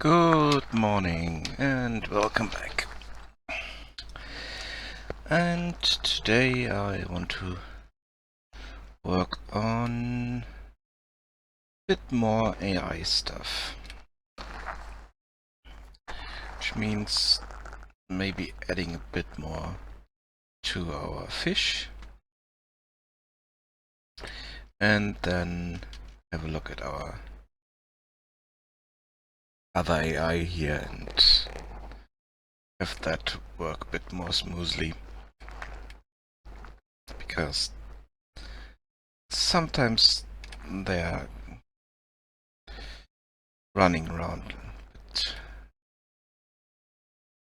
Good morning and welcome back. And today I want to work on a bit more AI stuff, which means maybe adding a bit more to our fish and then have a look at our other AI here and have that work a bit more smoothly, because sometimes they're running around,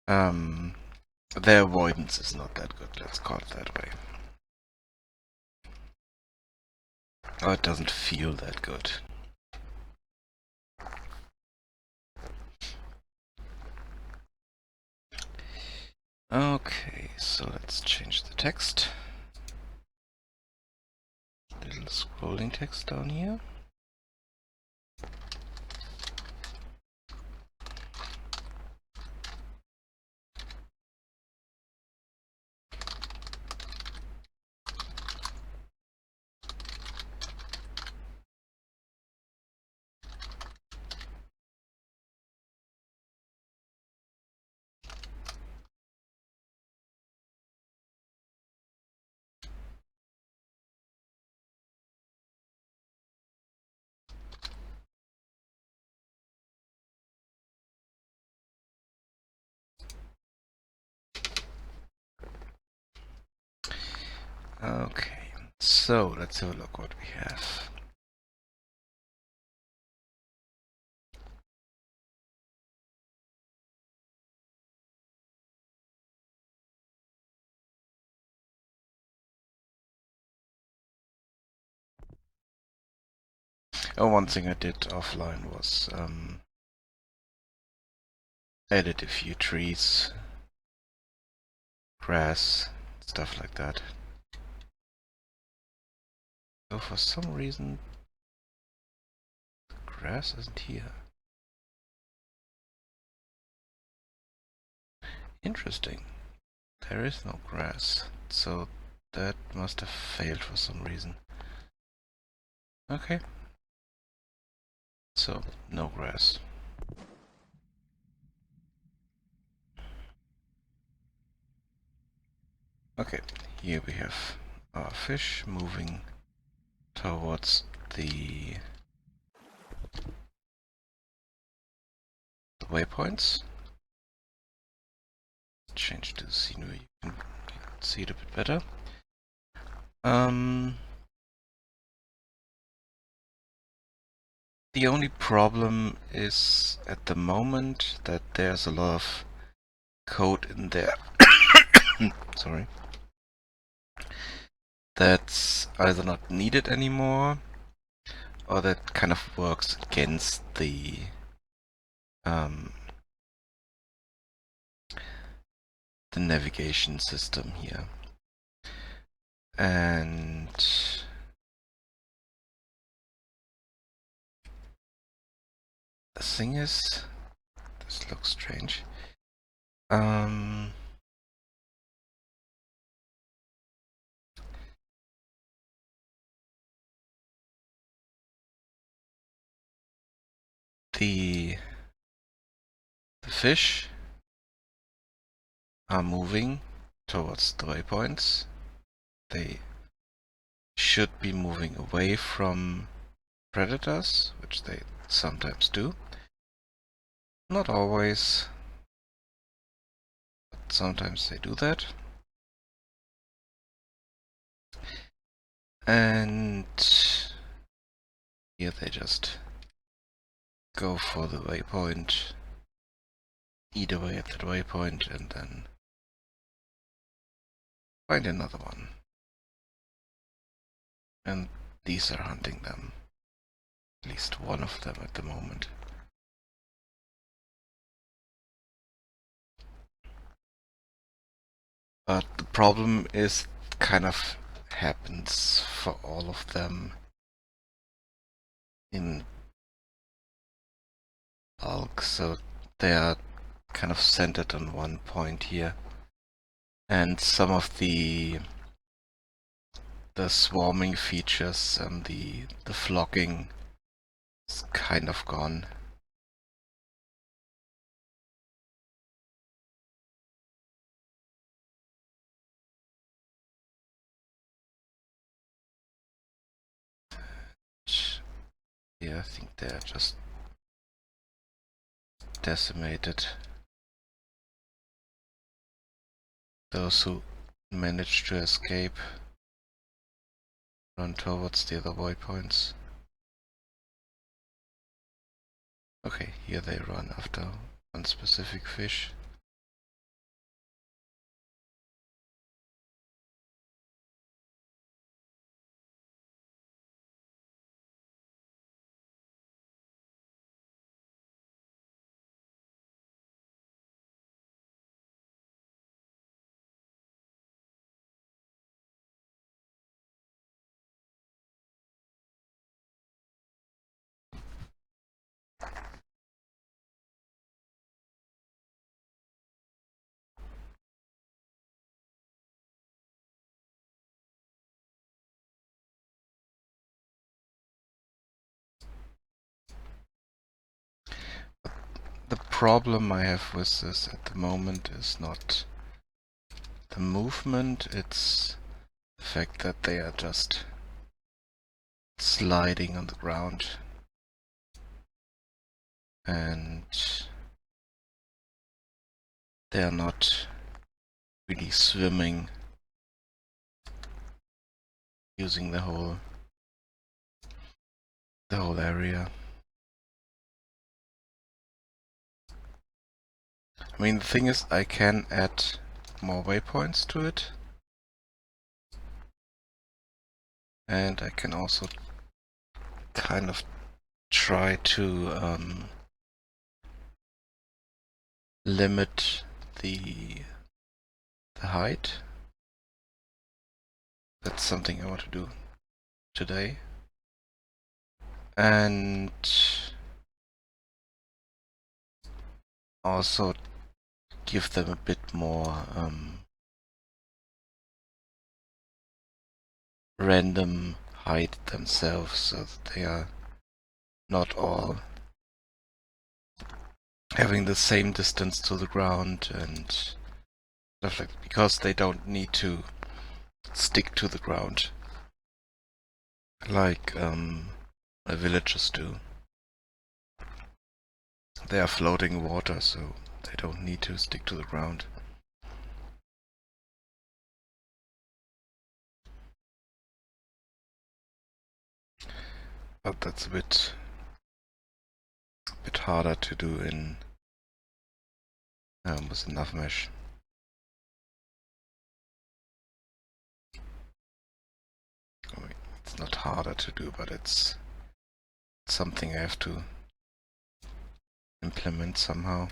but their avoidance is not that good, let's call it that way. Or it doesn't feel that good. Okay, so let's change the text. Little scrolling text down here. Okay, so let's have a look what we have. Oh, one thing I did offline was edit a few trees, grass, stuff like that. So for some reason, the grass isn't here. Interesting. There is no grass, so that must have failed for some reason. Okay. So, no grass. Okay, here we have our fish moving towards the waypoints. Change to the scenery, you can see it a bit better. The only problem is at the moment that there's a lot of code in there. Sorry. That's either not needed anymore, or that kind of works against the navigation system here. And the thing is, this looks strange. The fish are moving towards the waypoints. They should be moving away from predators, which they sometimes do. Not always, but sometimes they do that. And here they just go for the waypoint, eat away at that waypoint, and then find another one. And these are hunting them. At least one of them at the moment. But the problem is, it kind of happens for all of them in bulk, so they are kind of centered on one point here. And some of the swarming features and the flocking is kind of gone. Yeah, I think they're just decimated. Those who managed to escape run towards the other waypoints. Okay, here they run after one specific fish. The problem I have with this at the moment is not the movement, it's the fact that they are just sliding on the ground and they are not really swimming, using the whole area. I mean, the thing is, I can add more waypoints to it, and I can also kind of try to limit the height. That's something I want to do today. And also give them a bit more random height themselves, so that they are not all having the same distance to the ground and stuff like that, because they don't need to stick to the ground like villagers do. They are floating water, so they don't need to stick to the ground. But that's a bit harder to do in with enough mesh. I mean, it's not harder to do, but it's something I have to implement somehow.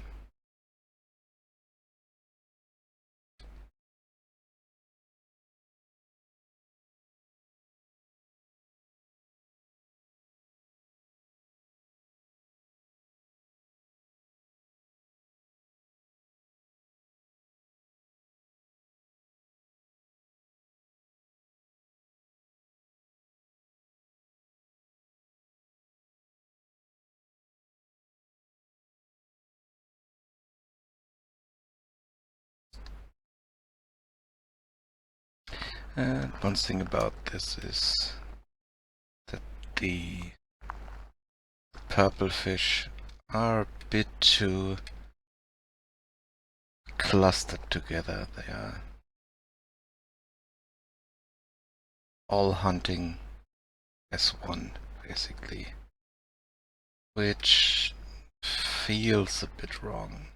And one thing about this is that the purple fish are a bit too clustered together. They are all hunting as one, basically, which feels a bit wrong.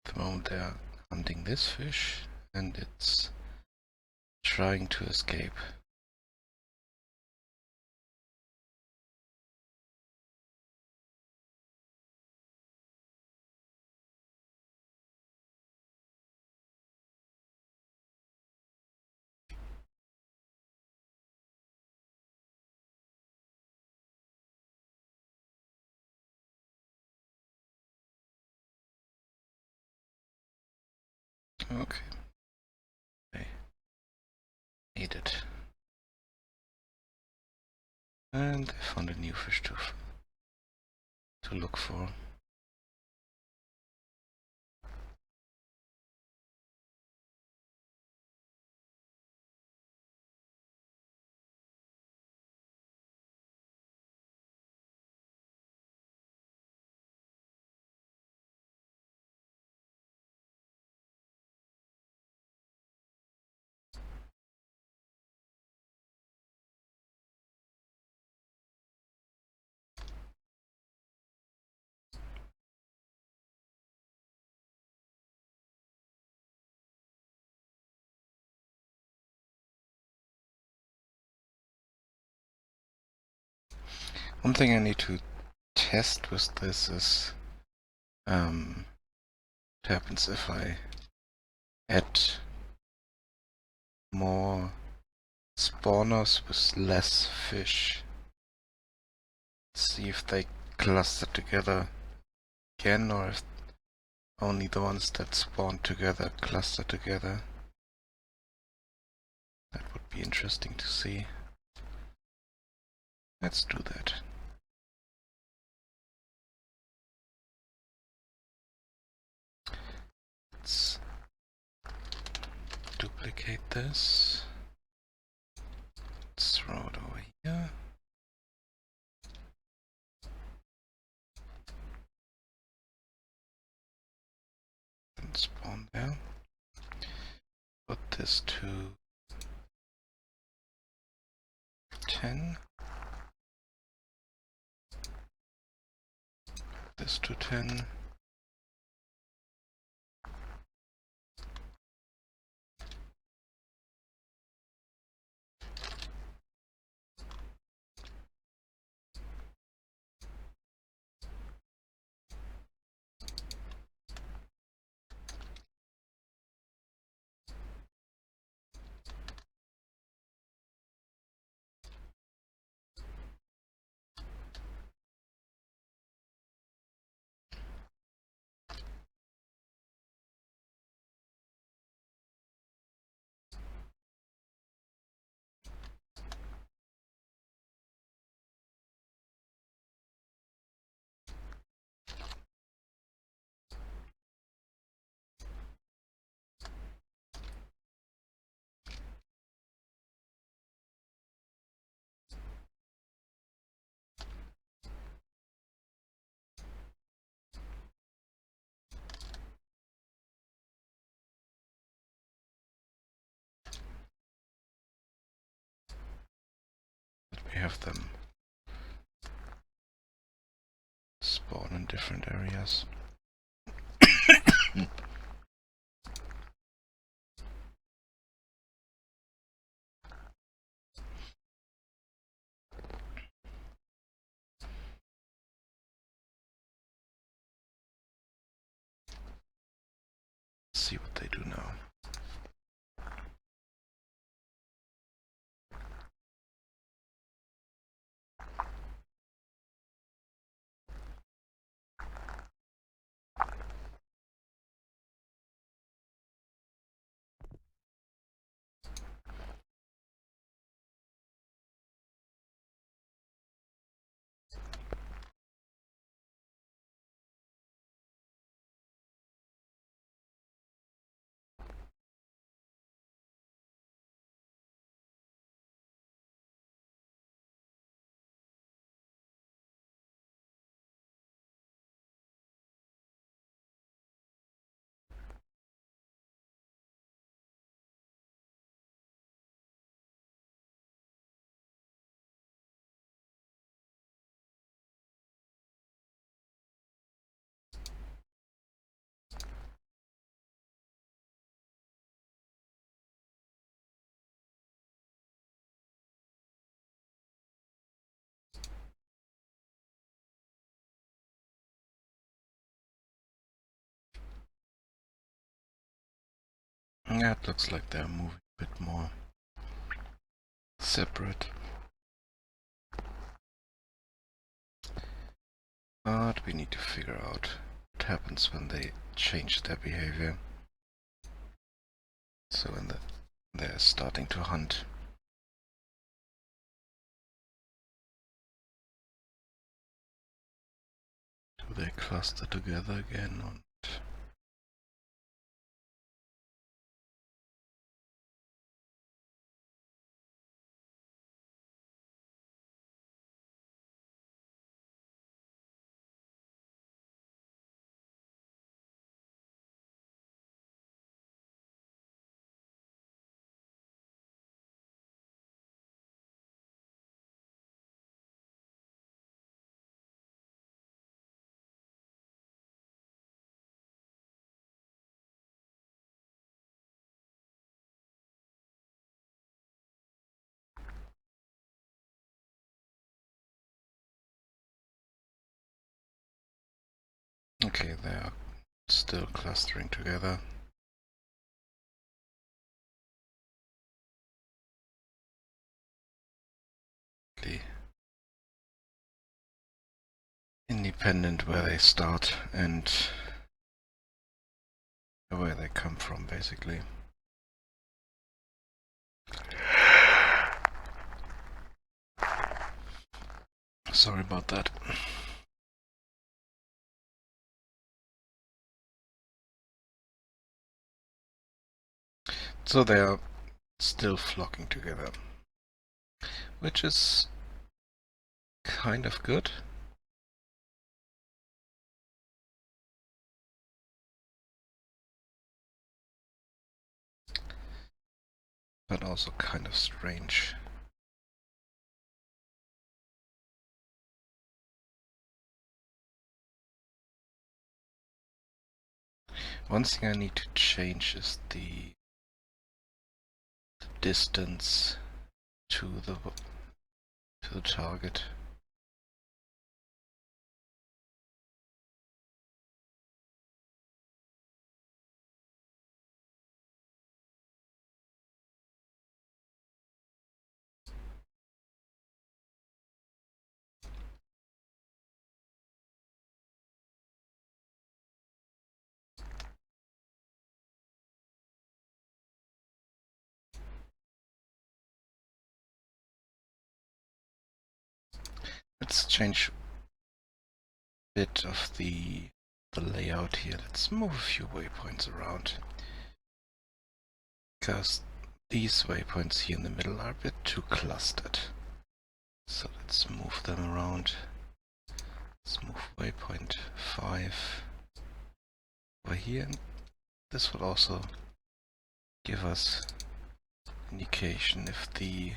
At the moment they are hunting this fish and it's trying to escape. Okay. I need it. And I found a new fish tooth to look for. One thing I need to test with this is what happens if I add more spawners with less fish. Let's see if they cluster together again, or if only the ones that spawn together cluster together. That would be interesting to see. Let's do that. Let's duplicate this. Let's throw it over here. And spawn there. Put this to 10. This to 10. We have them spawn in different areas. See what they do now. Yeah, it looks like they're moving a bit more separate. But we need to figure out what happens when they change their behavior. So when they're starting to hunt. Do they cluster together again? Or not? Okay, they are still clustering together. Independent where they start and where they come from, basically. Sorry about that. So they are still flocking together, which is kind of good. But also kind of strange. One thing I need to change is the distance to the target. Let's change a bit of the layout here. Let's move a few waypoints around, because these waypoints here in the middle are a bit too clustered. So let's move them around. Let's move waypoint 5 over here. And this will also give us indication if the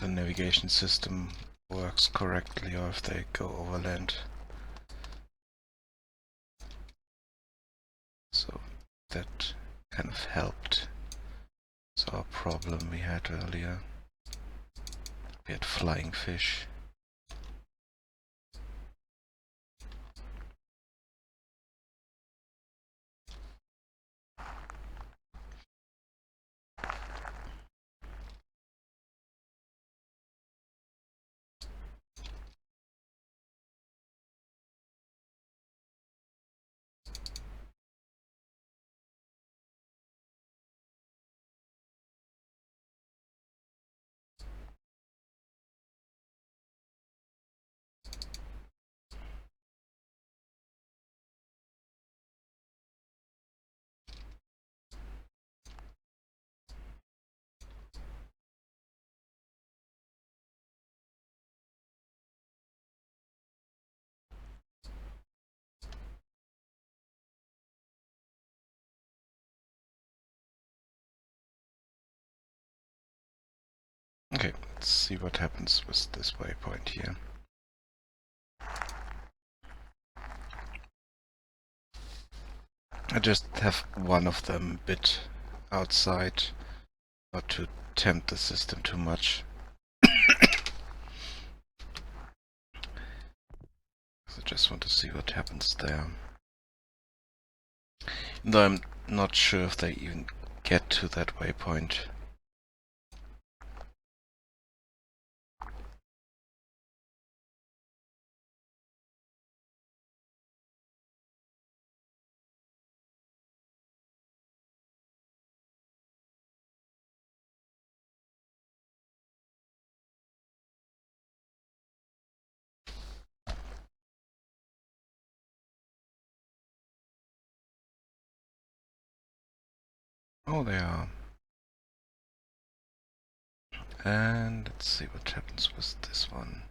navigation system works correctly or if they go overland. So that kind of helped. It's our problem we had earlier. We had flying fish. Okay, let's see what happens with this waypoint here. I just have one of them a bit outside, not to tempt the system too much. I just want to see what happens there. Though I'm not sure if they even get to that waypoint. Oh, they are. And let's see what happens with this one.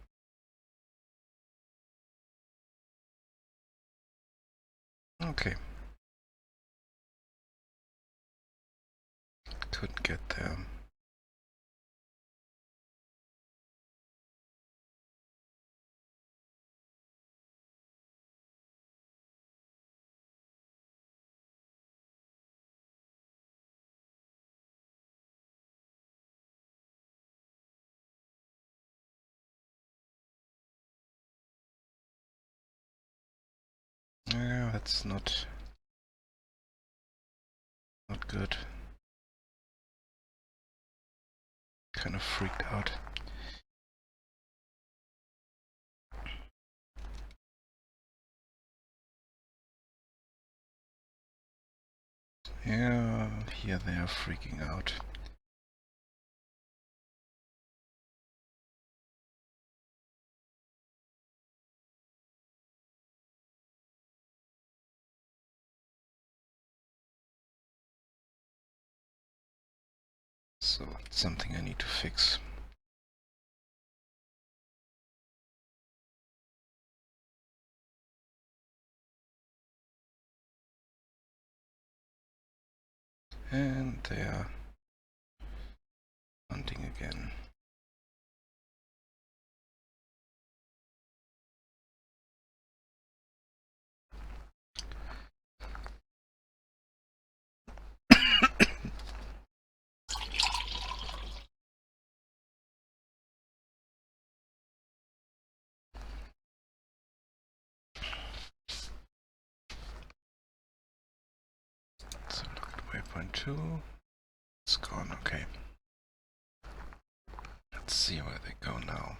Okay. Couldn't get there. Yeah, that's not good. Kind of freaked out. Yeah, here they are freaking out. So it's something I need to fix. And they are hunting again. So look at waypoint 2. It's gone, okay. Let's see where they go now.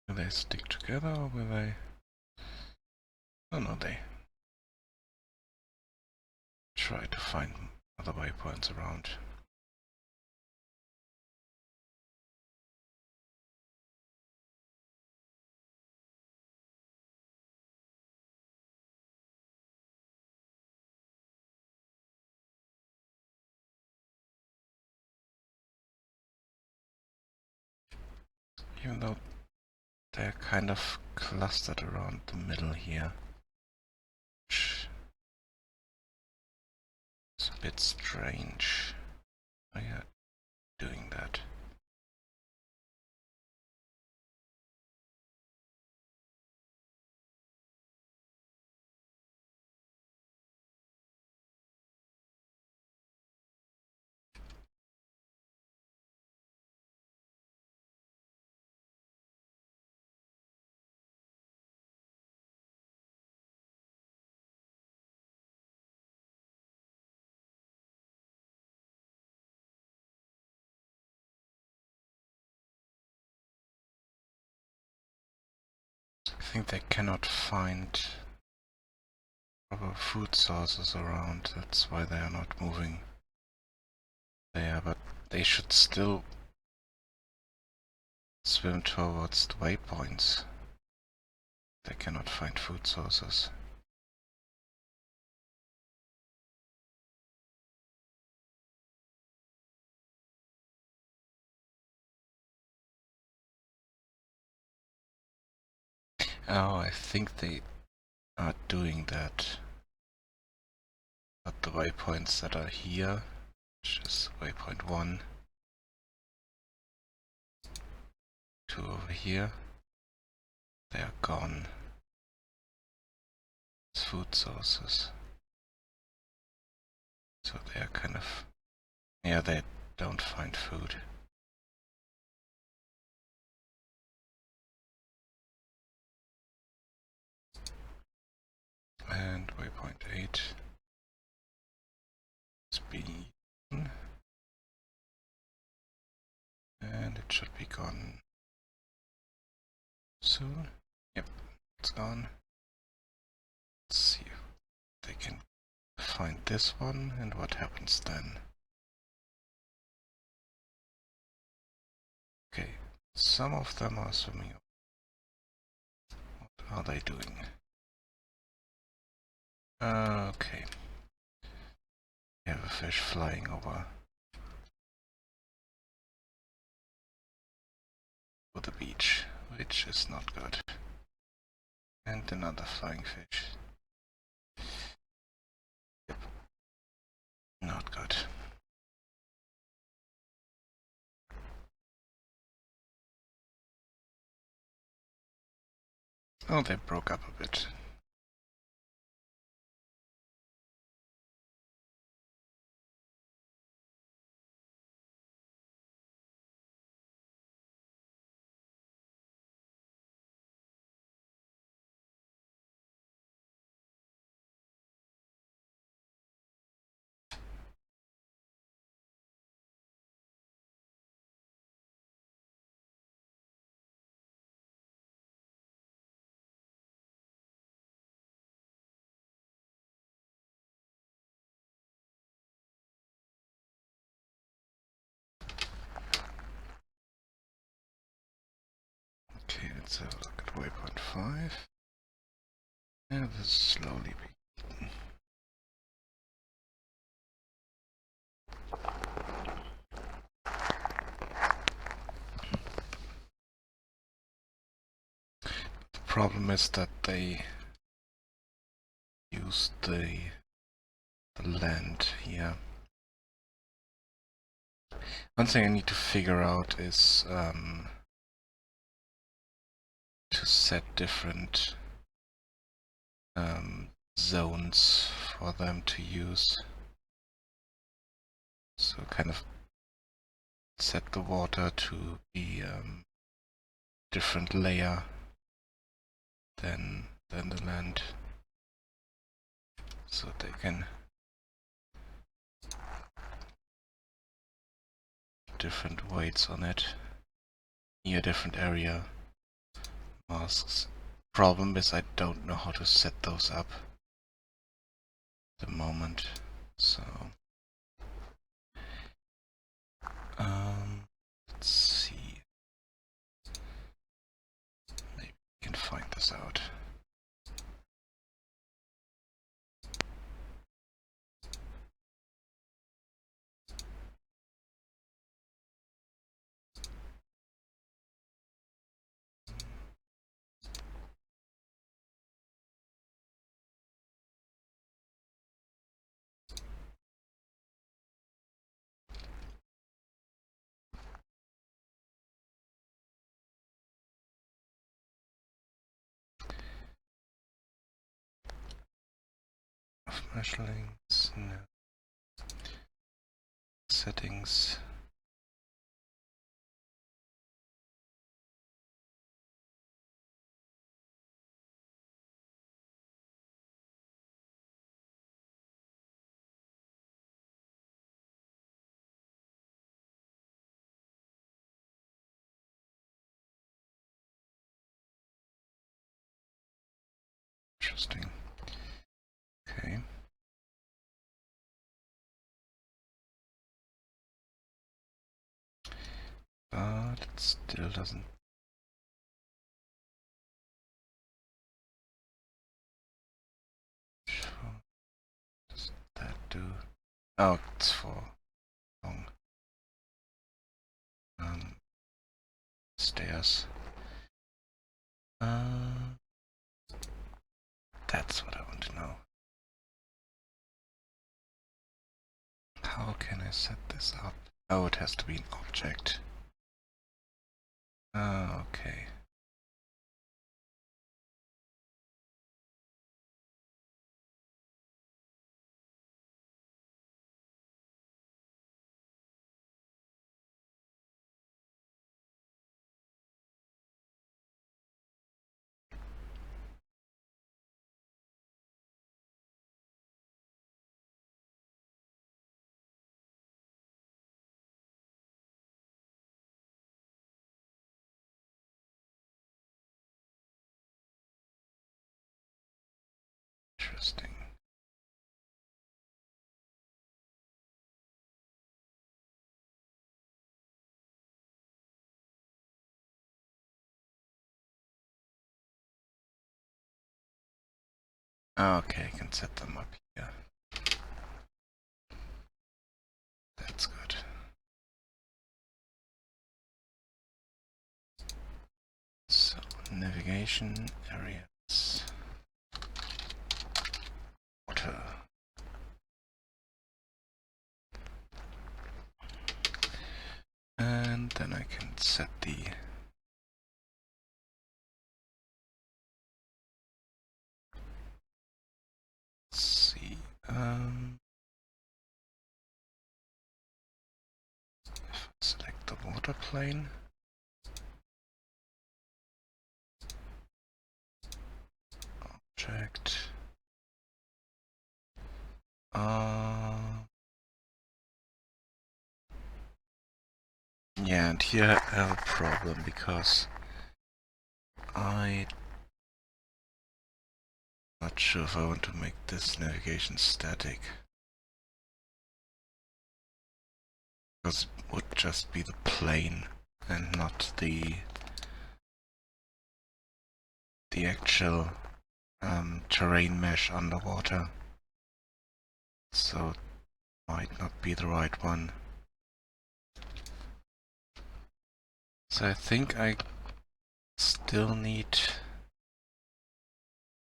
Will they stick together or will they... Oh no, they try to find other waypoints around. Even though they're kind of clustered around the middle here. Which is a bit strange. Why are you doing that? I think they cannot find proper food sources around, that's why they are not moving there, but they should still swim towards the waypoints. They cannot find food sources. Oh, I think they are doing that. But the waypoints that are here, which is waypoint 1, 2 over here, they are gone. It's food sources. So they are kind of... Yeah, they don't find food. And waypoint 8 is B. And it should be gone soon. Yep, it's gone. Let's see if they can find this one and what happens then. Okay, some of them are swimming up. are they doing? Okay. We have a fish flying over the beach, which is not good. And another flying fish. Yep. Not good. Oh, they broke up a bit. Okay, let's have a look at waypoint 5. Yeah, this is slowly being. The problem is that they use the land here. One thing I need to figure out is to set different zones for them to use. So kind of set the water to be different layer than the land, so they can different weights on it near different area masks. Problem is I don't know how to set those up at the moment, so let's see, maybe we can find this out. Of measurings, no. Settings. Interesting. Okay. But it still doesn't. What does that do? Oh, it's for long stairs. That's what I want to know. How can I set this up? Oh, it has to be an object. Oh, okay. Okay, I can set them up here. That's good. So, navigation areas. Water. And then I can set the let's see. If I select the water plane. Object. Yeah, and here I have a problem because I'm not sure if I want to make this navigation static. Because it would just be the plane and not the actual terrain mesh underwater. So it might not be the right one. So I think I still need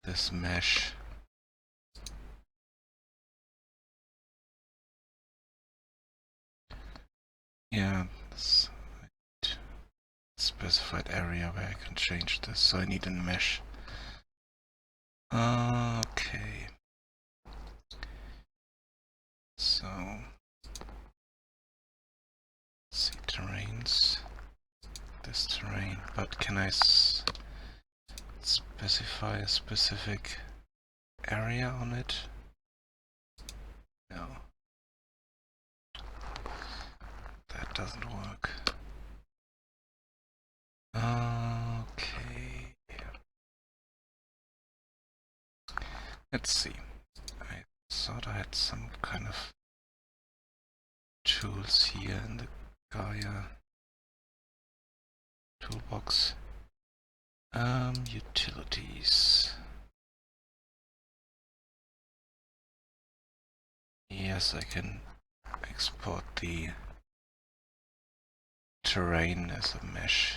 this mesh. Yeah, this specified area where I can change this. So I need a mesh. Okay. So let's see terrains. This terrain, but can I specify a specific area on it? No. That doesn't work. Okay. Let's see. I thought I had some kind of tools here in the Gaia toolbox. Utilities. Yes, I can export the terrain as a mesh.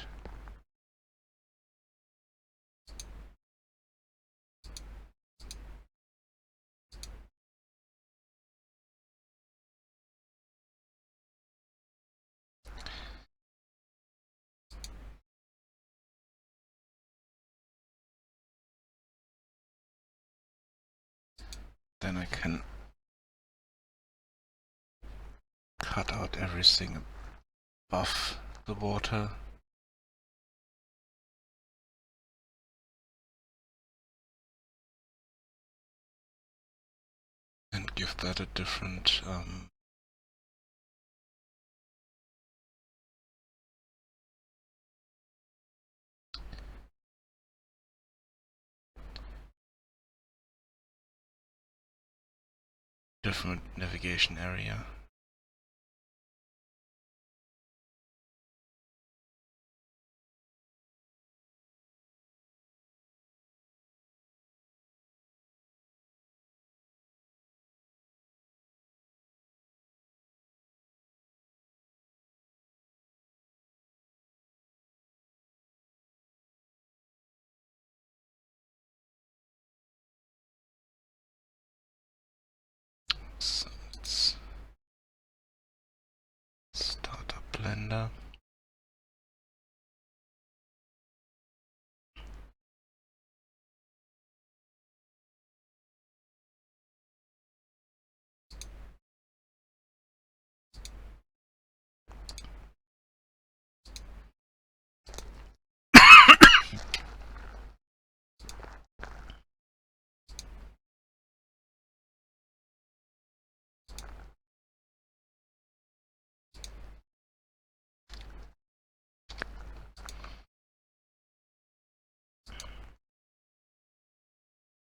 Then I can cut out everything above the water. And give that a different navigation area. So let's start up Blender.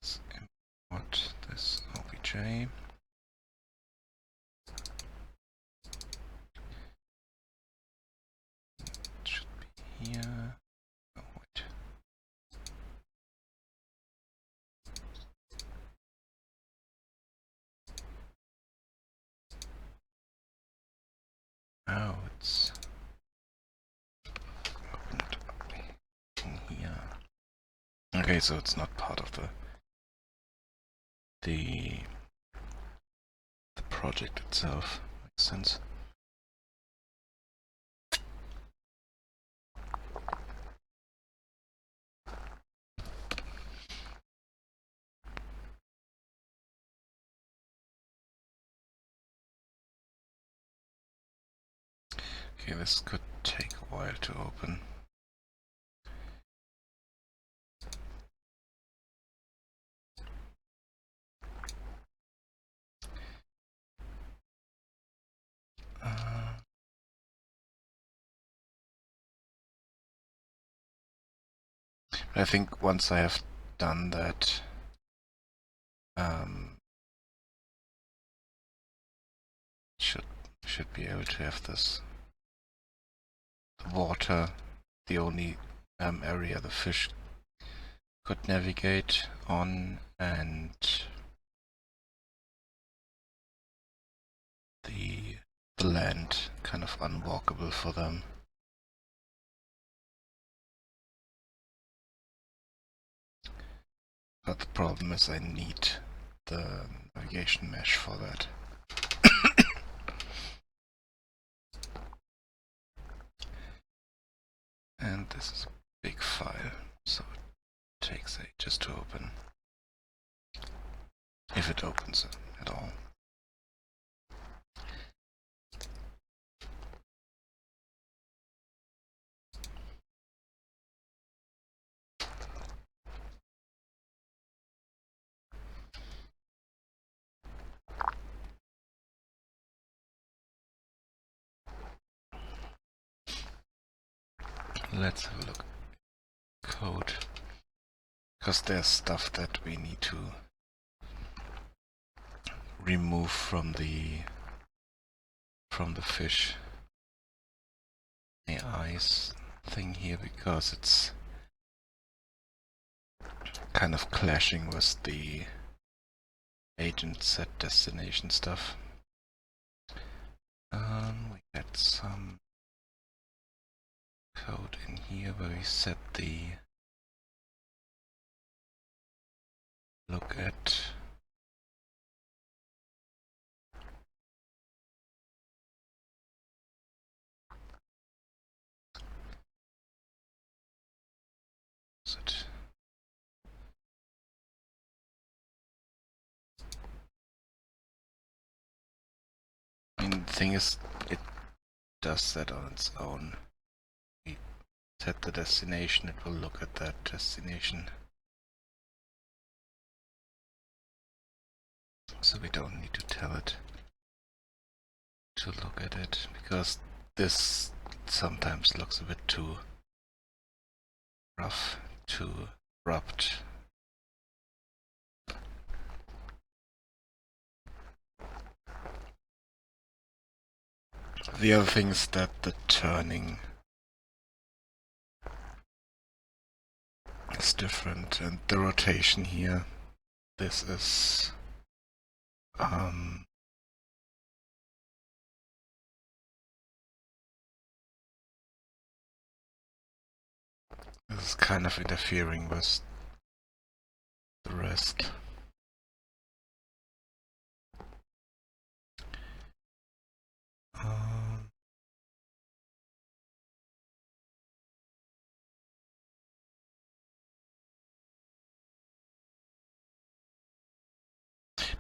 Let's import this OBJ. It should be here. Oh wait. Okay, so it's not part of the project itself. Makes sense. Okay, this could take a while to open. I think once I have done that, should be able to have this. The water, the only area the fish could navigate on, and the land kind of unwalkable for them. But the problem is I need the navigation mesh for that. And this is a big file, so it takes ages to open. If it opens at all. Let's have a look. Code. Because there's stuff that we need to remove from the fish AI's thing here, because it's kind of clashing with the agent set destination stuff. We got some code in here where we set the look at it. I mean, the thing is, it does that on its own. We set the destination, it will look at that destination. So we don't need to tell it to look at it, because this sometimes looks a bit too rough, too abrupt. The other thing is that the turning is different, and the rotation here, this is kind of interfering with the rest.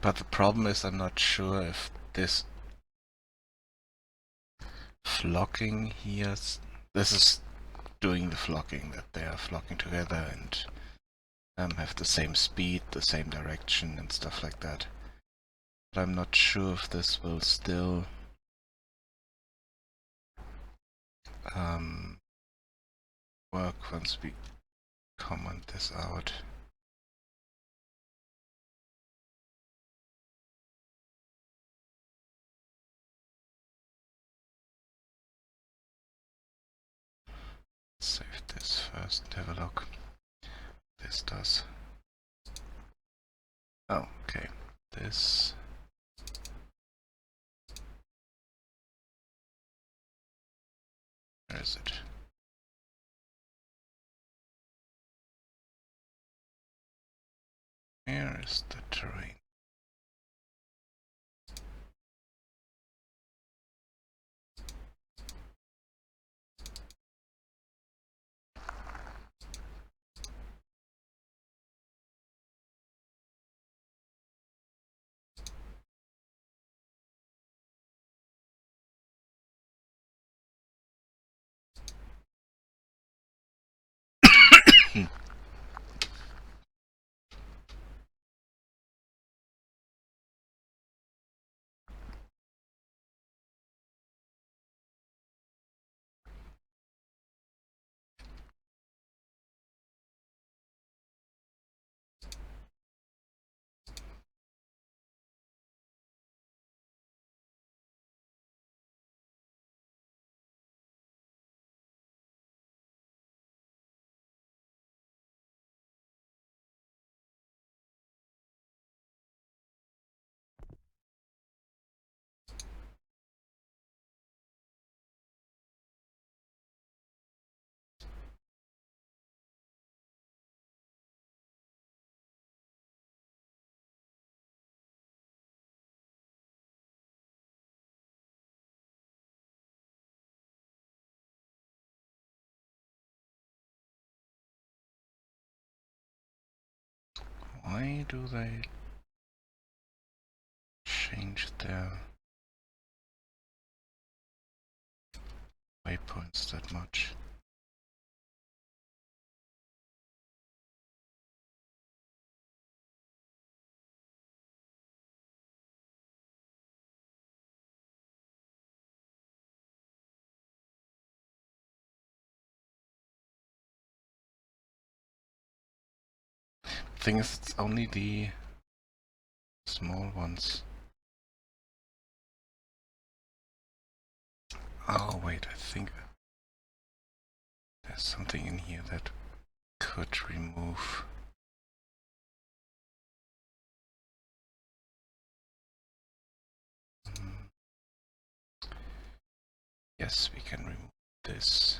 But the problem is, I'm not sure if this flocking here, this is doing the flocking, that they are flocking together and have the same speed, the same direction and stuff like that. But I'm not sure if this will still work once we comment this out. Save this first and have a look. This does. Oh, okay. This. Where is it? is the terrain? Why do they change their waypoints that much? Thing is, it's only the small ones. Oh wait, I think there's something in here that could remove. Yes, we can remove this.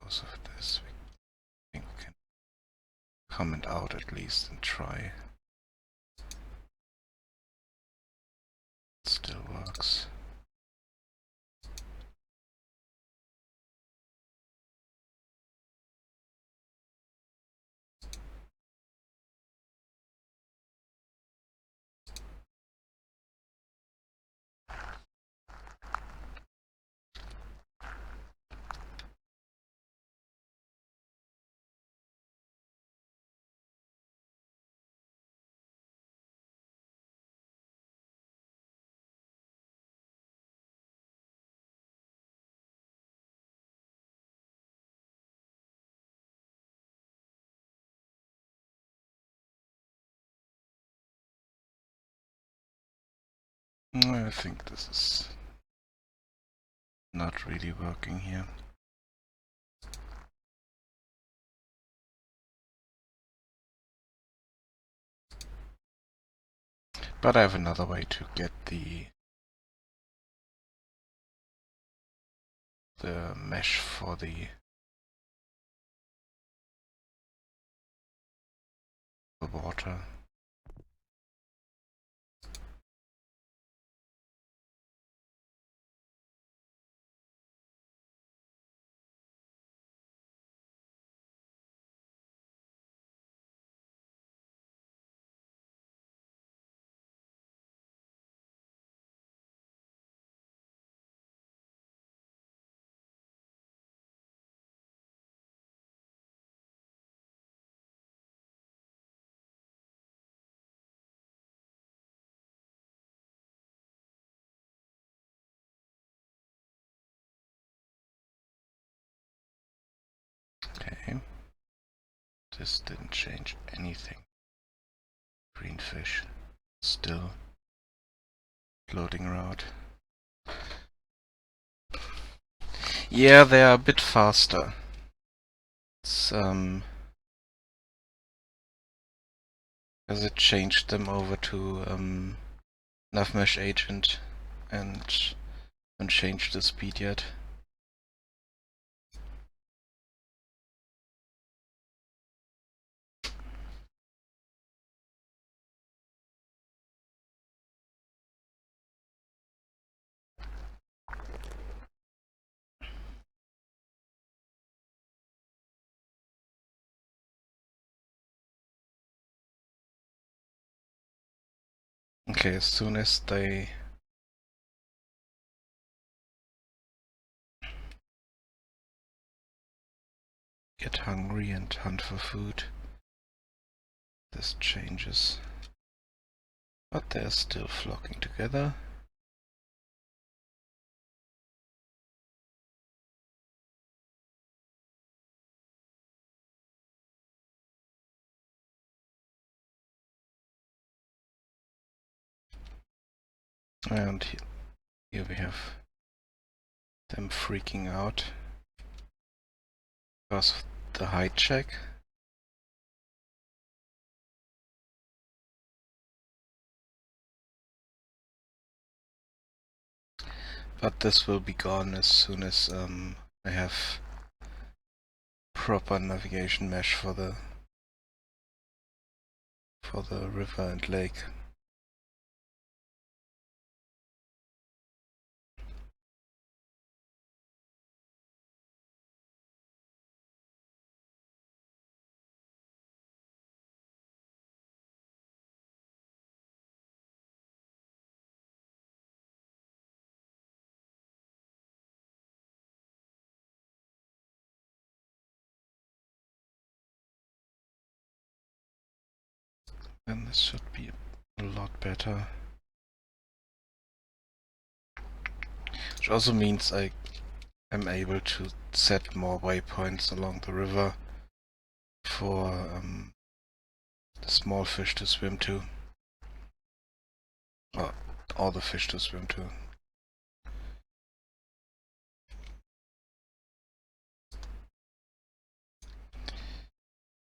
Because of this, we think we can comment out at least and try. It still works. I think this is not really working here. But I have another way to get the mesh for the water. Okay. This didn't change anything. Green fish. Still floating around. Yeah, they are a bit faster. It's because it changed them over to NavMesh agent and haven't changed the speed yet. Okay, as soon as they get hungry and hunt for food, this changes. But they're still flocking together. And here we have them freaking out because of the height check. But this will be gone as soon as I have proper navigation mesh for the river and lake. And this should be a lot better. Which also means I am able to set more waypoints along the river for the small fish to swim to. Or all the fish to swim to.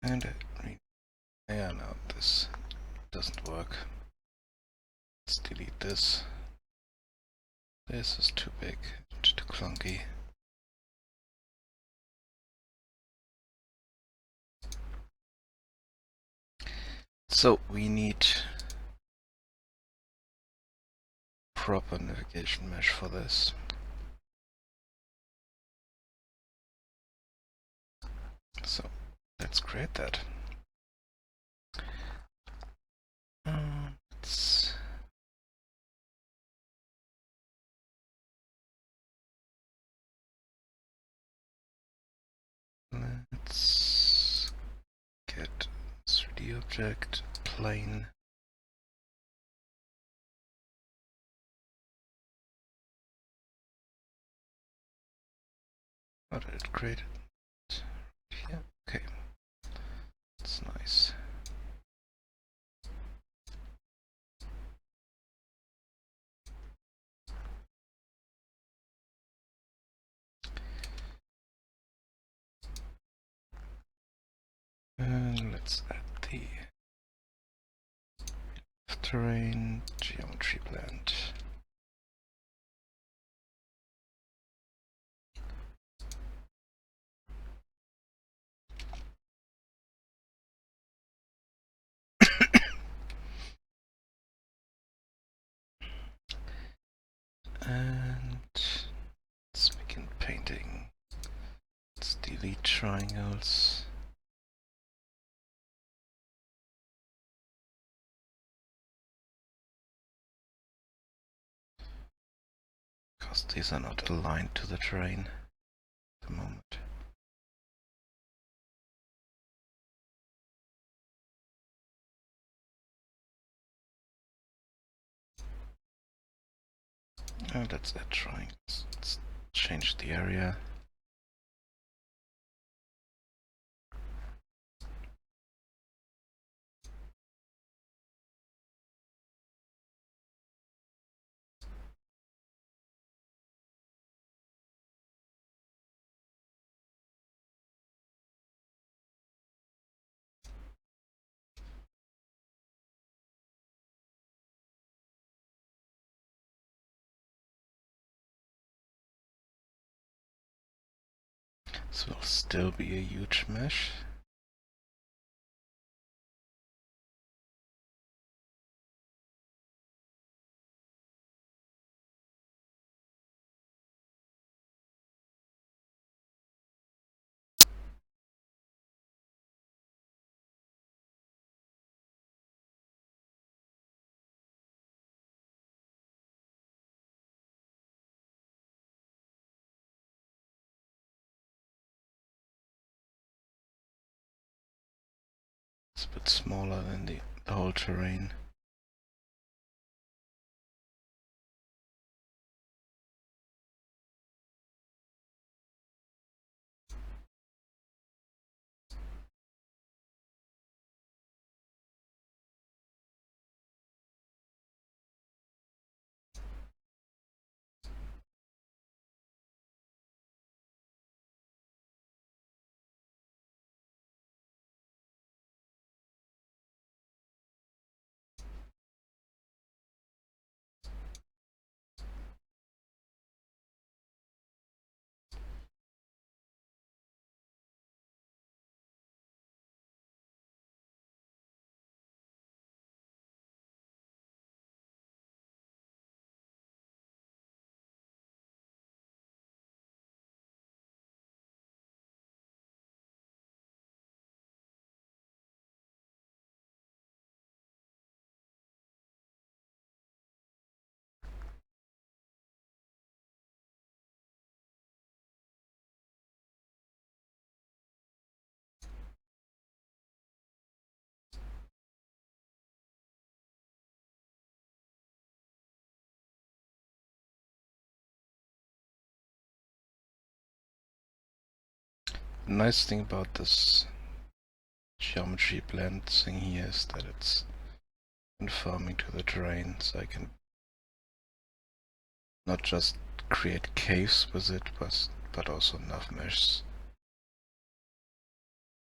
And yeah, no, this doesn't work. Let's delete this. This is too big, too clunky. So we need proper navigation mesh for this. So let's create that. Let's get 3D object, plane. How did it create it? Yeah, okay. That's nice. And let's add the terrain geometry blend. And let's begin painting. Let's delete triangles. Because these are not aligned to the terrain at the moment. Let's add triangles. Let's change the area. This will still be a huge mesh. It's a bit smaller than the whole terrain. The nice thing about this geometry blend thing here is that it's conforming to the terrain, so I can not just create caves with it, but also enough meshes.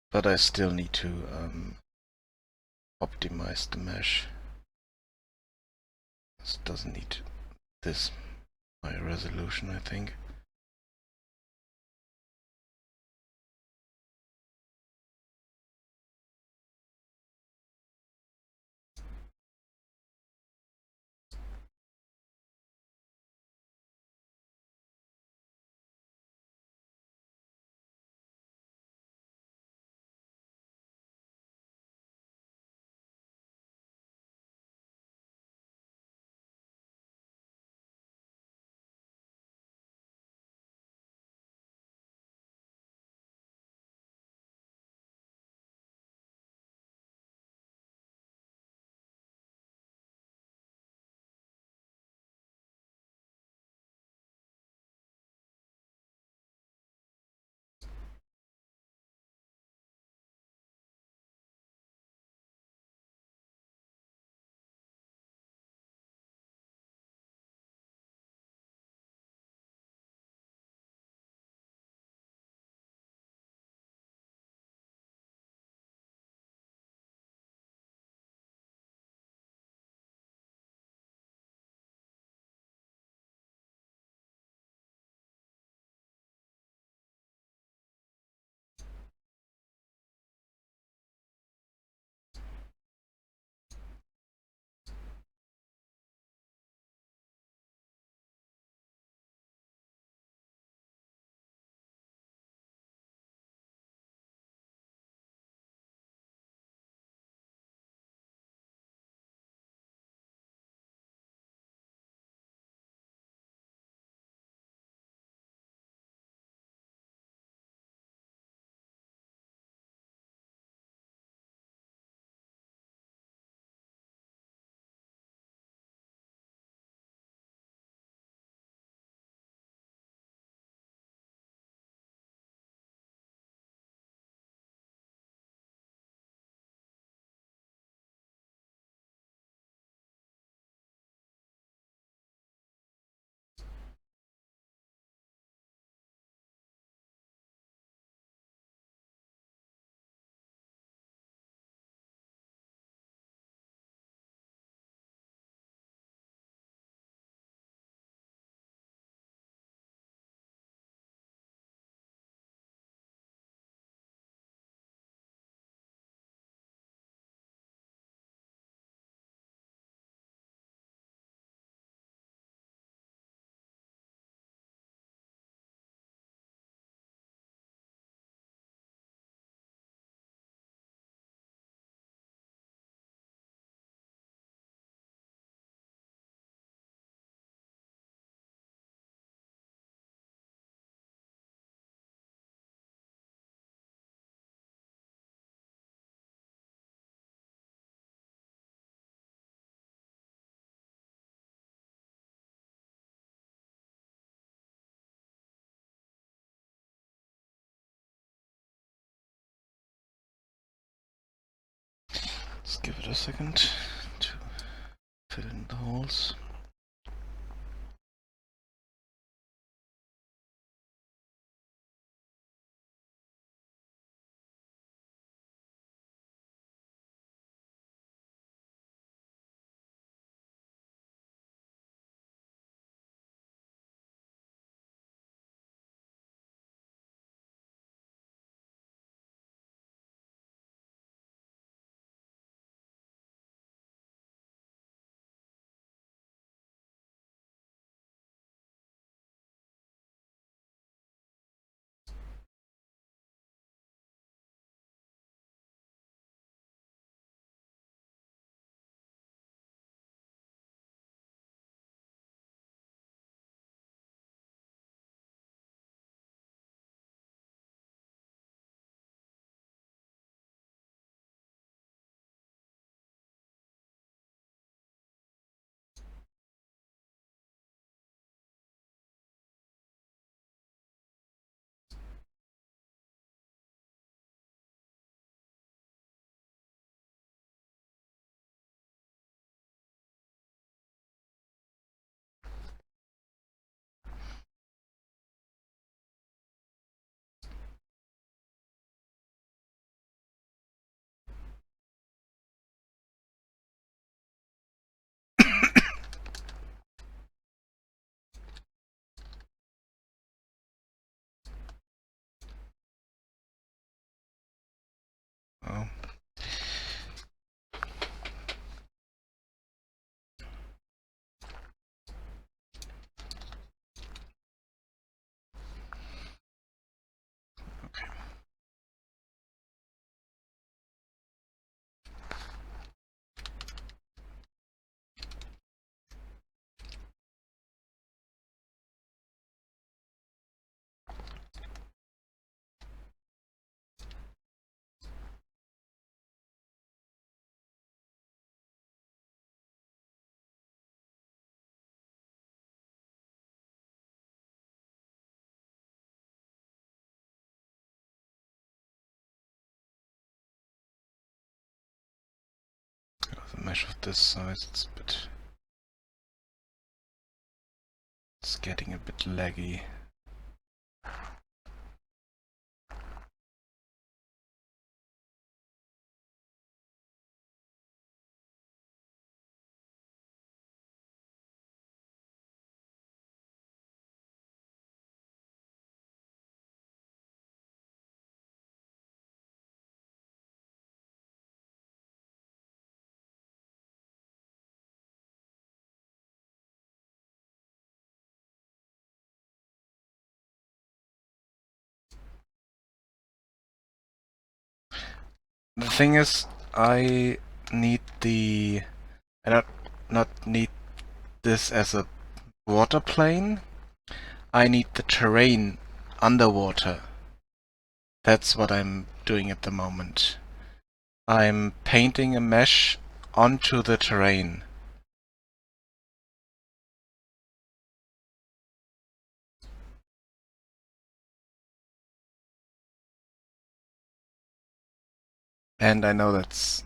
But I still need to optimize the mesh. This doesn't need this high resolution, I think. Just give it a second to fill in the holes. Oh. The mesh of this size, it's getting a bit laggy. The thing is, I need I not need this as a water plane. I need the terrain underwater. That's what I'm doing at the moment. I'm painting a mesh onto the terrain. And I know that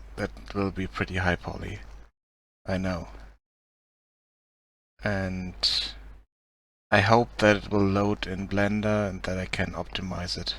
will be pretty high poly. I know. And I hope that it will load in Blender and that I can optimize it.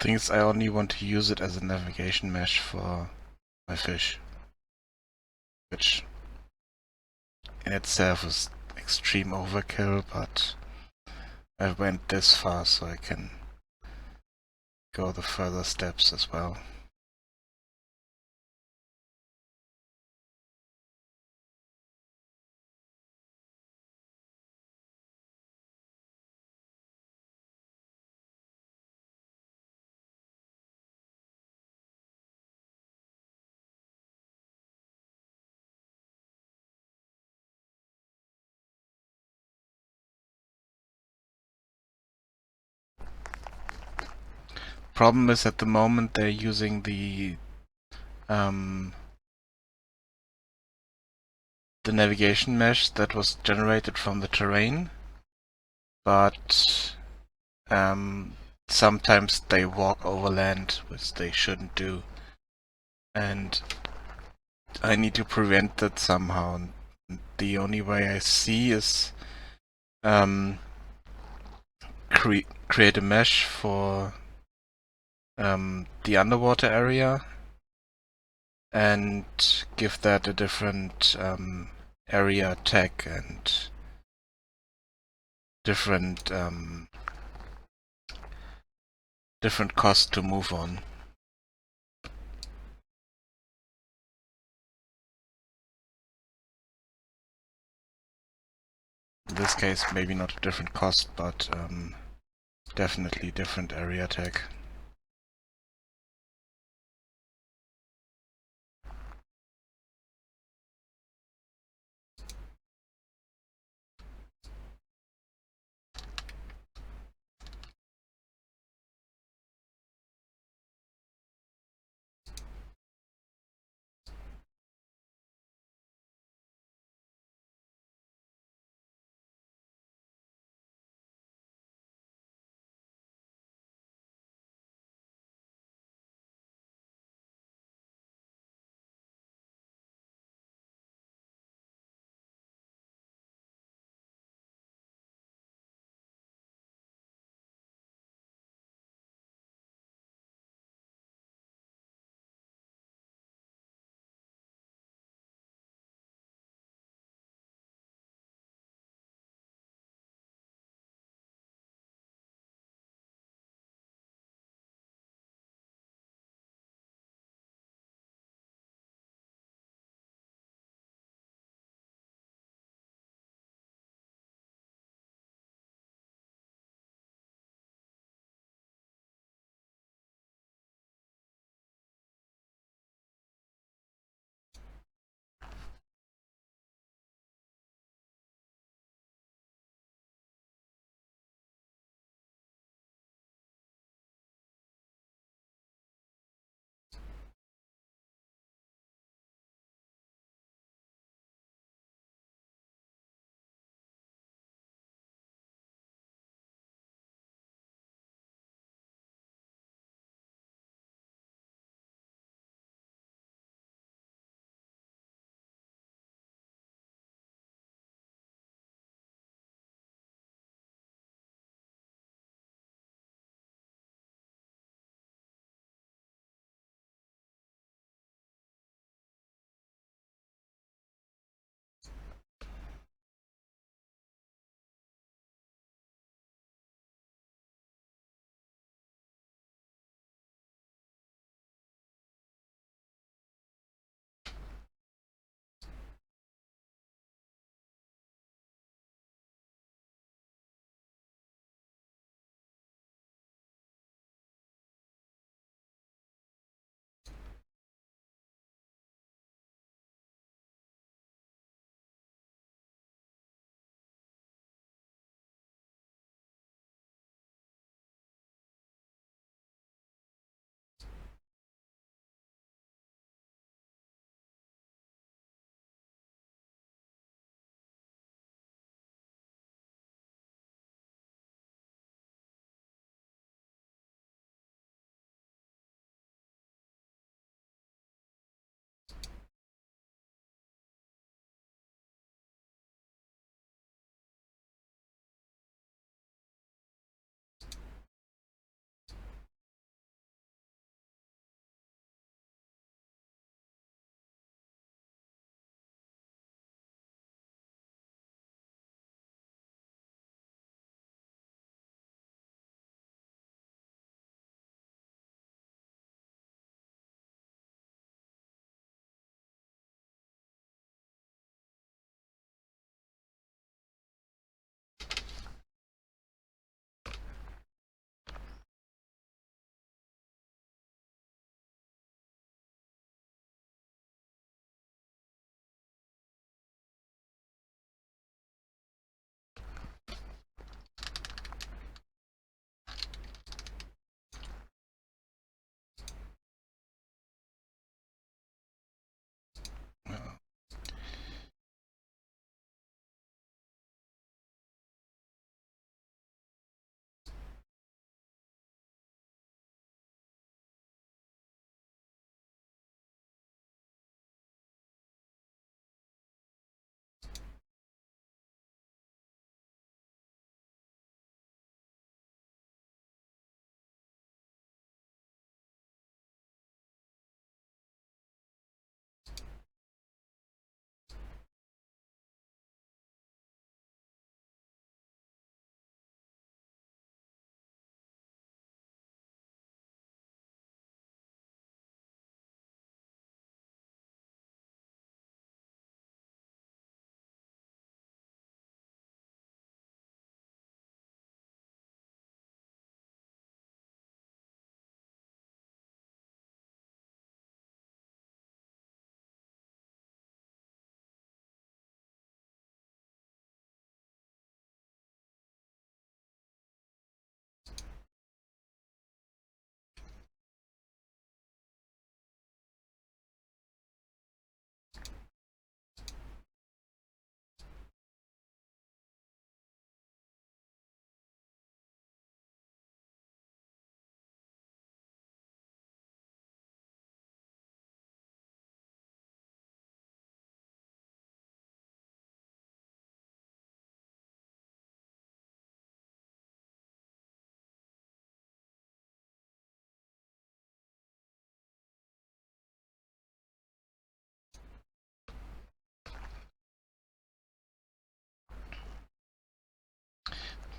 Thing is, I only want to use it as a navigation mesh for my fish. Which in itself is extreme overkill, but I went this far so I can go the further steps as well. Problem is at the moment they're using um, the navigation mesh that was generated from the terrain, but sometimes they walk over land, which they shouldn't do, and I need to prevent that somehow. And the only way I see is create a mesh for the underwater area and give that a different area tag and different different cost to move on. In this case, maybe not a different cost, but definitely different area tag.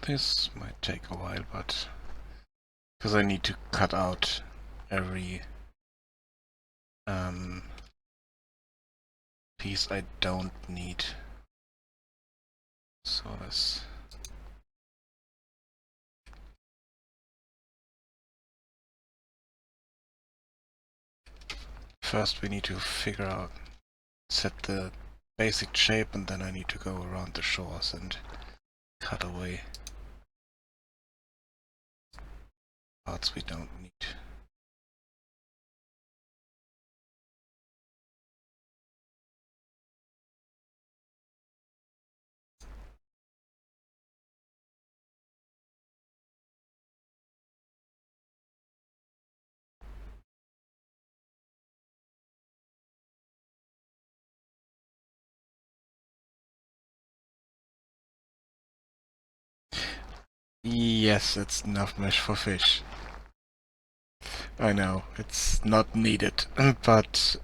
This might take a while, but because I need to cut out every piece I don't need. So this. First we need to figure out, set the basic shape, and then I need to go around the shores and cut away parts we don't need. Yes, it's enough mesh for fish. I know, it's not needed, but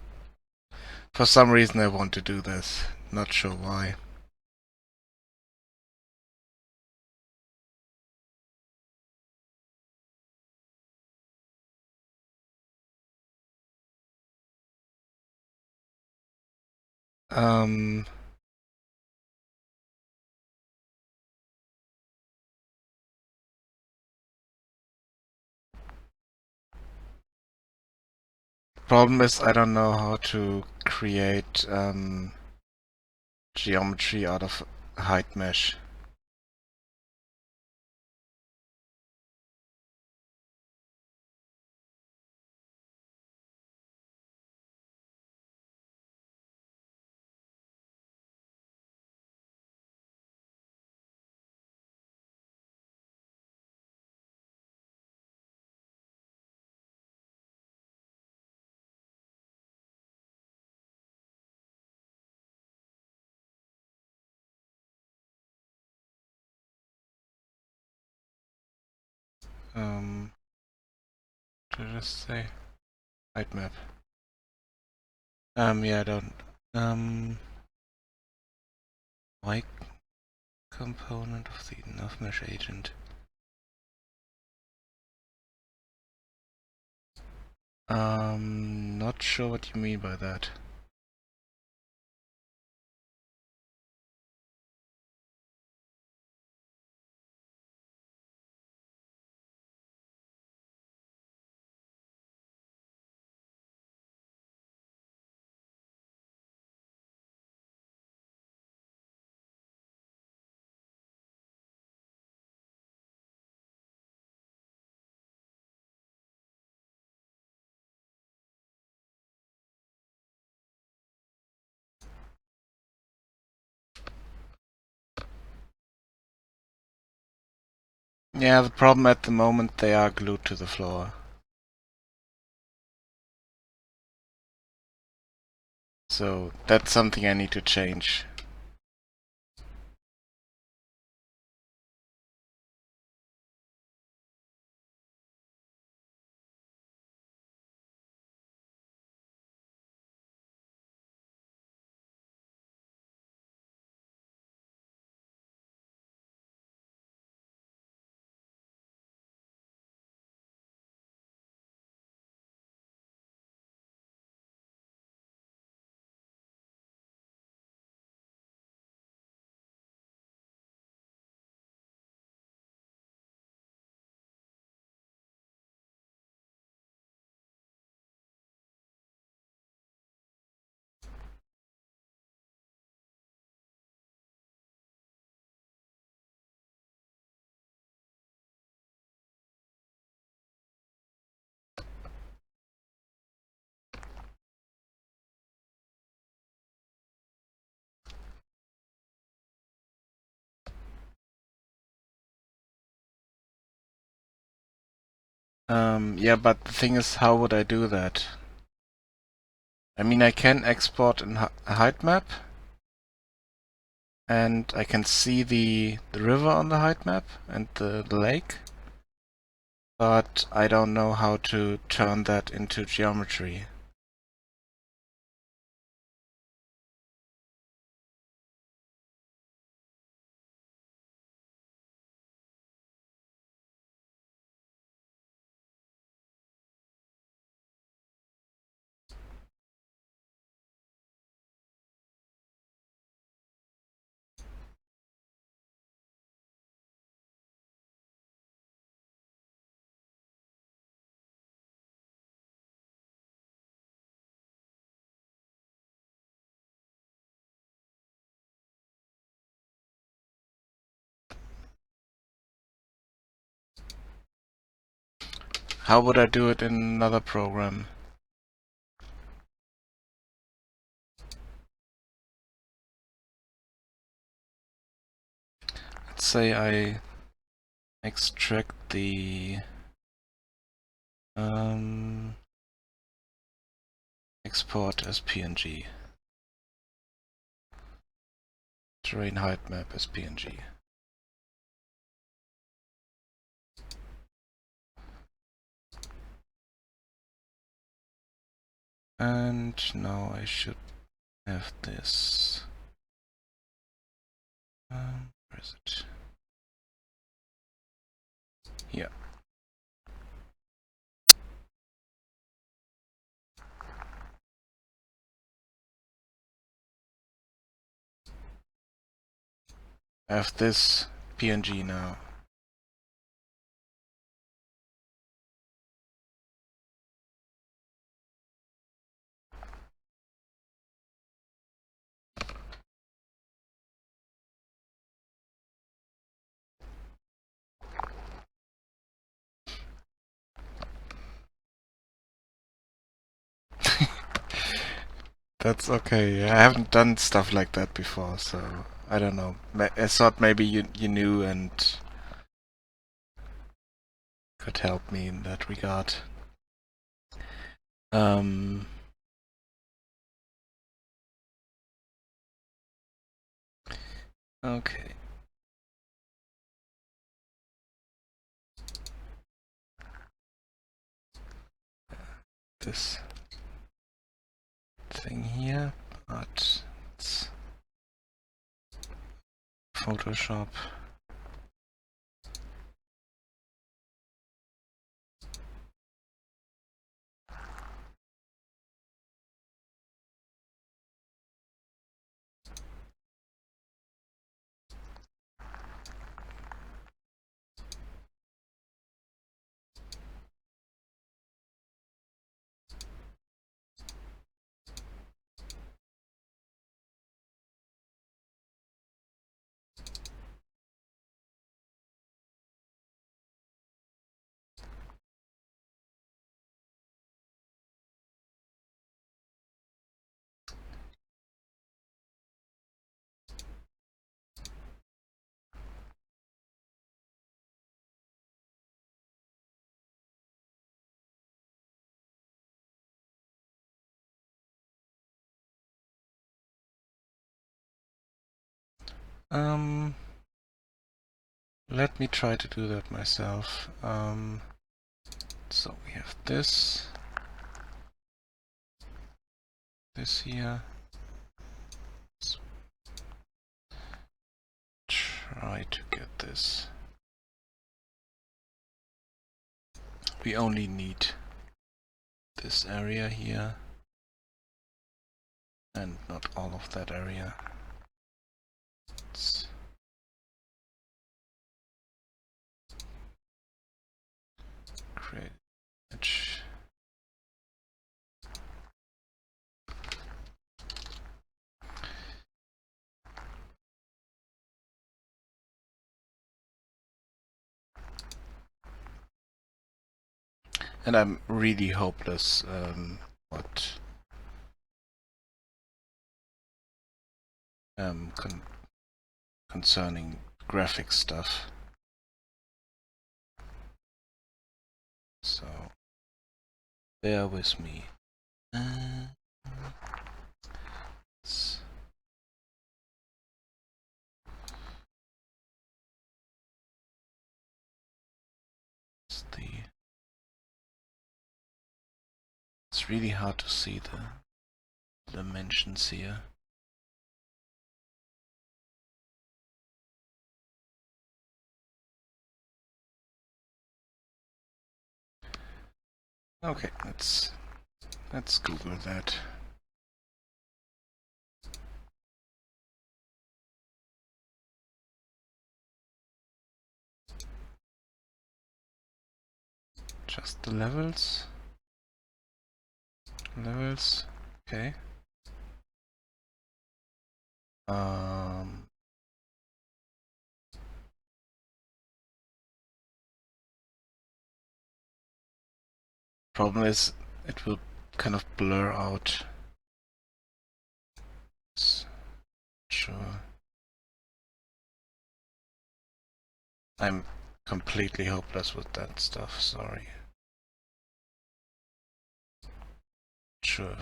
for some reason I want to do this. Not sure why. Um, Problem is I don't know how to create geometry out of height mesh. Did I just say height map? Yeah, I don't. Y component of the enough mesh agent. Not sure what you mean by that. Yeah, the problem at the moment, they are glued to the floor. So that's something I need to change. Yeah, but the thing is, how would I do that? I mean, I can export a height map, and I can see the river on the height map and the lake, but I don't know how to turn that into geometry. How would I do it in another program? Let's say I extract the export as PNG. Terrain height map as PNG. And now I should have this. Where is it? Here. I have this PNG now. That's okay. I haven't done stuff like that before, so I don't know. I thought maybe you knew and could help me in that regard. Okay. This thing here, but it's Photoshop. Let me try to do that myself. So we have this here. Let's try to get this. We only need this area here and not all of that area. Let's create edge. And I'm really hopeless what concerning graphic stuff. So bear with me. It's really hard to see the dimensions here. Okay, let's Google that. Just the levels. Okay. Problem is, it will kind of blur out. Sure. I'm completely hopeless with that stuff, sorry. Sure.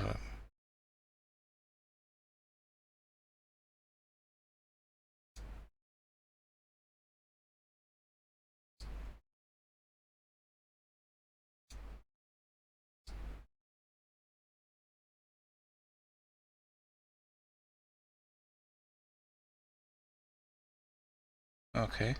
Okay.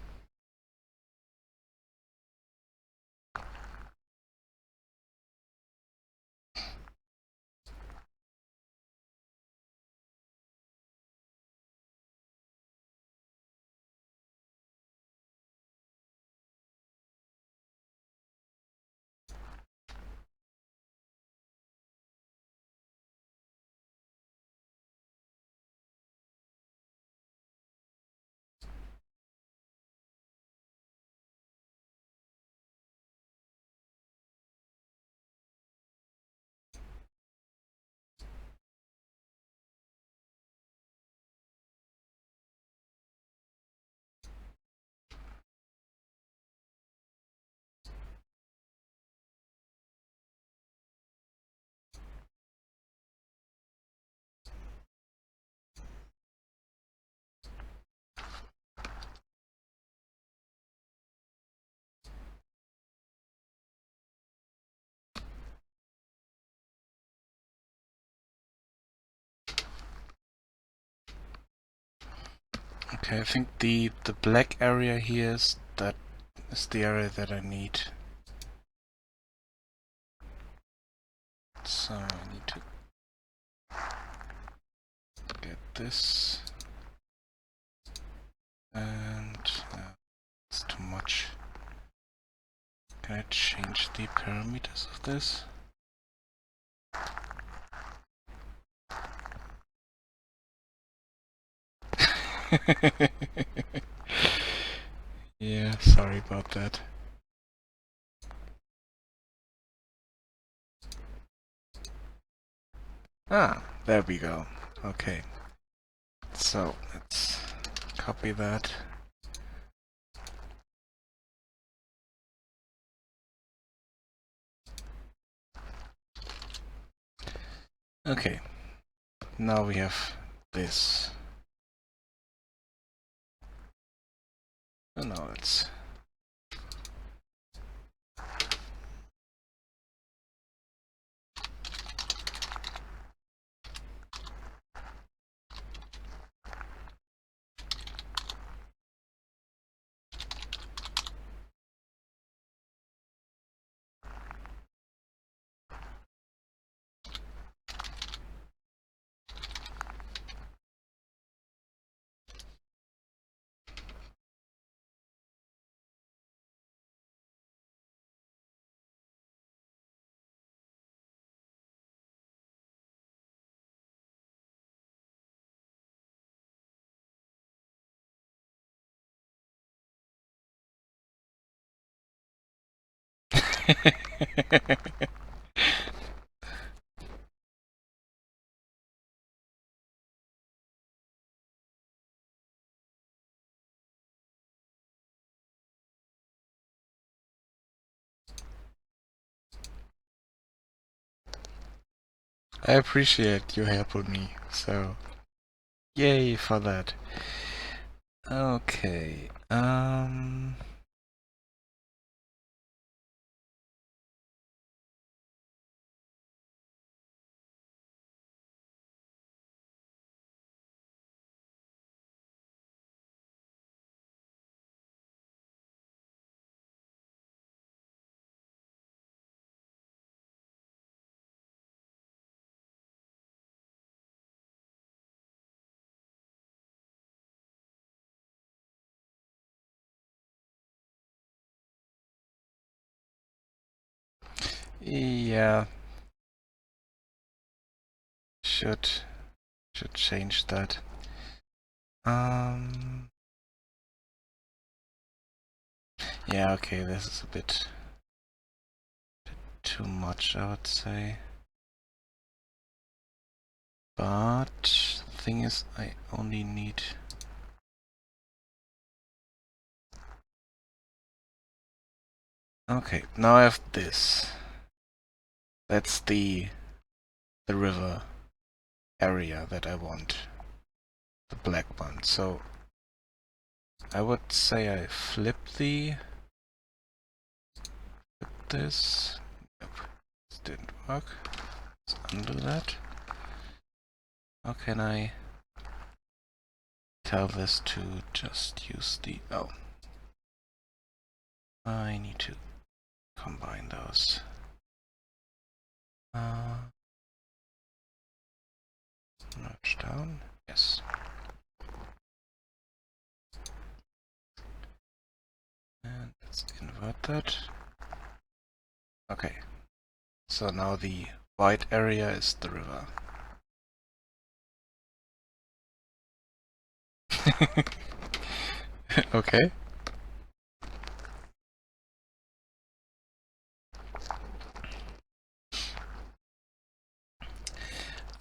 Okay, I think the black area here is the area that I need. So I need to get this, and it's too much. Can I change the parameters of this? Yeah, sorry about that. Ah, there we go. Okay. So, let's copy that. Okay. Now we have this. And now let's... I appreciate your help with me, so yay for that. Okay, yeah, should change that. Yeah, okay, this is a bit too much, I would say. But the thing is, I only need... Okay, now I have this. That's the river area that I want. The black one. So I would say I flip this. Yep, this didn't work. Let's undo that. How can I tell this to just use the... Oh. I need to combine those. Merge down. Yes. And let's invert that. Okay. So now the white area is the river. Okay.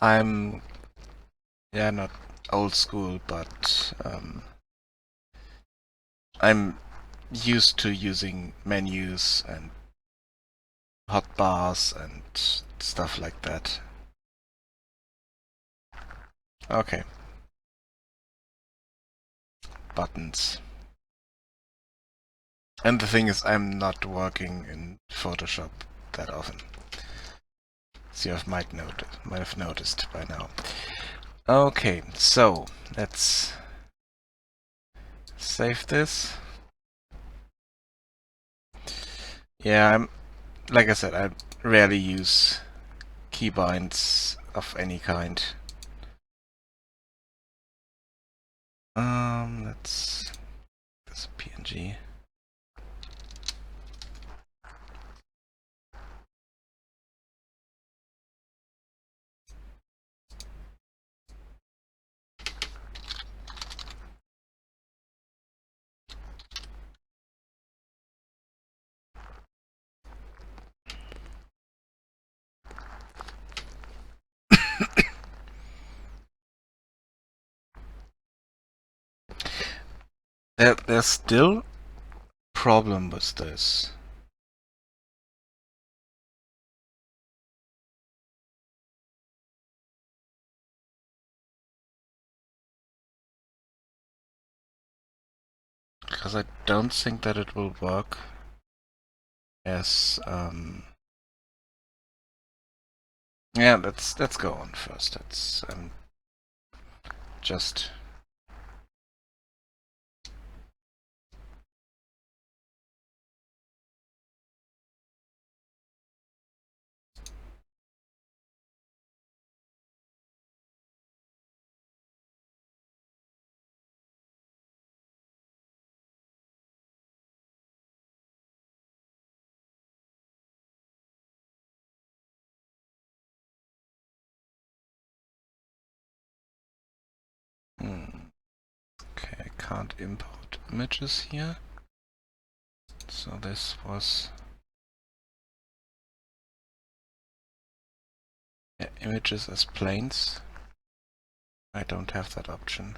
I'm, yeah, not old school, but I'm used to using menus and hotbars and stuff like that. Okay. Buttons. And the thing is, I'm not working in Photoshop that often. So you might have noticed by now. Okay, so let's save this. Yeah, like I said, I rarely use keybinds of any kind. Let's this PNG. There's still a problem with this. Because I don't think that it will work as yeah, let's go on first. Let's just okay, I can't import images here. So this was images as planes. I don't have that option.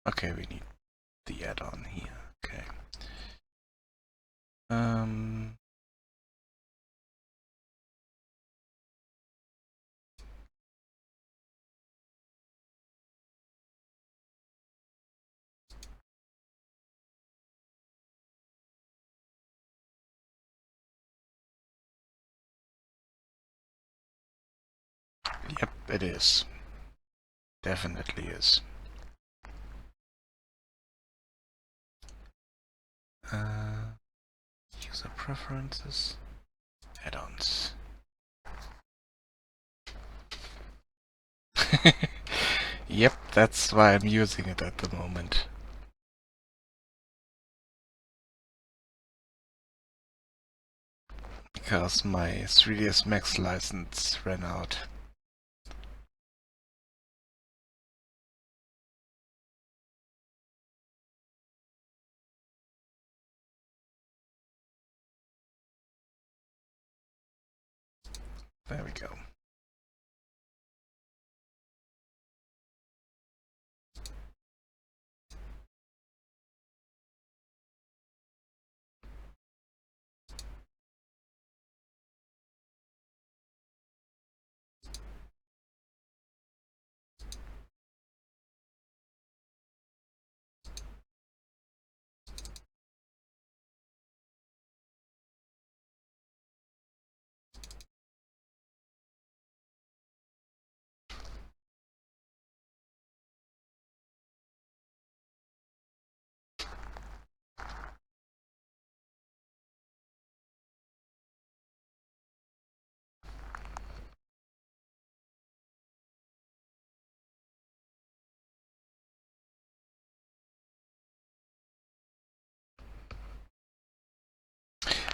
Okay, we need the add-on here. Okay. Yep, it is. Definitely is. User preferences, add-ons. Yep, that's why I'm using it at the moment. Because my 3ds Max license ran out. There we go.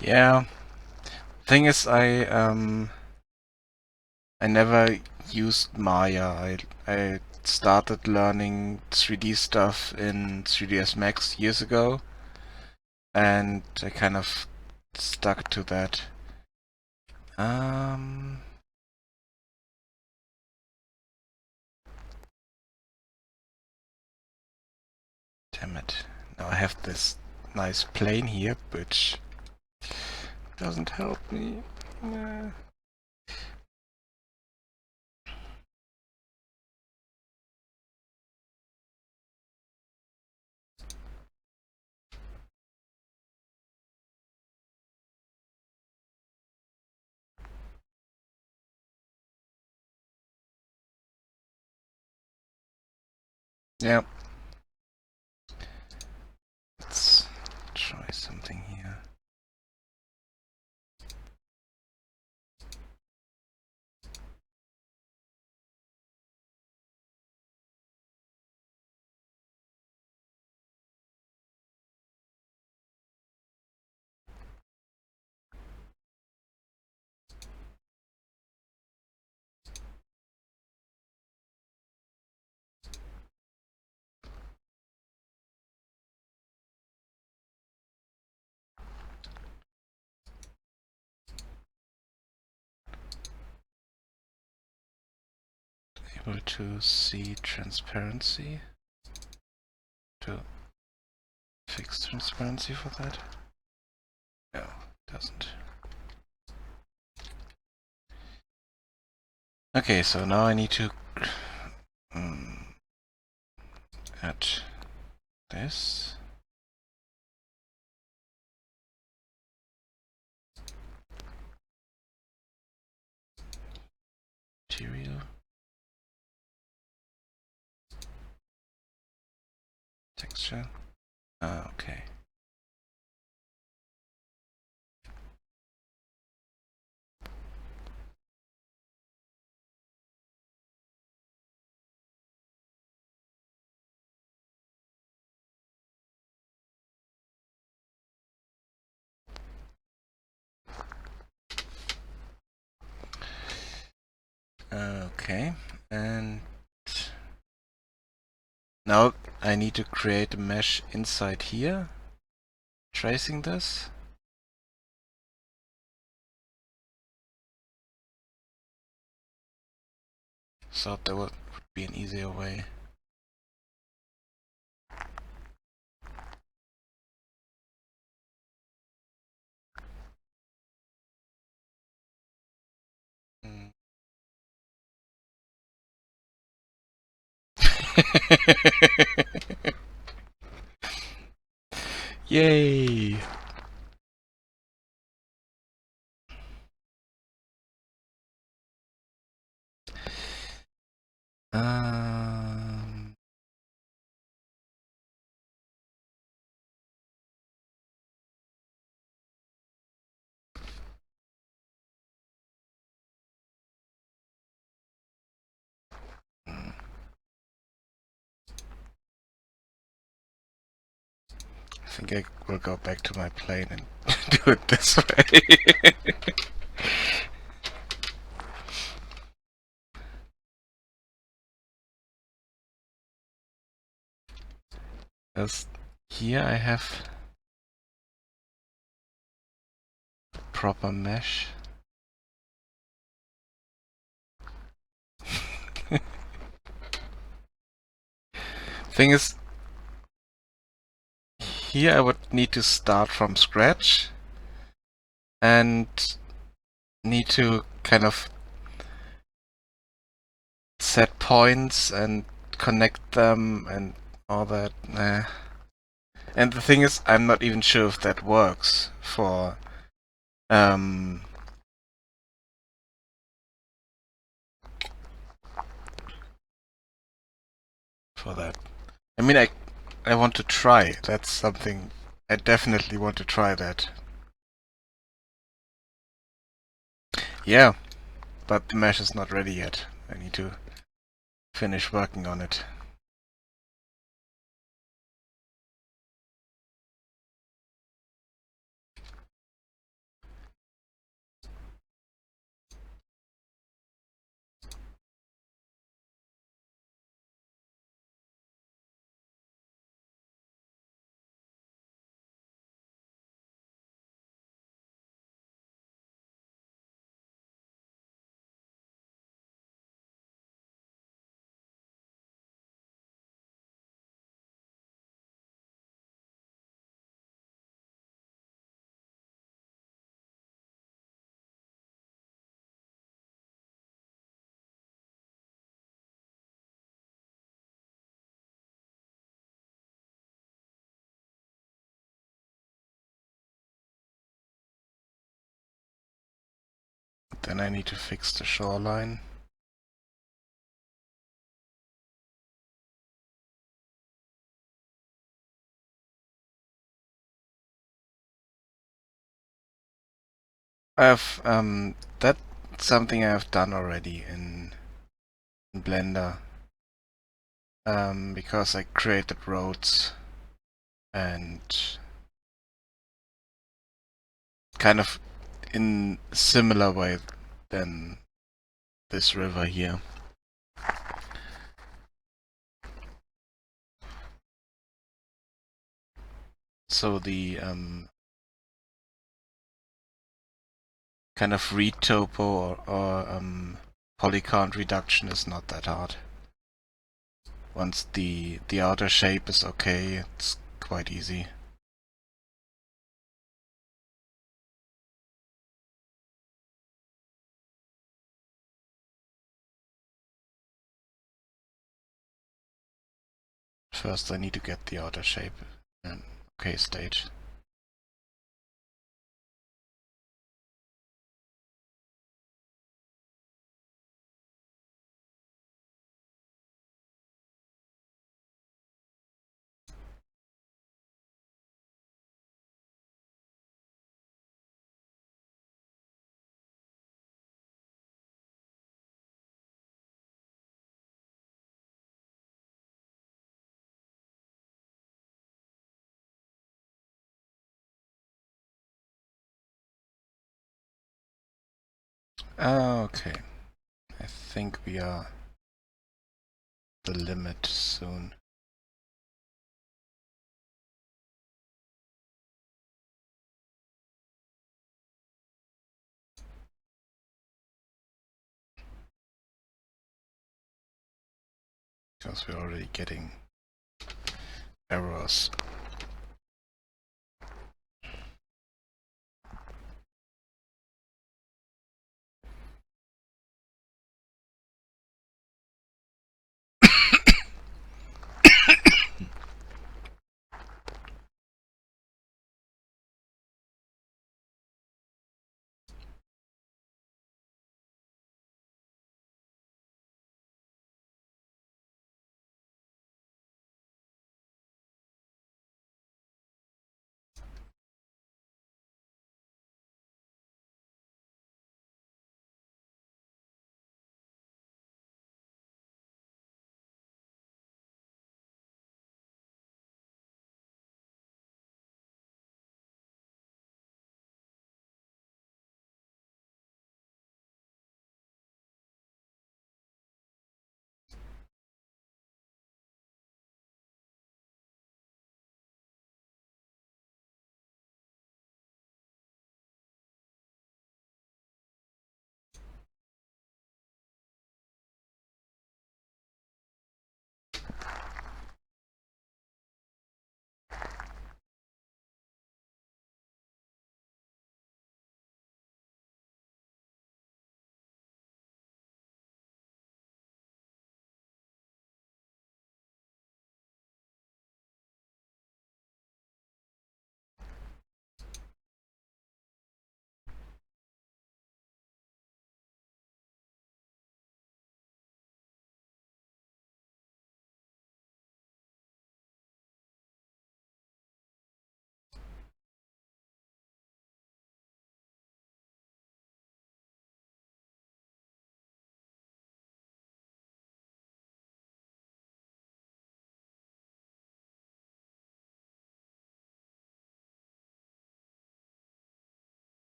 Yeah. Thing is, I never used Maya. I started learning 3D stuff in 3ds Max years ago, and I kind of stuck to that. Damn it. Now I have this nice plane here, which doesn't help me. Yeah. Let's try something here. Able to see transparency. To fix transparency for that? No, it doesn't. Okay, so now I need to add this. Material. Texture. Okay. Okay, and now I need to create a mesh inside here, tracing this. Thought there would be an easier way. Yay! Um, I think I will go back to my plane and do it this way. Because here I have proper mesh. Thing is, here I would need to start from scratch and need to kind of set points and connect them and all that. Nah. And the thing is, I'm not even sure if that works um for that. I mean, I want to try. That's something I definitely want to try that. Yeah, but the mesh is not ready yet. I need to finish working on it. Then I need to fix the shoreline. That's something I've done already in Blender. Because I created roads and kind of in a similar way than this river here. So the kind of read topo or polycount reduction is not that hard. Once the outer shape is okay, it's quite easy. First I need to get the outer shape in okay state. Okay. I think we are the limit soon. Because we're already getting errors.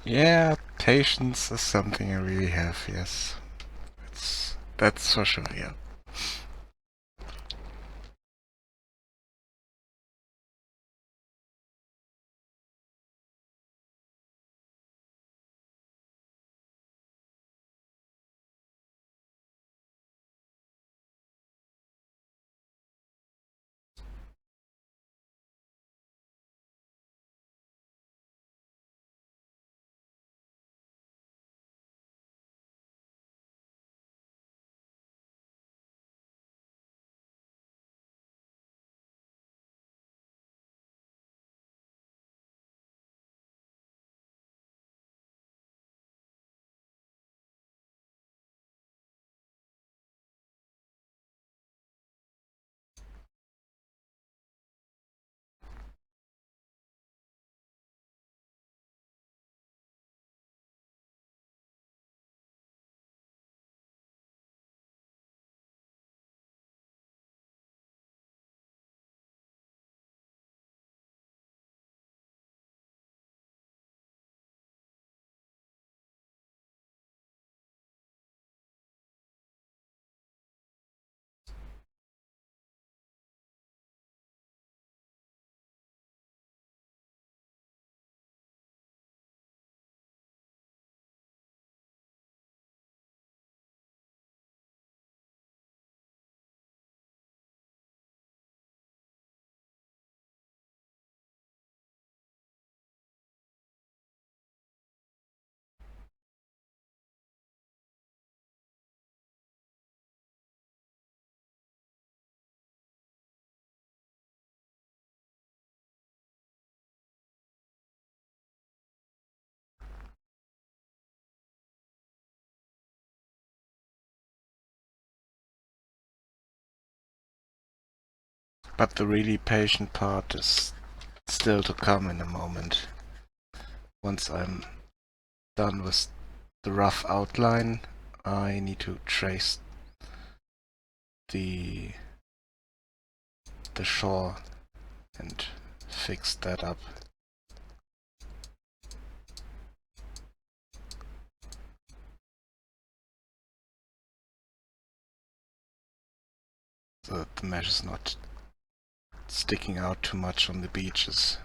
Yeah, patience is something I really have, yes. That's for sure, yeah. But the really patient part is still to come in a moment. Once I'm done with the rough outline, I need to trace the shore and fix that up. So that the mesh is not sticking out too much on the beaches.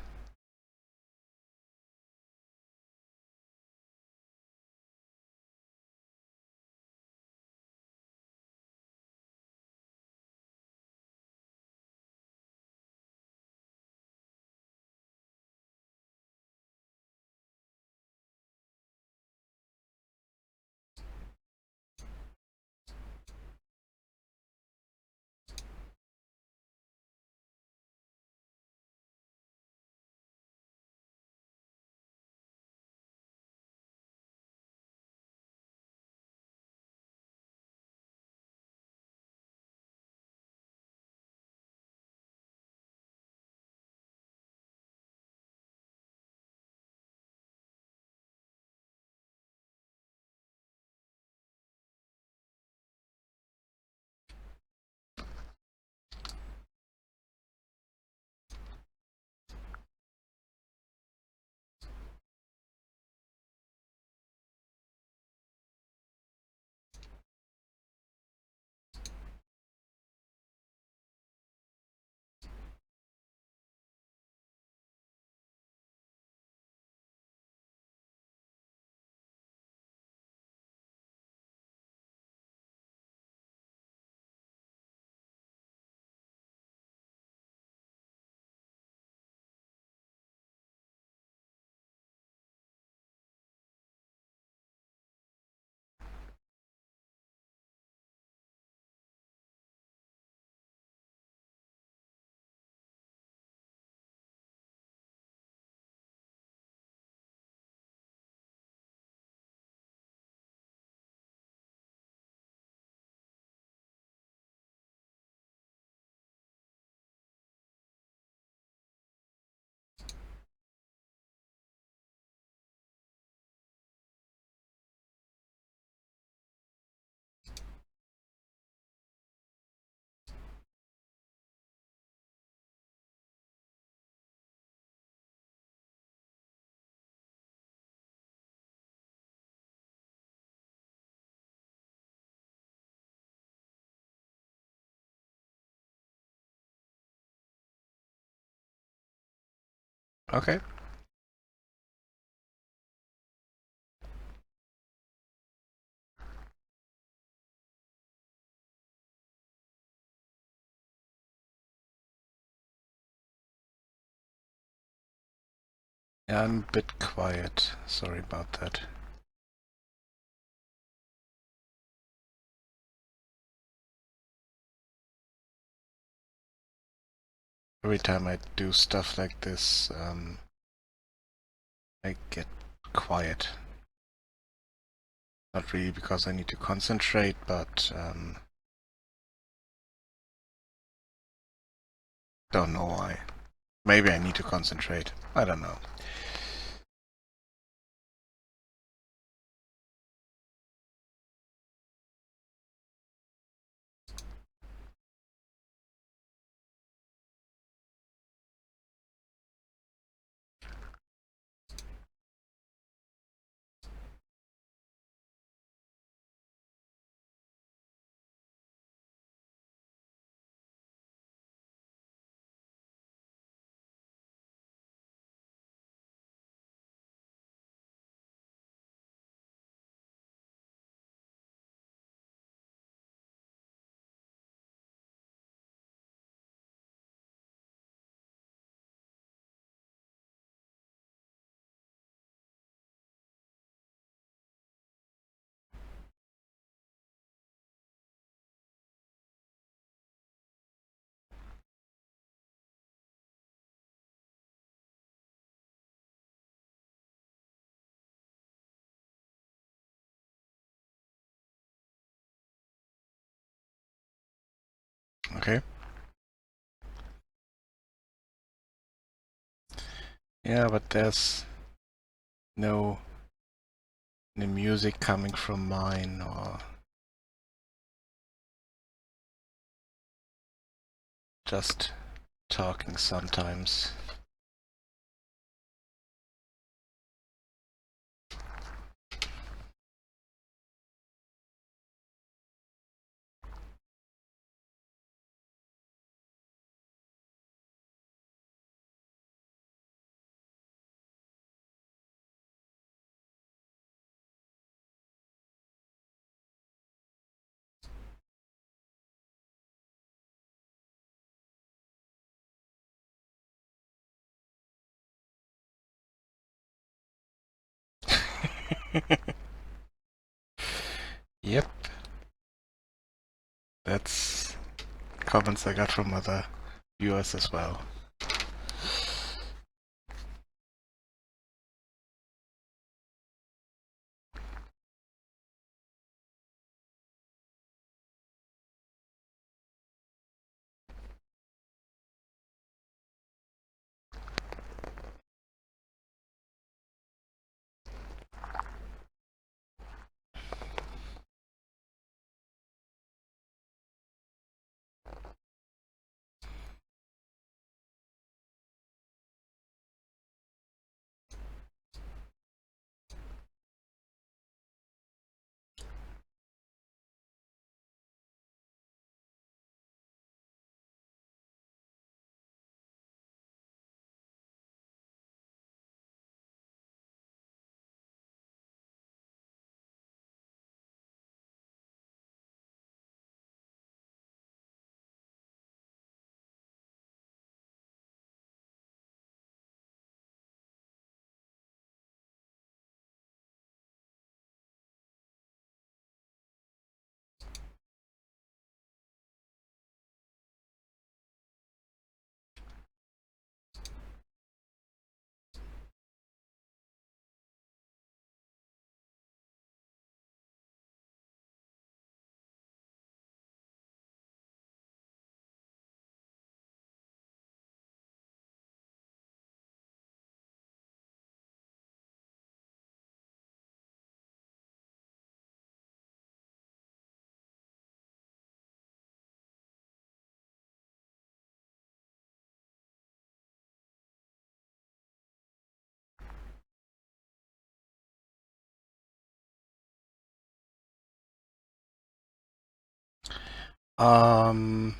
Okay. Yeah, I'm a bit quiet. Sorry about that. Every time I do stuff like this, I get quiet. Not really because I need to concentrate, but don't know why. Maybe I need to concentrate. I don't know. Okay. Yeah, but there's no music coming from mine or just talking sometimes. Yep, that's comments I got from other viewers as well. Um,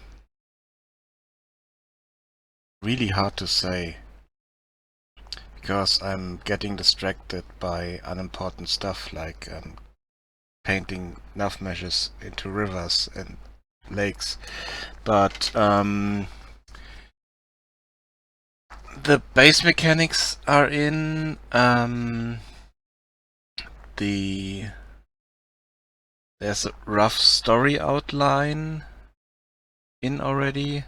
really hard to say. because I'm getting distracted by unimportant stuff like painting nav meshes into rivers and lakes. But the base mechanics are in. There's a rough story outline in already.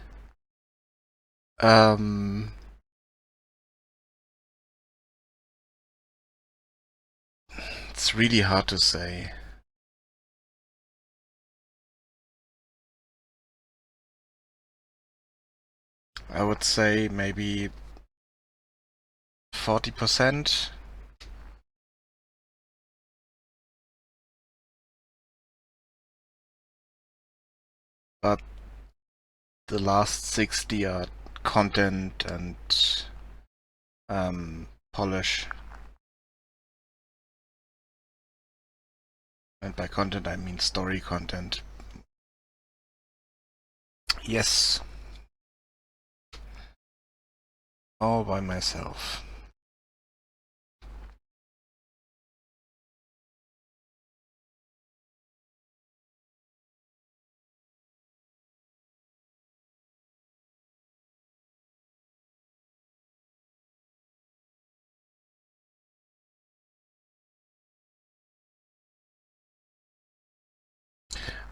It's really hard to say. I would say maybe 40%. But the last 60 are content and polish. And by content I mean story content. Yes. All by myself.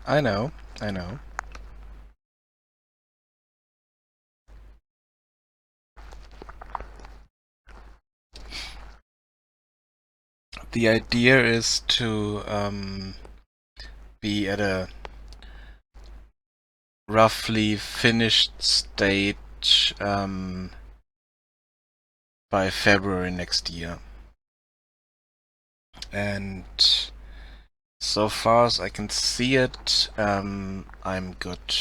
I know. The idea is to be at a roughly finished stage by February next year. And so far as I can see it, I'm good.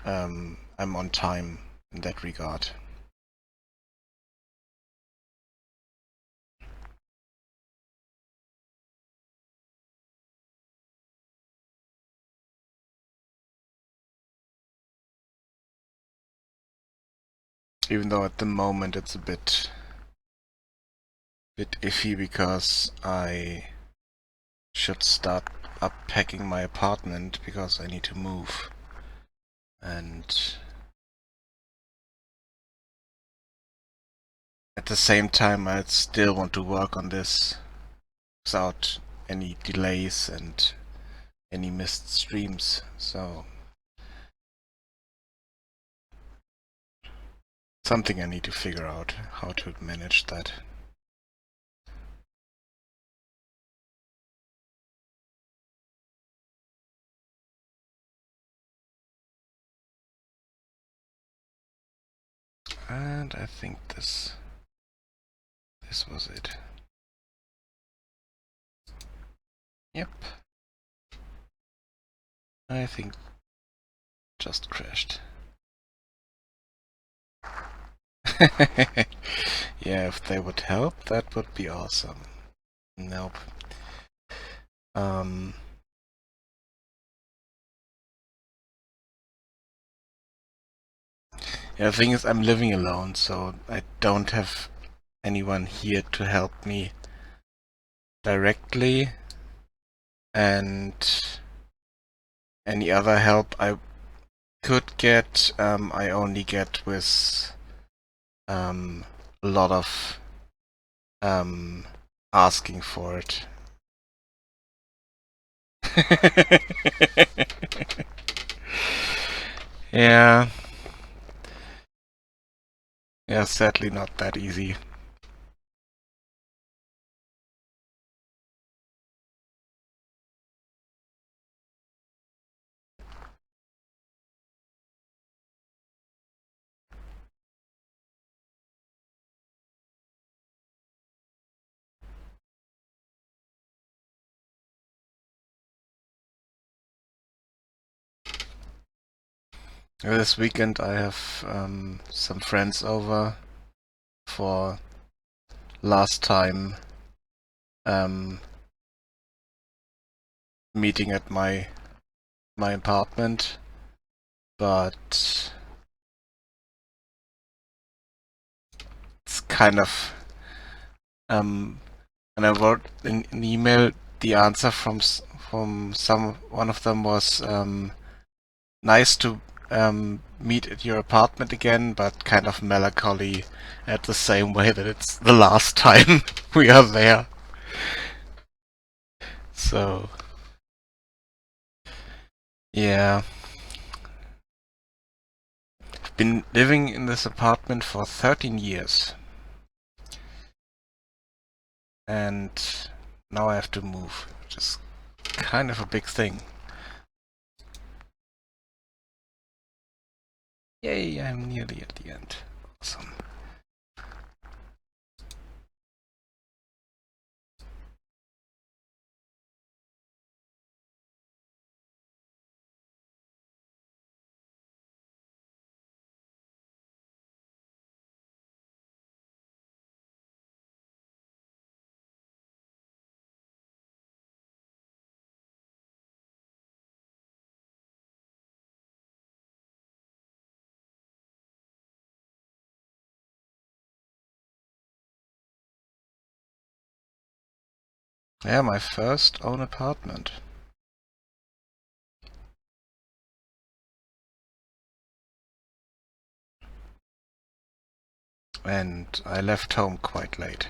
I'm on time in that regard. Even though at the moment it's a bit iffy because I should start unpacking my apartment because I need to move. And at the same time I still want to work on this without any delays and any missed streams, so something I need to figure out how to manage that. And I think this was it. Yep. I think just crashed. Yeah, if they would help, that would be awesome. Nope. Yeah, the thing is, I'm living alone, so I don't have anyone here to help me directly, and any other help I could get, I only get with a lot of asking for it. Yeah. Yeah, sadly not that easy. This weekend I have some friends over for last time meeting at my apartment, but it's kind of and I wrote in an email. The answer from one of them was nice to meet at your apartment again, but kind of melancholy at the same way that it's the last time we are there. So yeah, I've been living in this apartment for 13 years, and now I have to move, which is kind of a big thing. Yay, I'm nearly at the end. Awesome. Yeah, my first own apartment. And I left home quite late.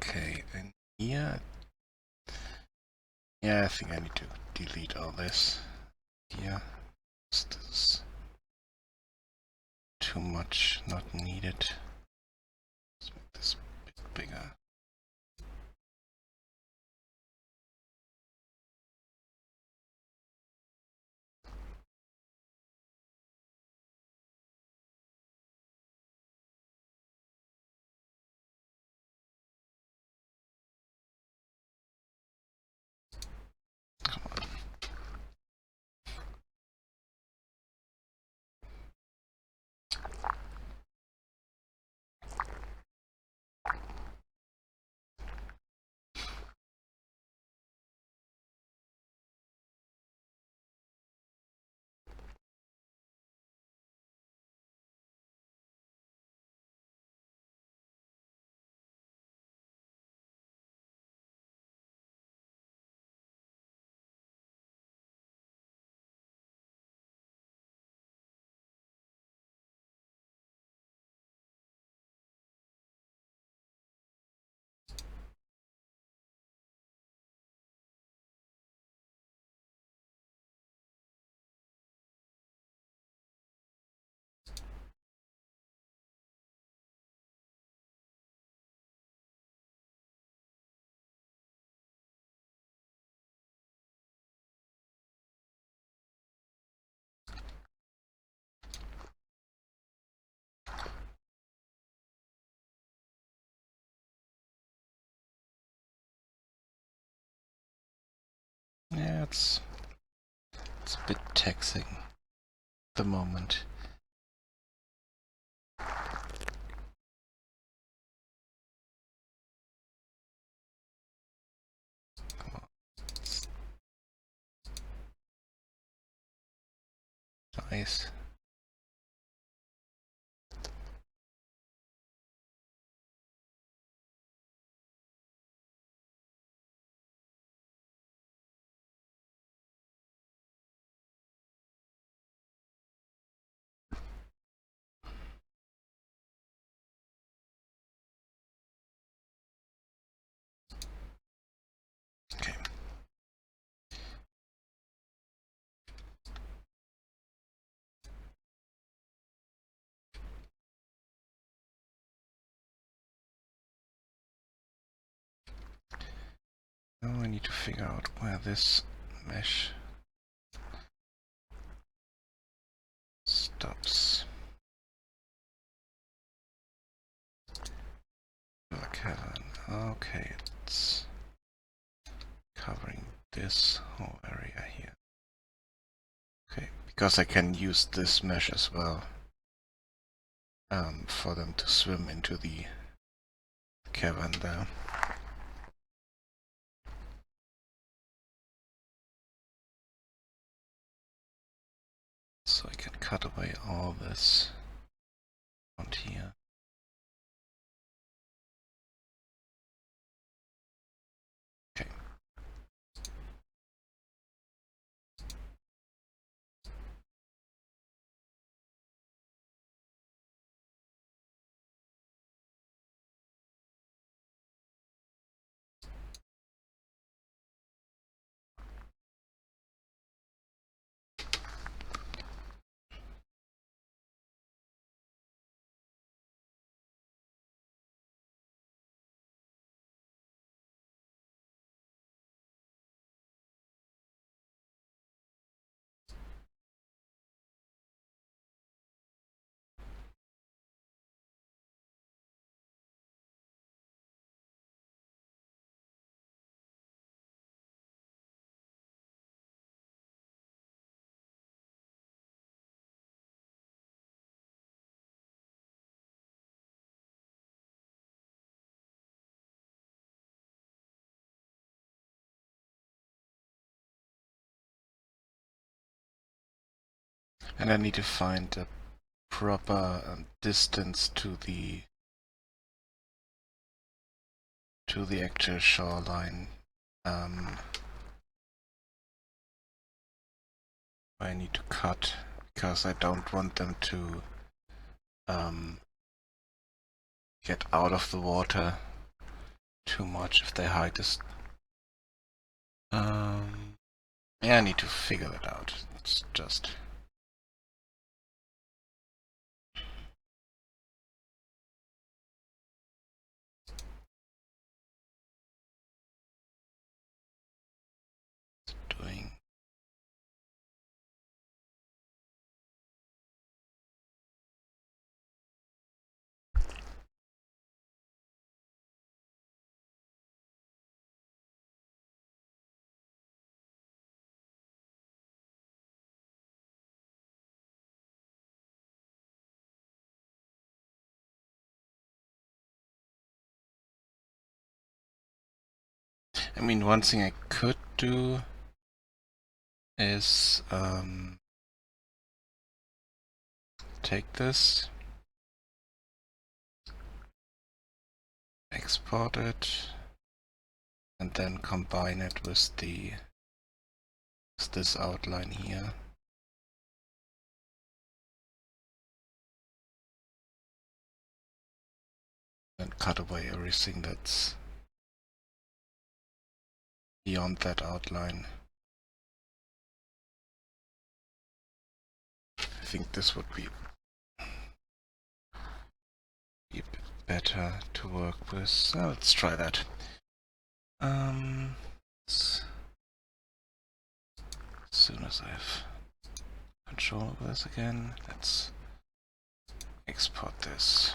Okay, and here, yeah, I think I need to delete all this. Here, this is too much, not needed. Let's make this a bit bigger. it's a bit taxing at the moment. Come on. Nice. Okay. Now I need to figure out where this mesh stops. Cavern. Okay, it's covering this whole area here. Okay, because I can use this mesh as well for them to swim into the cavern there. So I can cut away all this around here. Okay. And I need to find a proper distance to the actual shoreline. I need to cut because I don't want them to get out of the water too much if they hide this. Yeah, I need to figure that out. It's just doing. I mean, one thing I could do is take this, export it, and then combine it with this outline here. And cut away everything that's beyond that outline. I think this would be a bit better to work with. So let's try that. As soon as I have control over this again, let's export this.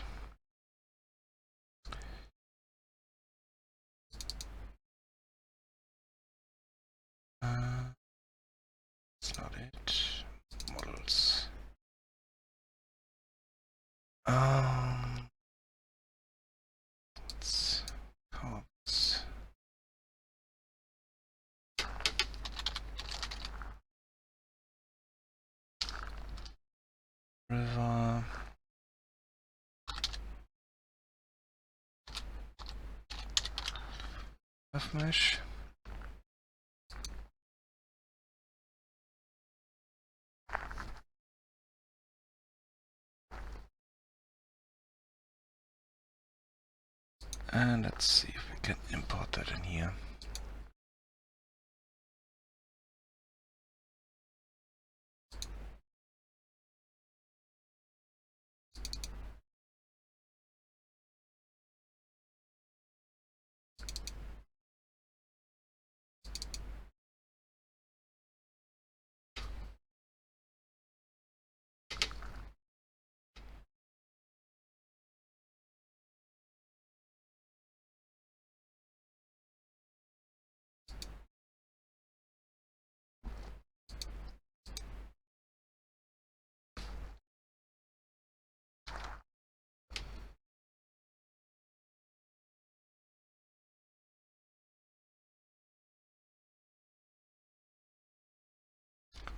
river. Mesh. And let's see if we can import that in here.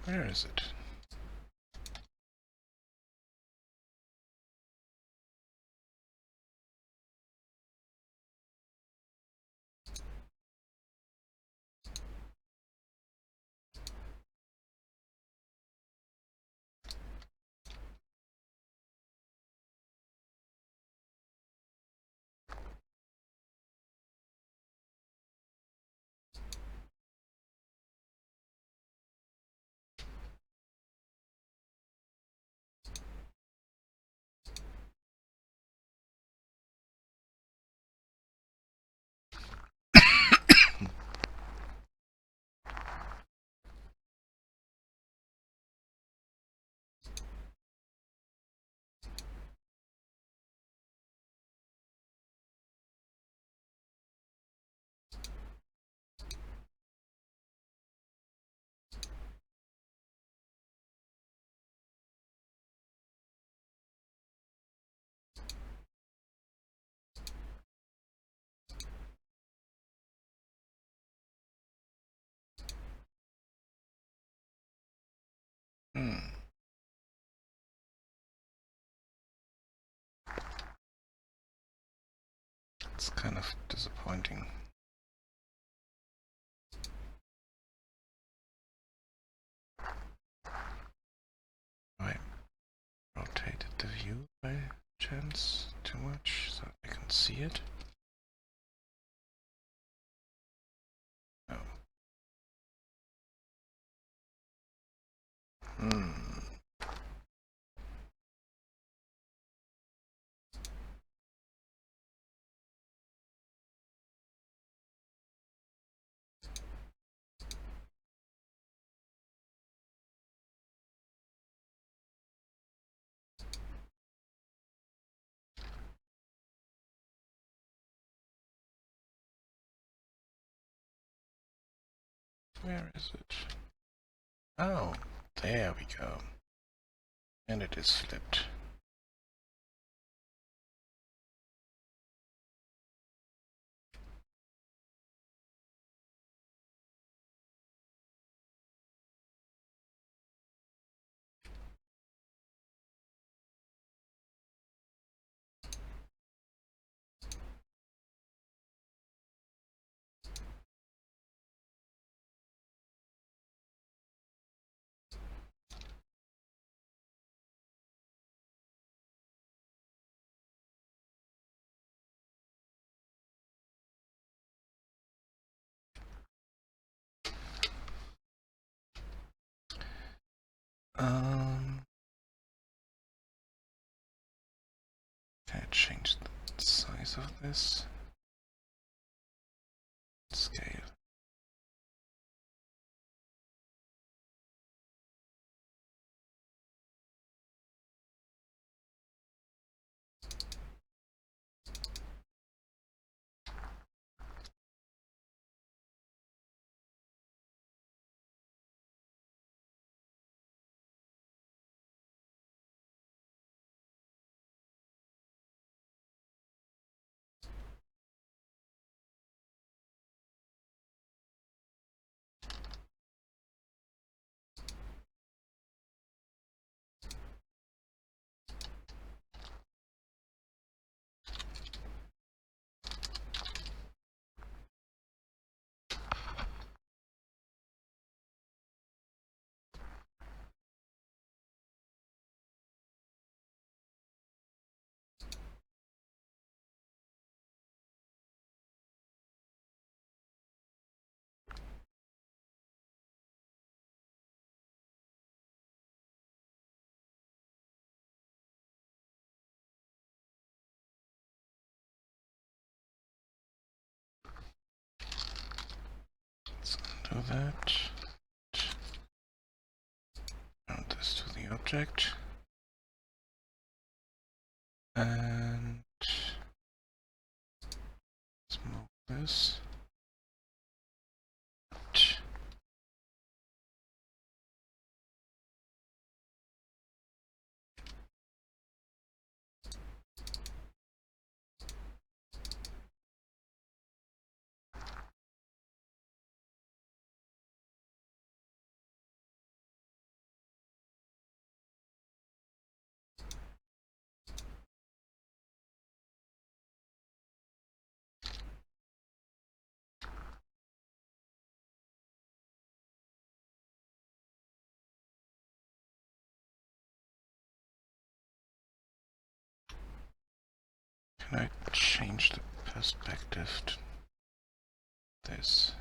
Where is it? It's kind of disappointing. I rotated the view by chance too much so I can see it. Oh. Where is it? Oh, there we go. And it is flipped. Can I change the size of this? Scale. do that. Add this to the object. And let's move this. Can I change the perspective to this?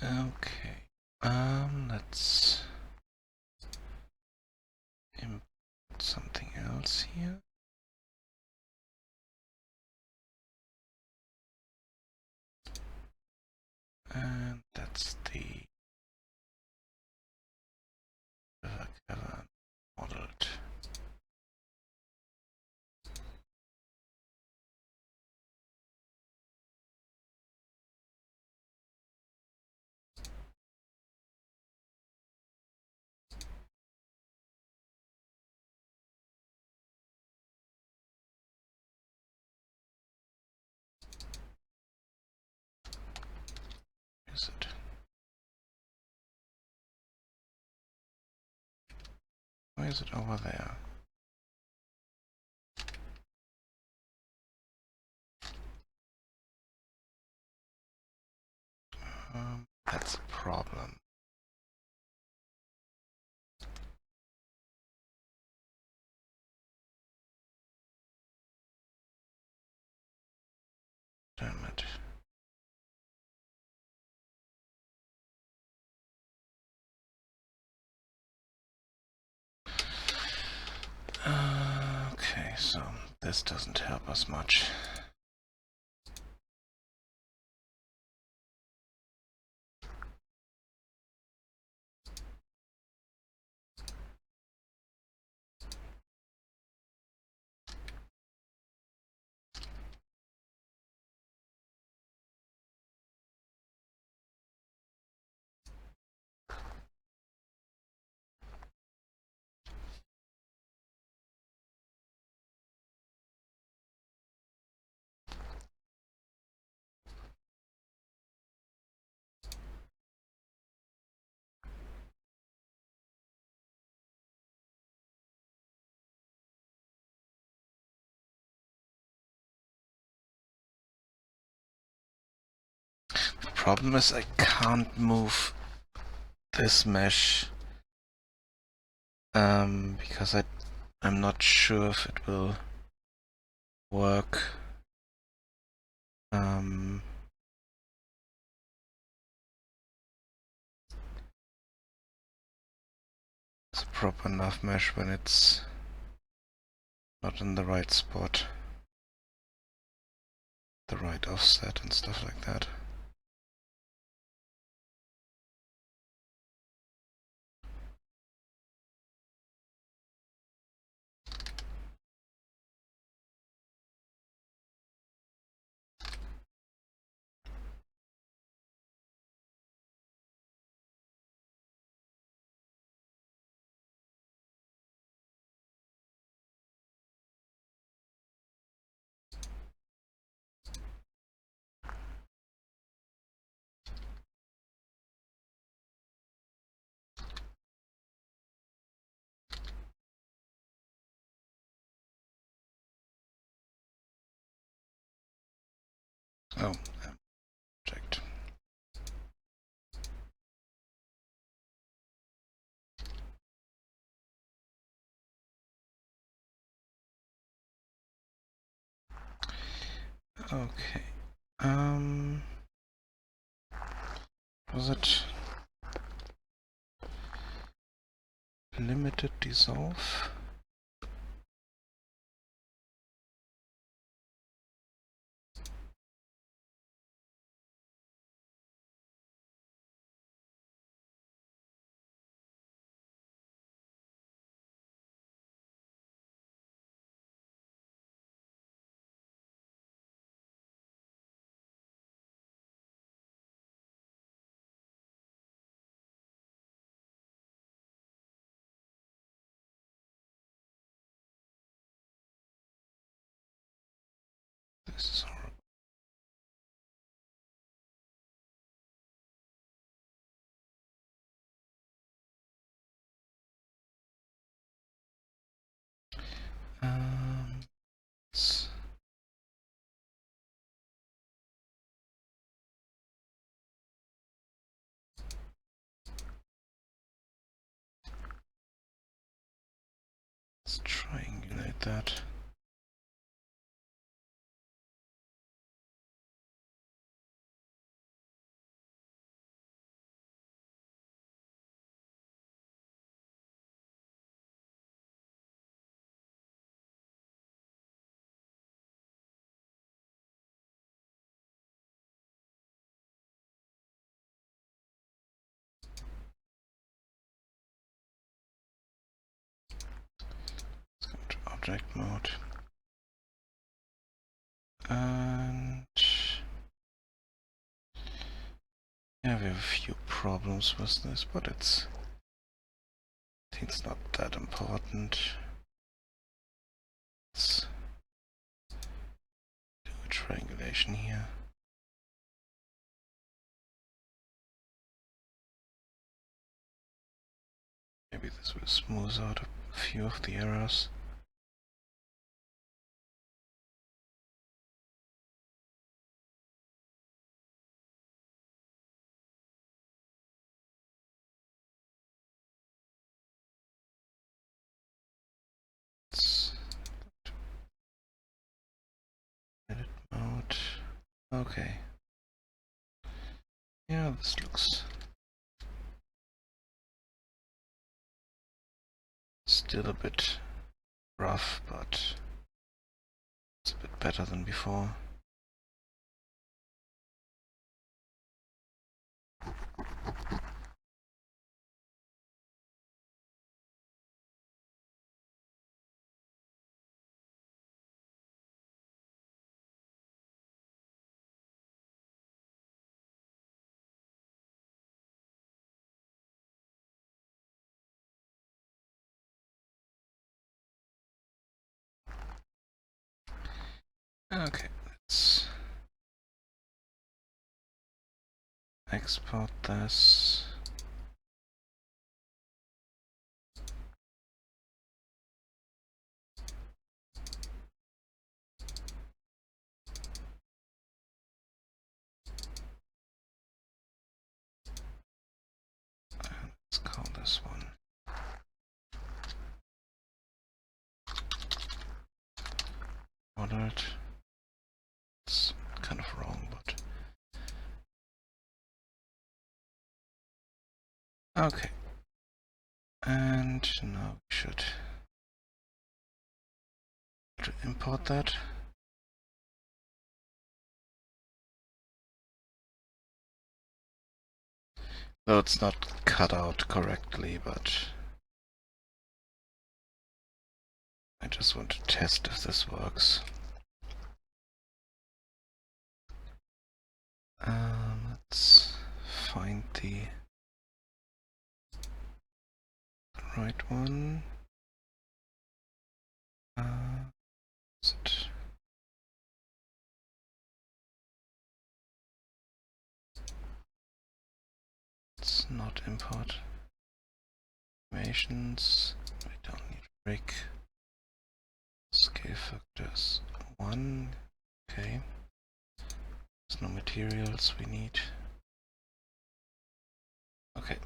Okay. Let's import something else here. And that's the MagicAle modeled. Is it? Why is it over there? That's a problem. Damn it. Okay, so this doesn't help us much. The problem is I can't move this mesh because I'm not sure if it will work. It's a proper enough mesh when it's not in the right spot, the right offset and stuff like that. Oh, checked. Okay. Was it limited dissolve? This is horrible. Let's triangulate that. object mode. And yeah, we have a few problems with this, but I think it's not that important. Let's do a triangulation here. Maybe this will smooth out a few of the errors. Let's edit mode. Okay. Yeah, this looks still a bit rough, but it's a bit better than before. Okay, let's export this. Let's call this one ordered. It's kind of wrong, but okay. And now we should import that. Though it's not cut out correctly, but I just want to test if this works. Let's find the right one. Is it? It's not import animations. We don't need rig. Scale factors 1. Okay. There's no materials we need. Okay.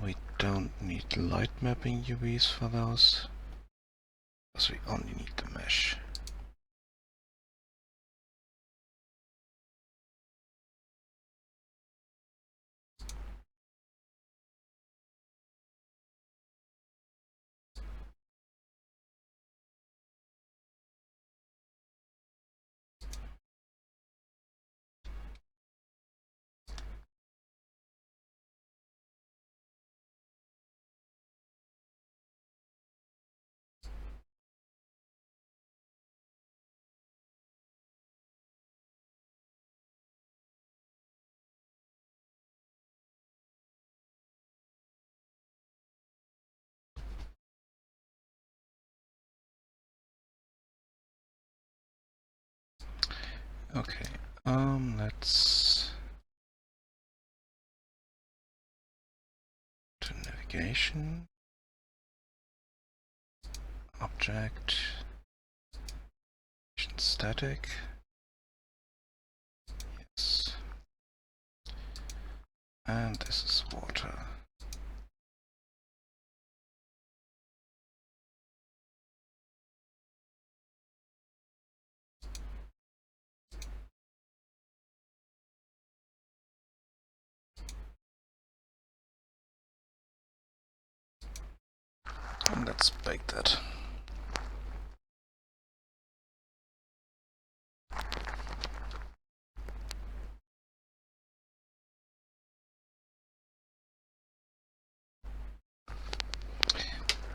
We don't need light mapping UVs for those, because we only need the mesh. Okay, let's do navigation, object, static, yes, and this is water. And let's bake that.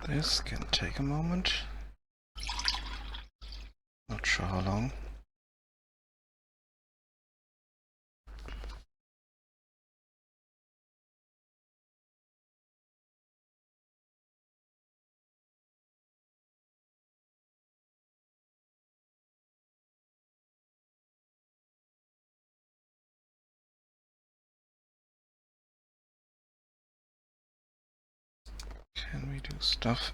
This can take a moment. Not sure how long. Can we do stuff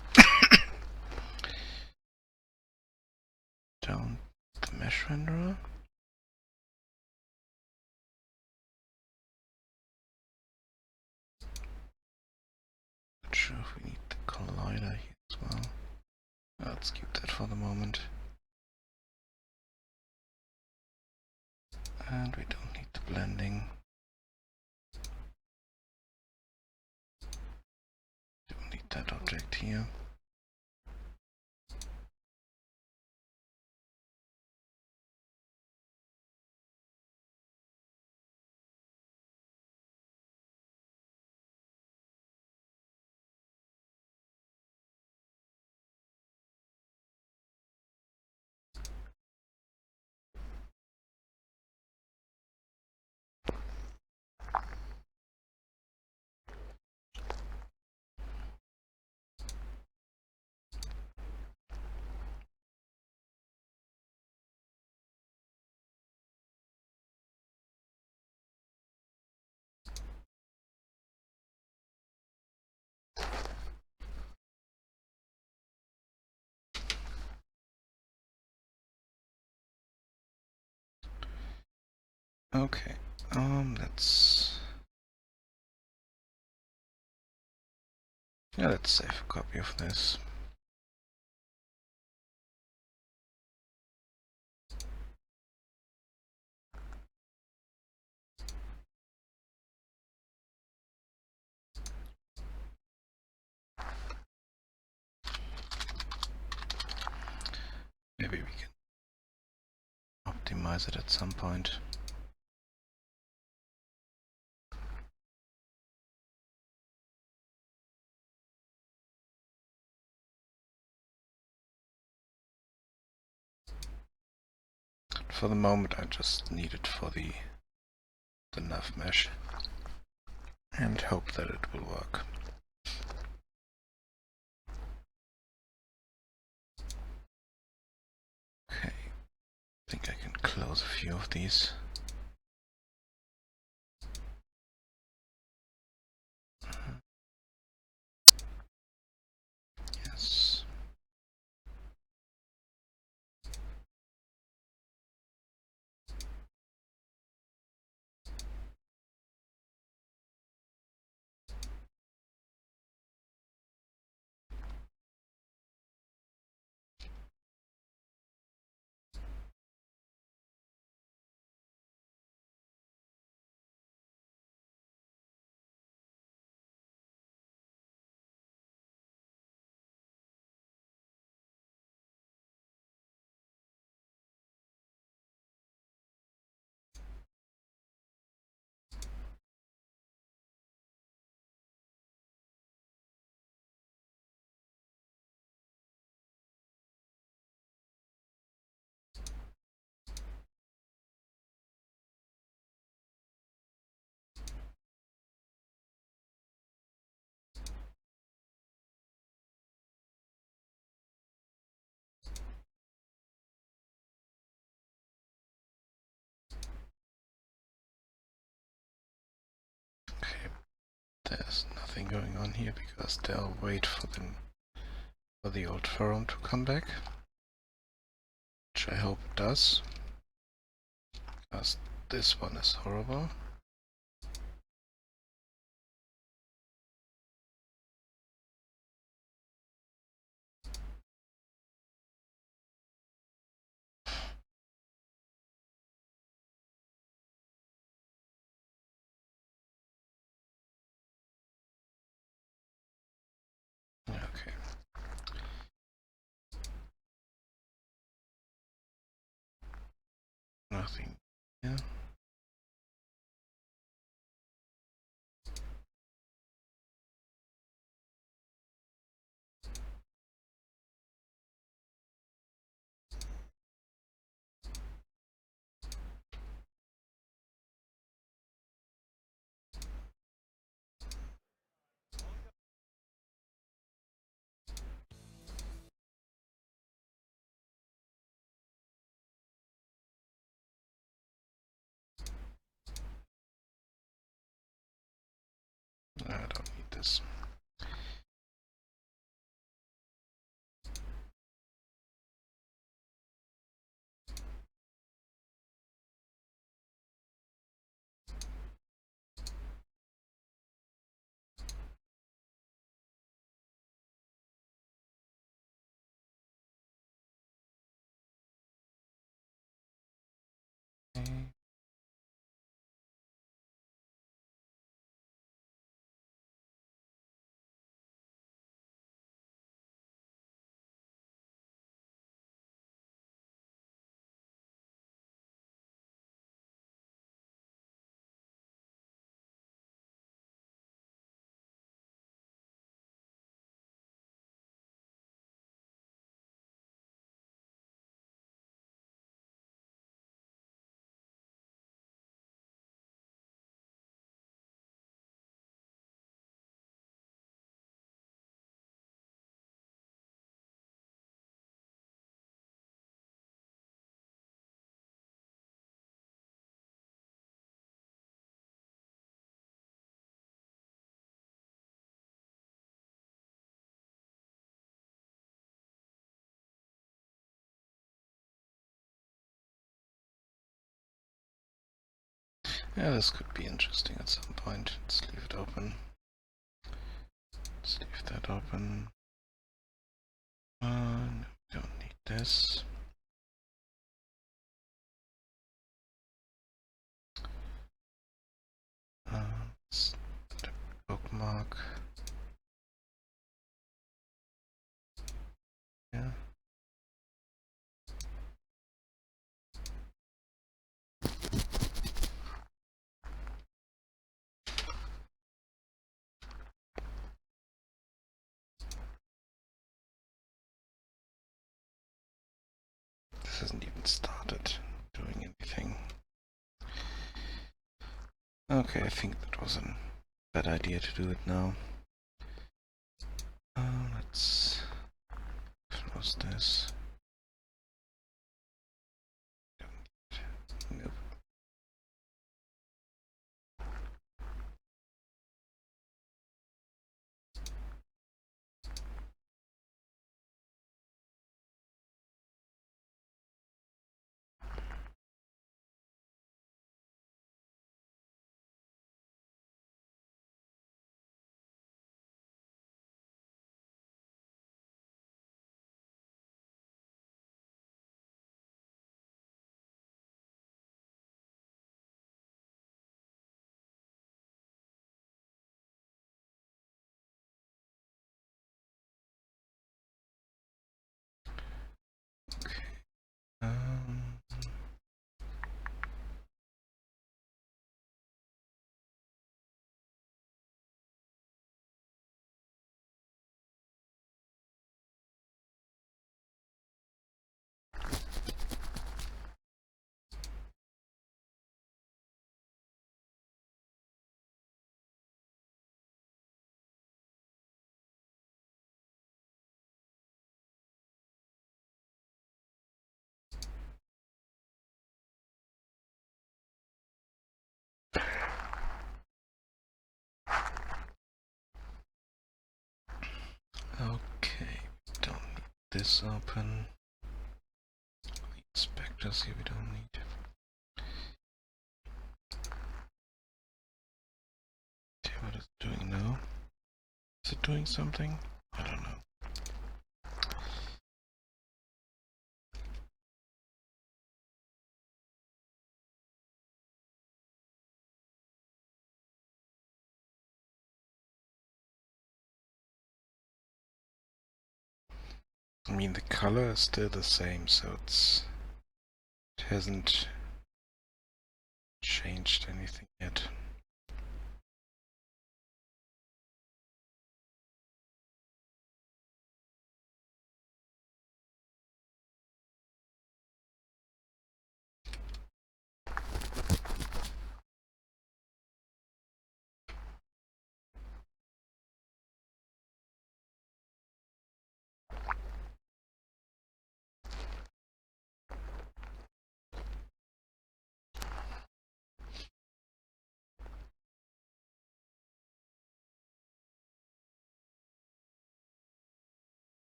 down the mesh renderer? Not sure if we need the collider here as well. Let's keep that for the moment. And we don't need the blending. Don't need that object here. Okay, let's save a copy of this. Maybe we can optimize it at some point. For the moment I just need it for the nav mesh and hope that it will work. Okay, I think I can close a few of these. Yes. Okay, there's nothing going on here because they'll wait for the old forum to come back, which I hope it does, because this one is horrible. Okay. Nothing. Yeah. this. Okay. Yeah, this could be interesting at some point. Let's leave it open. Let's leave that open. No, we don't need this. Let's put a bookmark. Yeah. This hasn't even started doing anything. Okay, I think that was a bad idea to do it now. Let's close this. Nope. Um, okay, don't need this open. Inspectors here we don't need. Okay, what is it doing now? Is it doing something? I don't know. I mean, the color is still the same, so it hasn't changed anything yet.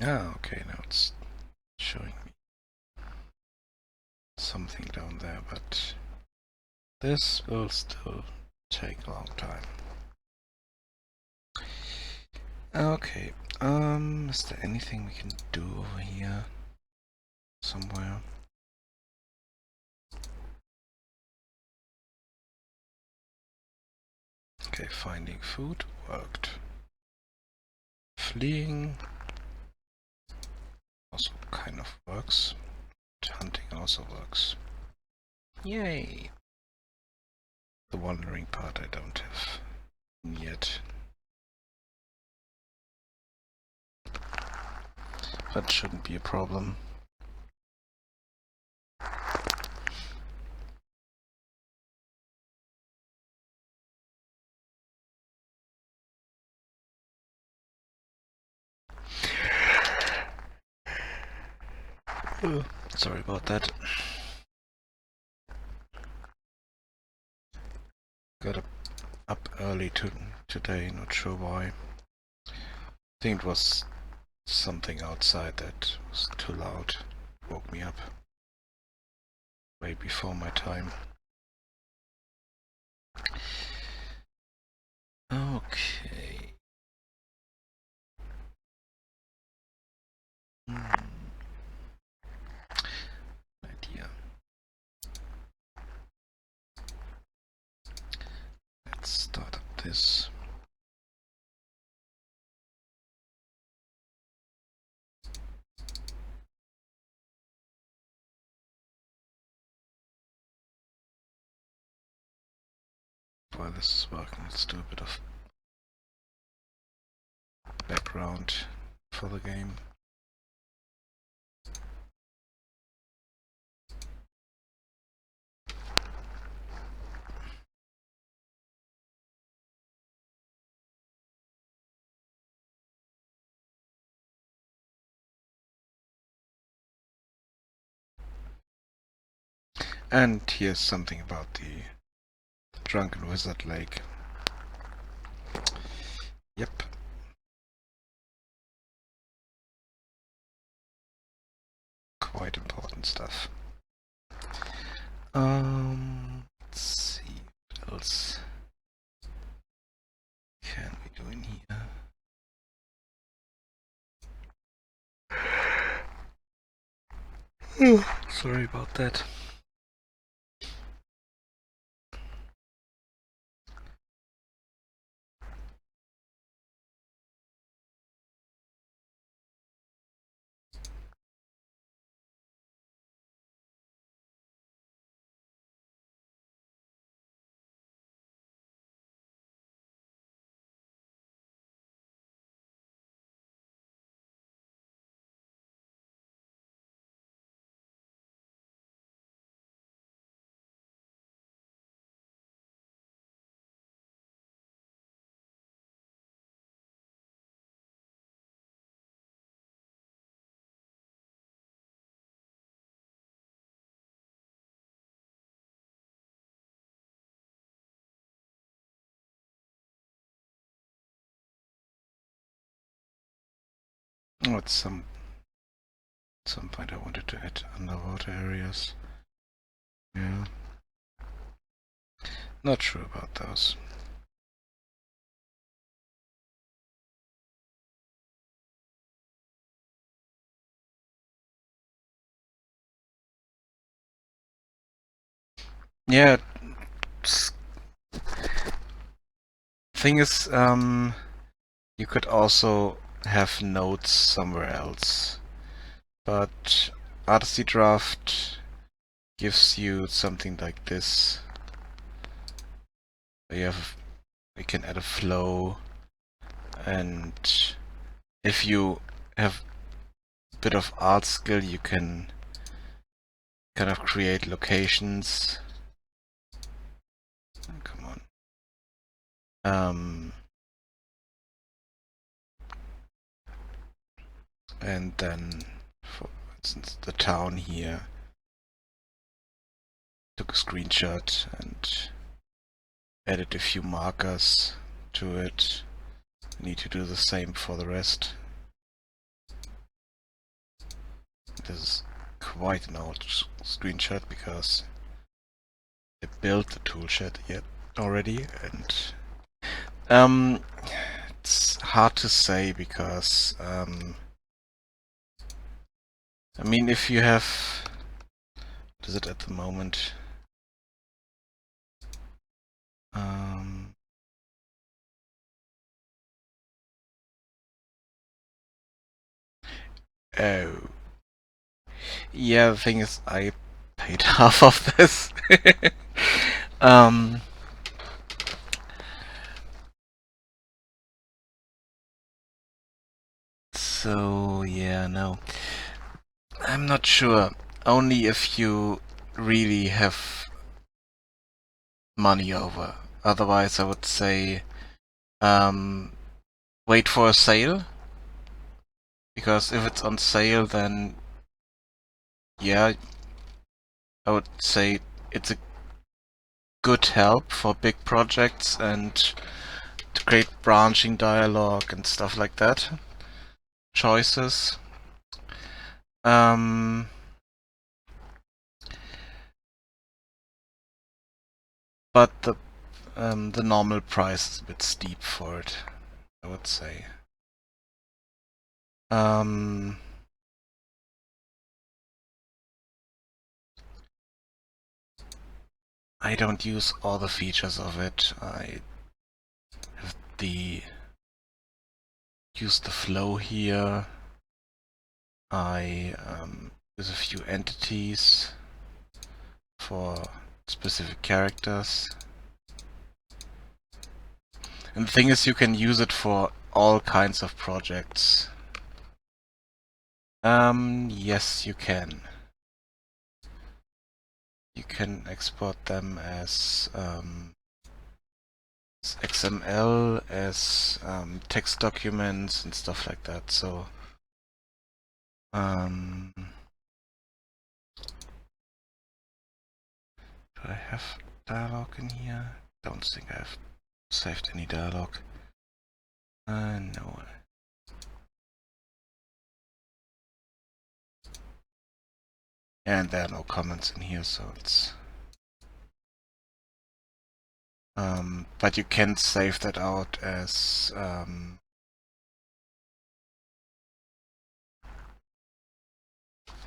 Ah, okay, now it's showing me something down there, but this will still take a long time. Okay, is there anything we can do over here somewhere? Okay, finding food worked. Fleeing also kind of works. Hunting also works. Yay! The wandering part I don't have yet. That shouldn't be a problem. Sorry about that. Got up early today, not sure why. I think it was something outside that was too loud. Woke me up way before my time. Okay. Idea. Let's start up this. While this is working, let's do a bit of background for the game. And here's something about the Drunken Wizard Lake. Yep. Quite important stuff. Let's see what else can we do in here. Sorry about that. Oh, at some point I wanted to add underwater areas. Yeah. Not sure about those. Yeah. Thing is, you could also have nodes somewhere else, but Artsy Draft gives you something like this. You can add a flow, and if you have a bit of art skill, you can kind of create locations. Come on. And then, for instance, the town here. Took a screenshot and added a few markers to it. I need to do the same for the rest. This is quite an old screenshot because I built the toolshed yet already, and it's hard to say because I mean, if you have, what is it at the moment? Oh, yeah. The thing is, I paid half of this. um. So yeah, no, I'm not sure. Only if you really have money over. Otherwise, I would say wait for a sale. Because if it's on sale, then yeah, I would say it's a good help for big projects and to create branching dialogue and stuff like that. Choices. Um, but the normal price is a bit steep for it, I would say. I don't use all the features of it. I have use the flow here. I use a few entities for specific characters. And the thing is, you can use it for all kinds of projects. Yes, you can. You can export them as XML, as text documents and stuff like that. So, do I have dialogue in here? Don't think I've saved any dialogue. No. And there are no comments in here, so it's... but you can save that out as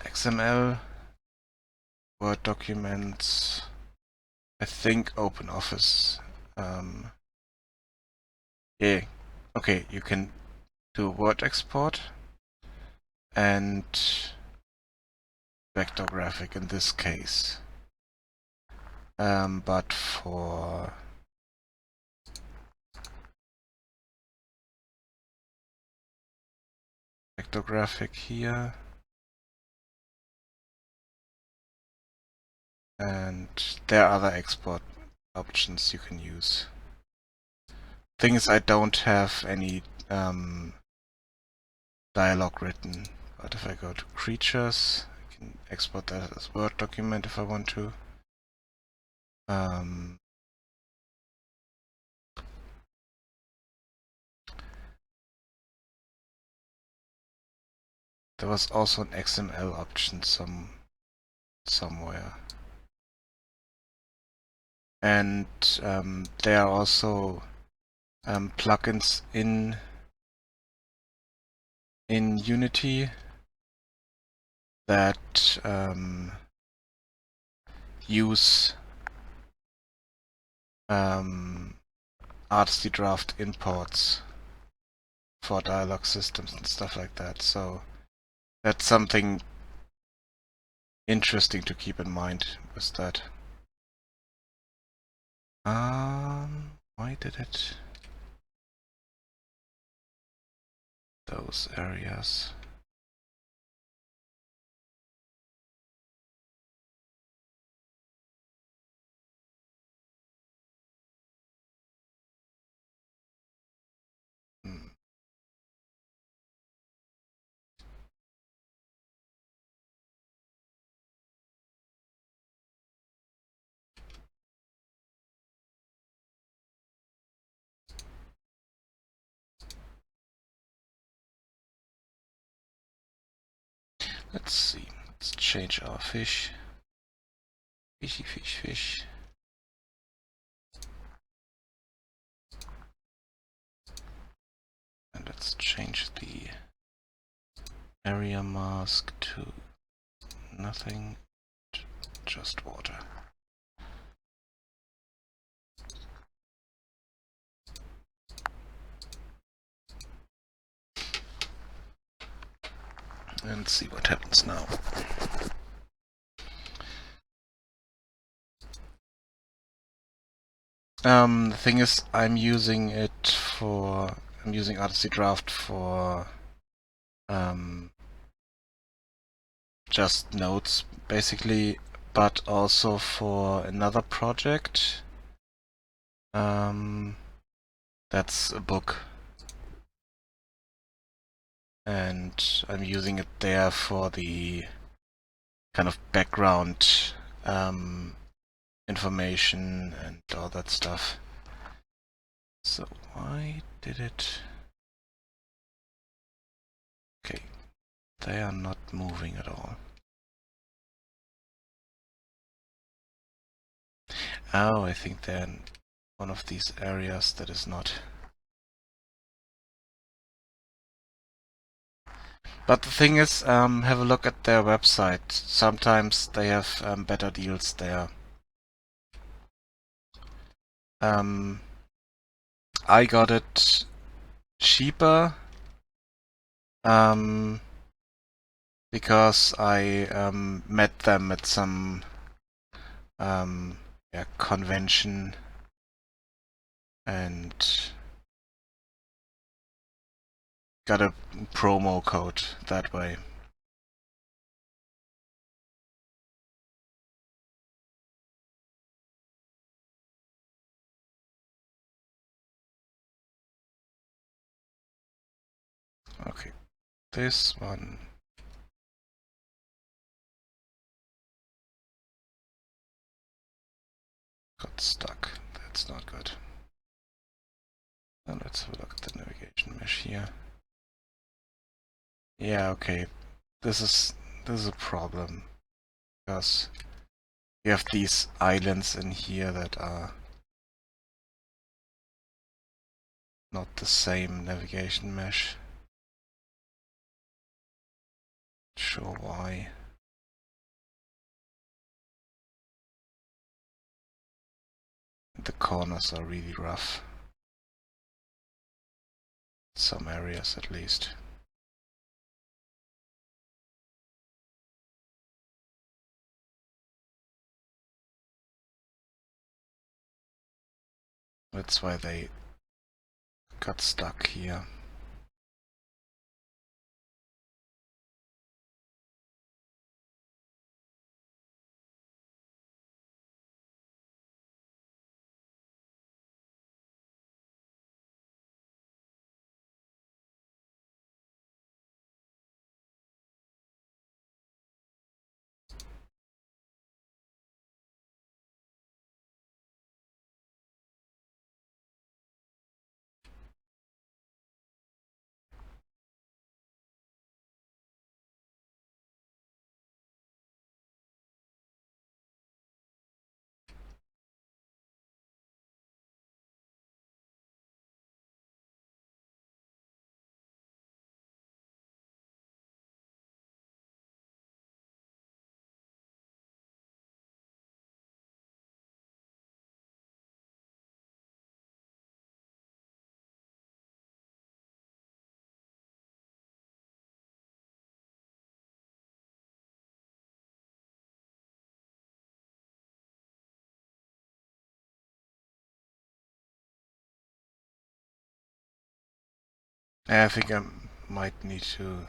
XML, Word documents, I think OpenOffice. Yeah, okay, you can do Word export and vector graphic in this case. But for vector graphic here, and there are other export options you can use. Thing is, I don't have any dialogue written, but if I go to creatures, I can export that as Word document if I want to. There was also an XML option somewhere. And there are also plugins in Unity that use Artsy Draft imports for dialogue systems and stuff like that. So that's something interesting to keep in mind with that. Why did it? Those areas. Let's see. Let's change our fish. Fishy, fish, fish. And let's change the area mask to nothing, just water. And see what happens now. The thing is, I'm using Artsy Draft for just notes, basically, but also for another project. That's a book. And I'm using it there for the kind of background information and all that stuff. So why did it... Okay, they are not moving at all. Oh, I think they're in one of these areas that is not. But the thing is, have a look at their website. Sometimes they have better deals there. I got it cheaper because I met them at some convention and got a promo code that way. Okay, this one. Got stuck. That's not good. Now let's have a look at the navigation mesh here. Yeah, okay. This is a problem because you have these islands in here that are not the same navigation mesh. Not sure why. The corners are really rough. Some areas at least. That's why they got stuck here. I think I might need to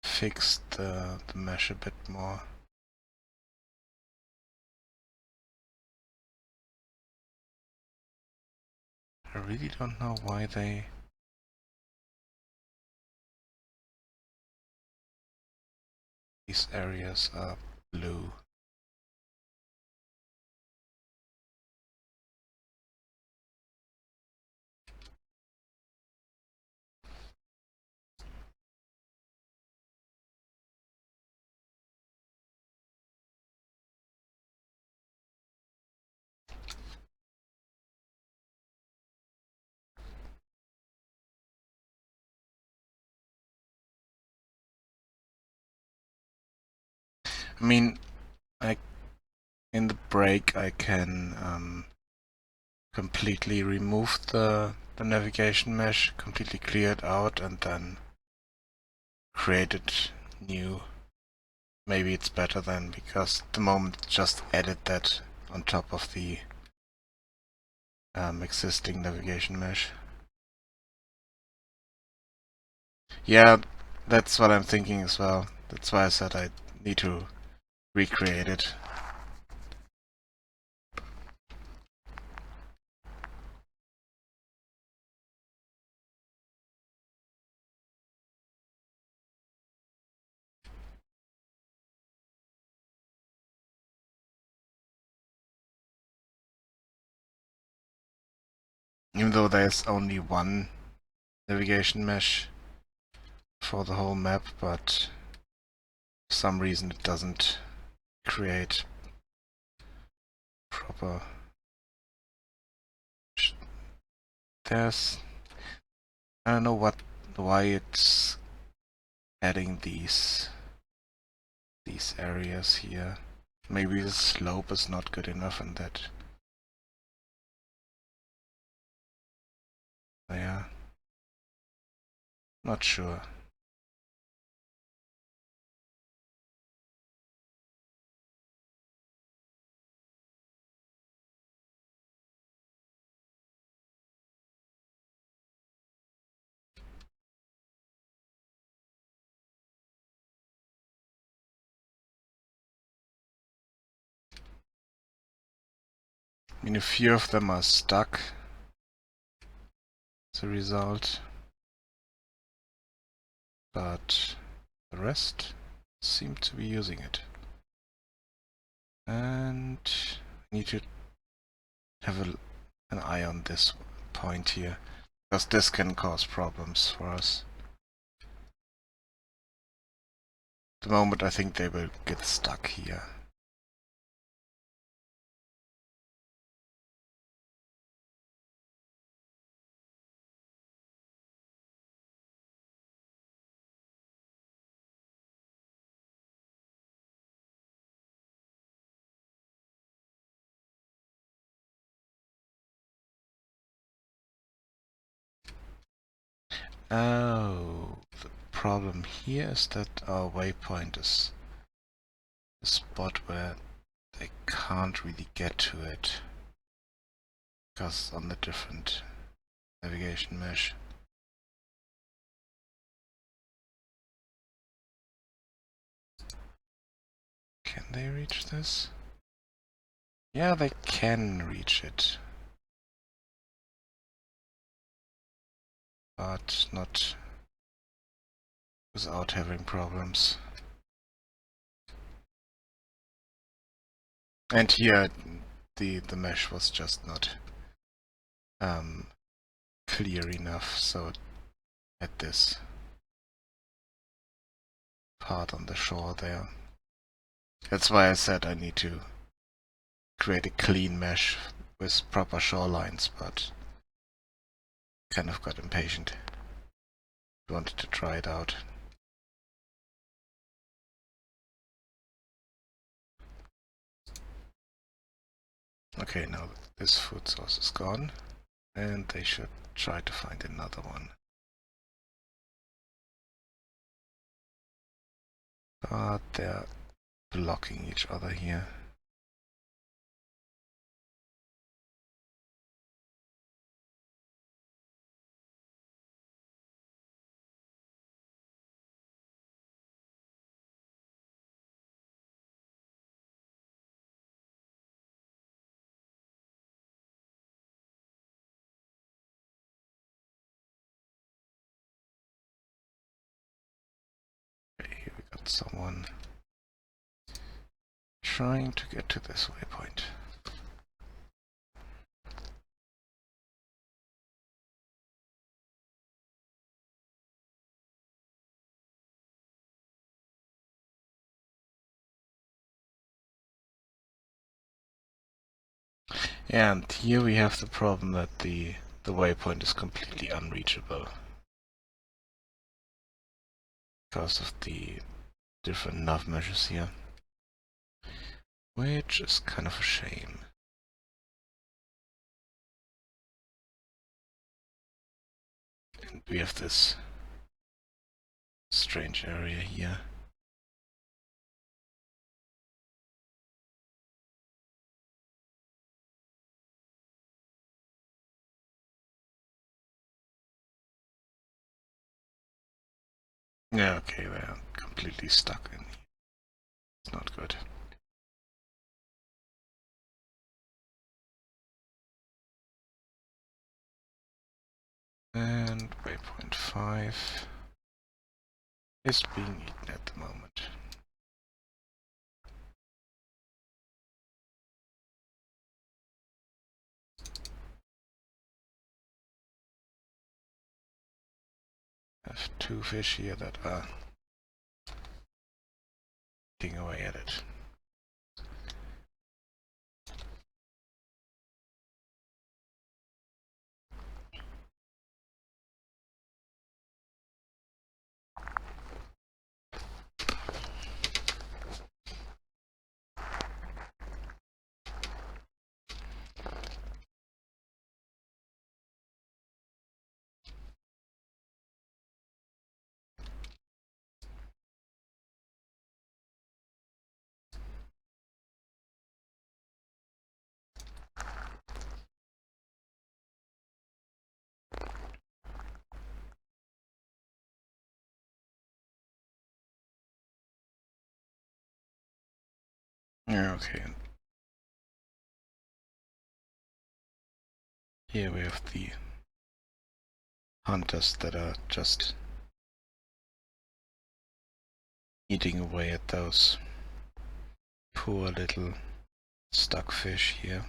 fix the mesh a bit more. I really don't know why these areas are blue. I mean, in the break I can completely remove the navigation mesh, completely clear it out, and then create it new. Maybe it's better then, because at the moment it just added that on top of the existing navigation mesh. Yeah, that's what I'm thinking as well. That's why I said I need to recreate it. Even though there's only one navigation mesh for the whole map, but for some reason it doesn't create proper. I don't know why it's adding these areas here. Maybe the slope is not good enough and that. Yeah. Not sure. I mean, a few of them are stuck as a result, but the rest seem to be using it. And I need to have an eye on this point here, because this can cause problems for us. At the moment I think they will get stuck here. Oh, the problem here is that our waypoint is a spot where they can't really get to it, because on the different navigation mesh. Can they reach this? Yeah, they can reach it, but not without having problems. And here the mesh was just not clear enough, so it had this part on the shore there. That's why I said I need to create a clean mesh with proper shorelines, but kind of got impatient. Wanted to try it out. Okay, now this food source is gone, and they should try to find another one. But they're blocking each other here. Okay, here we got someone trying to get to this waypoint. And here we have the problem that the waypoint is completely unreachable because of the different nav measures here. which is kind of a shame. And we have this strange area here. Yeah, okay, they're completely stuck in here. It's not good. And waypoint 5 is being eaten at the moment. I have 2 fish here that are eating away at it. Yeah, okay. Here we have the hunters that are just eating away at those poor little stuck fish here.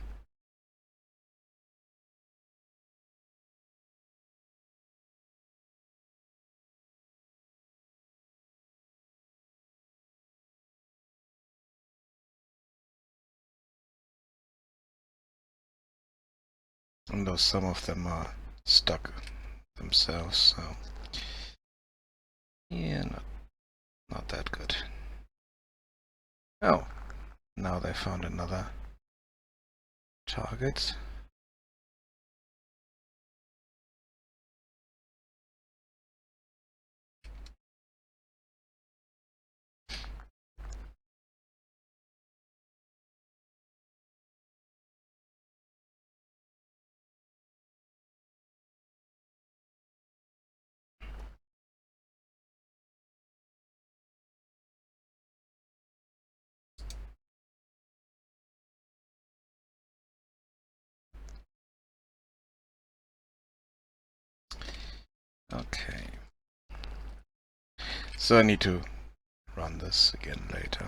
And though some of them are stuck themselves, so yeah, not that good. Oh, now they found another target. Okay. So I need to run this again later.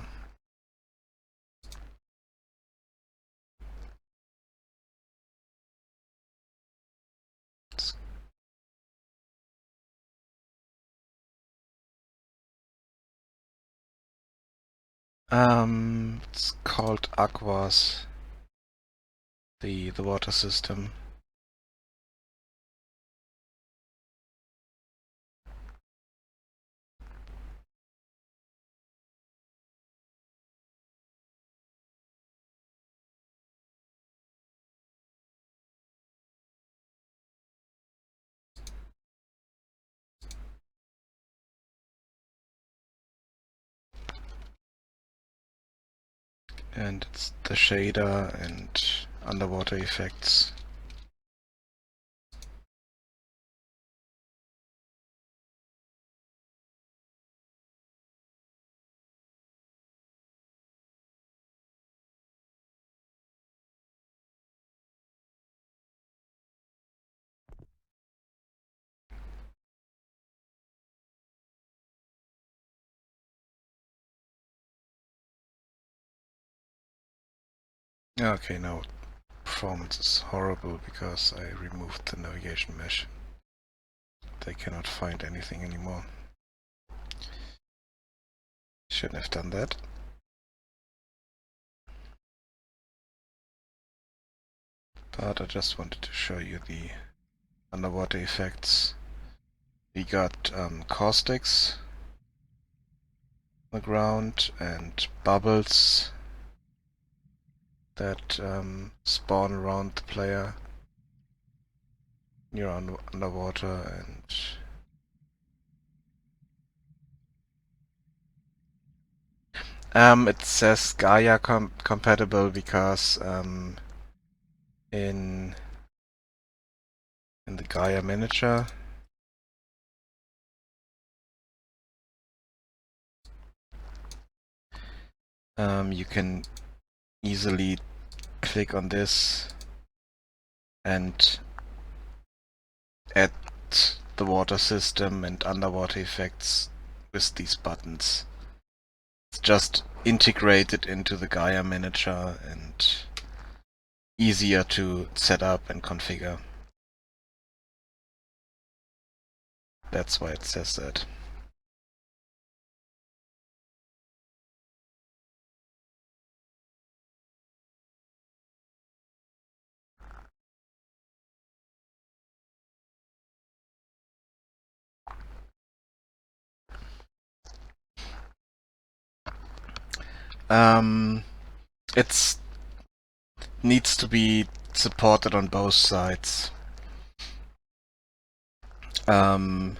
It's called Aquas, the water system. And it's the shader and underwater effects. Okay, now performance is horrible because I removed the navigation mesh. They cannot find anything anymore. Shouldn't have done that. But I just wanted to show you the underwater effects. We got caustics on the ground and bubbles that spawn around the player. You're underwater and it says Gaia compatible because in the Gaia manager you can easily click on this and add the water system and underwater effects with these buttons. It's just integrated into the Gaia manager and easier to set up and configure. That's why it says that. It's needs to be supported on both sides. I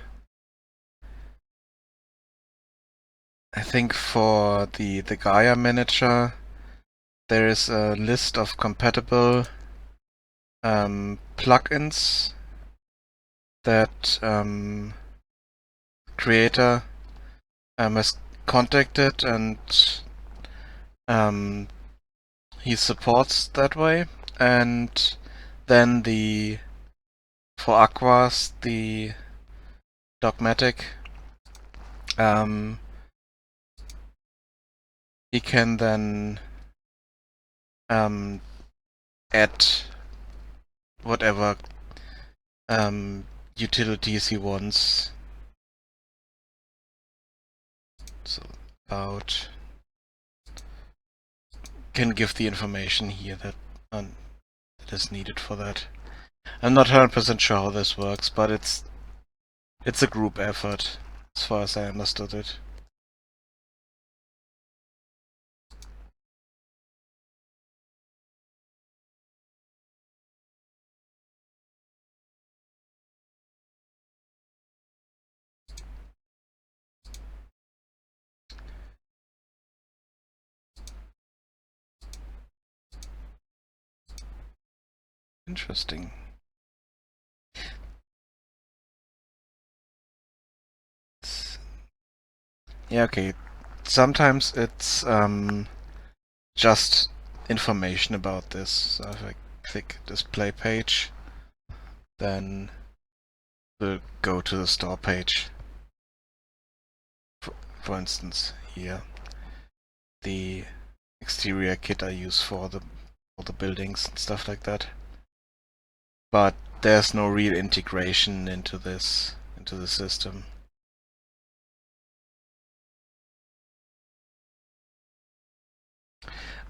think for the Gaia manager, there is a list of compatible plugins that creator has contacted, and he supports that way. And then for Aquas, the dogmatic, he can then add whatever utilities he wants. So about can give the information here that is needed for that. I'm not 100% sure how this works, but it's a group effort as far as I understood it. Interesting. Yeah, okay. Sometimes it's just information about this. So if I click display page, then we'll go to the store page. For instance, here, the exterior kit I use for the buildings and stuff like that. But there's no real integration into the system.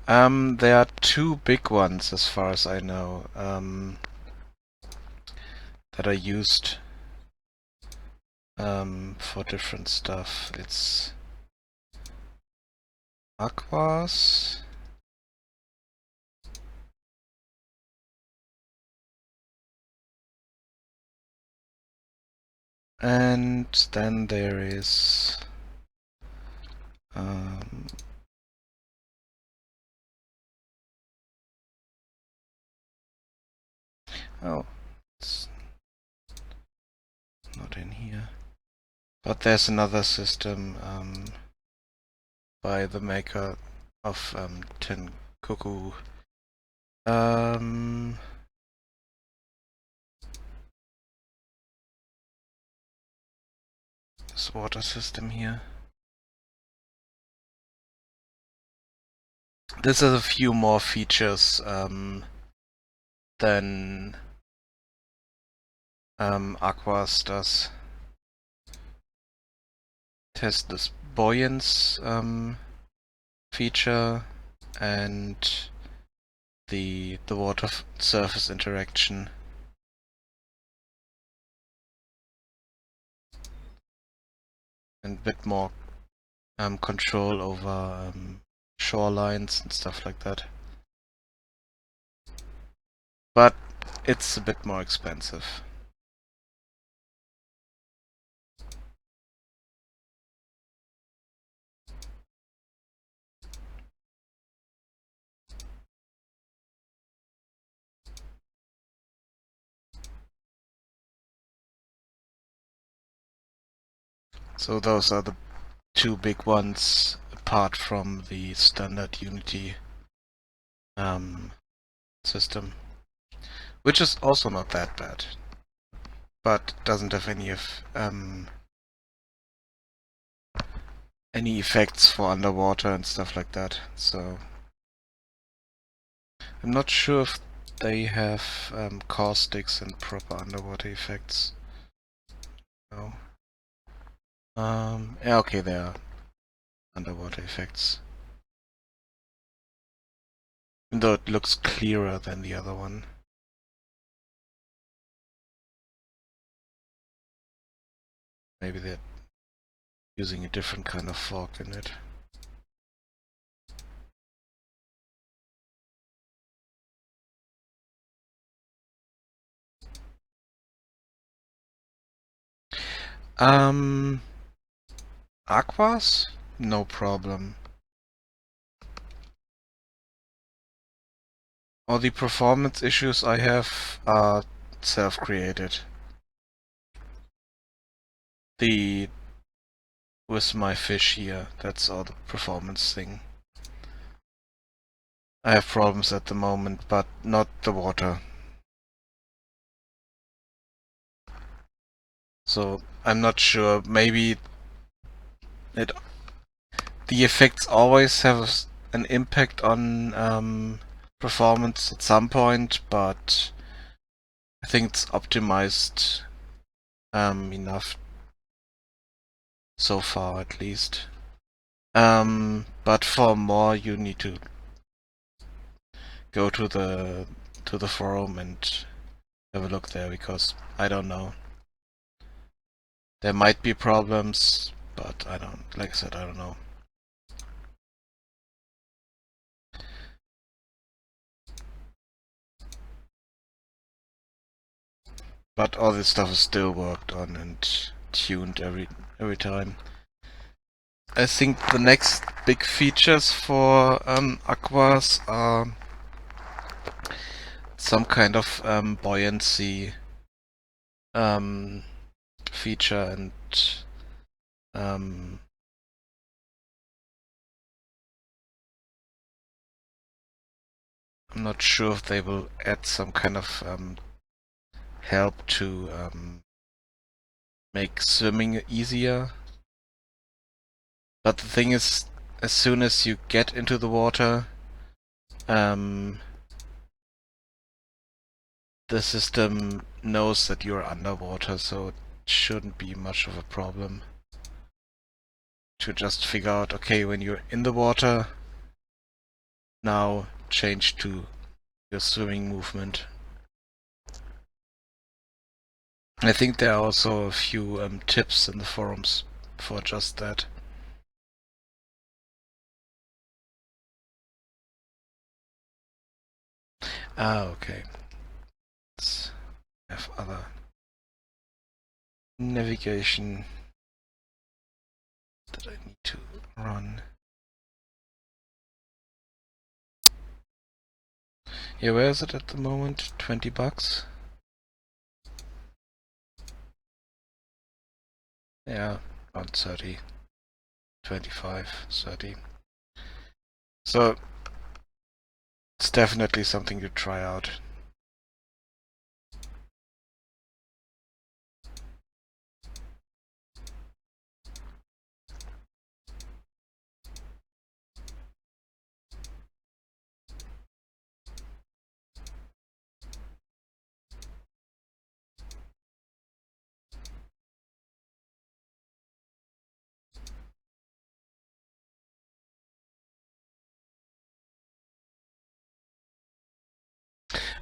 There are two big ones, as far as I know, that are used for different stuff. It's Aquas and then there is oh, it's not in here. But there's another system by the maker of Tenkoku. This water system here. This has a few more features than Aquas does. It has this buoyance feature and the water surface interaction. And a bit more control over shorelines and stuff like that. but it's a bit more expensive. So those are the two big ones apart from the standard Unity system, which is also not that bad, but doesn't have any effects for underwater and stuff like that. So I'm not sure if they have caustics and proper underwater effects. No. Yeah, okay, there are underwater effects. Even though it looks clearer than the other one. Maybe they're using a different kind of fog in it. Aquas? No problem. All the performance issues I have are self-created. With my fish here, that's all the performance thing. I have problems at the moment, but not the water. So I'm not sure. Maybe the effects always have an impact on performance at some point, but I think it's optimized enough so far, at least. But for more, you need to go to the forum and have a look there, because I don't know. There might be problems, but like I said, I don't know. But all this stuff is still worked on and tuned every time. I think the next big features for Aquas are some kind of buoyancy feature, and I'm not sure if they will add some kind of help to make swimming easier. But the thing is, as soon as you get into the water, the system knows that you're underwater, so it shouldn't be much of a problem to just figure out, okay, when you're in the water, now change to your swimming movement. I think there are also a few tips in the forums for just that. Okay. Let's have other navigation that I need to run. Yeah, where is it at the moment? $20? Yeah, about 30. 25, 30. So it's definitely something to try out.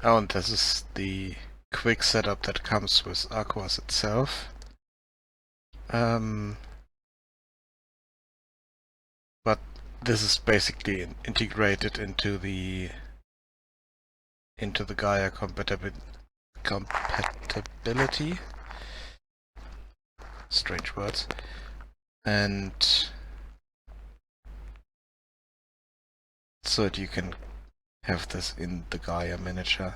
Oh, and this is the quick setup that comes with Aquas itself. But this is basically integrated into the into the Gaia compatibility. Strange words. And so that you can have this in the Gaia manager.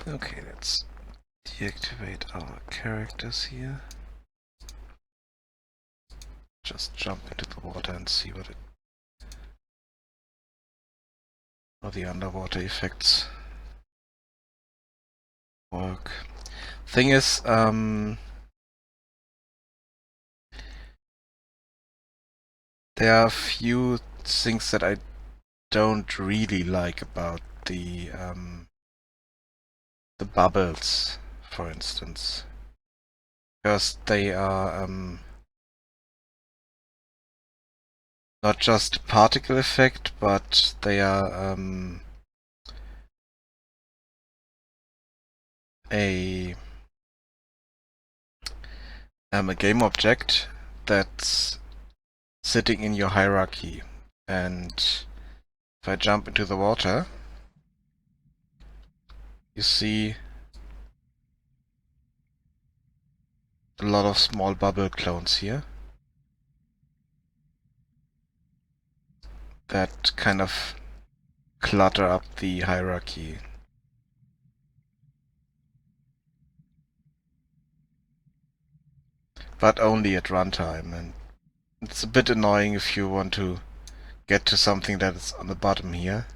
Okay, let's deactivate our characters here. Just jump into the water and see what it... how the underwater effects work. Thing is, there are a few things that I don't really like about the bubbles, for instance, because they are not just particle effect, but they are a game object that's sitting in your hierarchy. And if I jump into the water, you see a lot of small bubble clones here that kind of clutter up the hierarchy. But only at runtime, and it's a bit annoying if you want to get to something that is on the bottom here,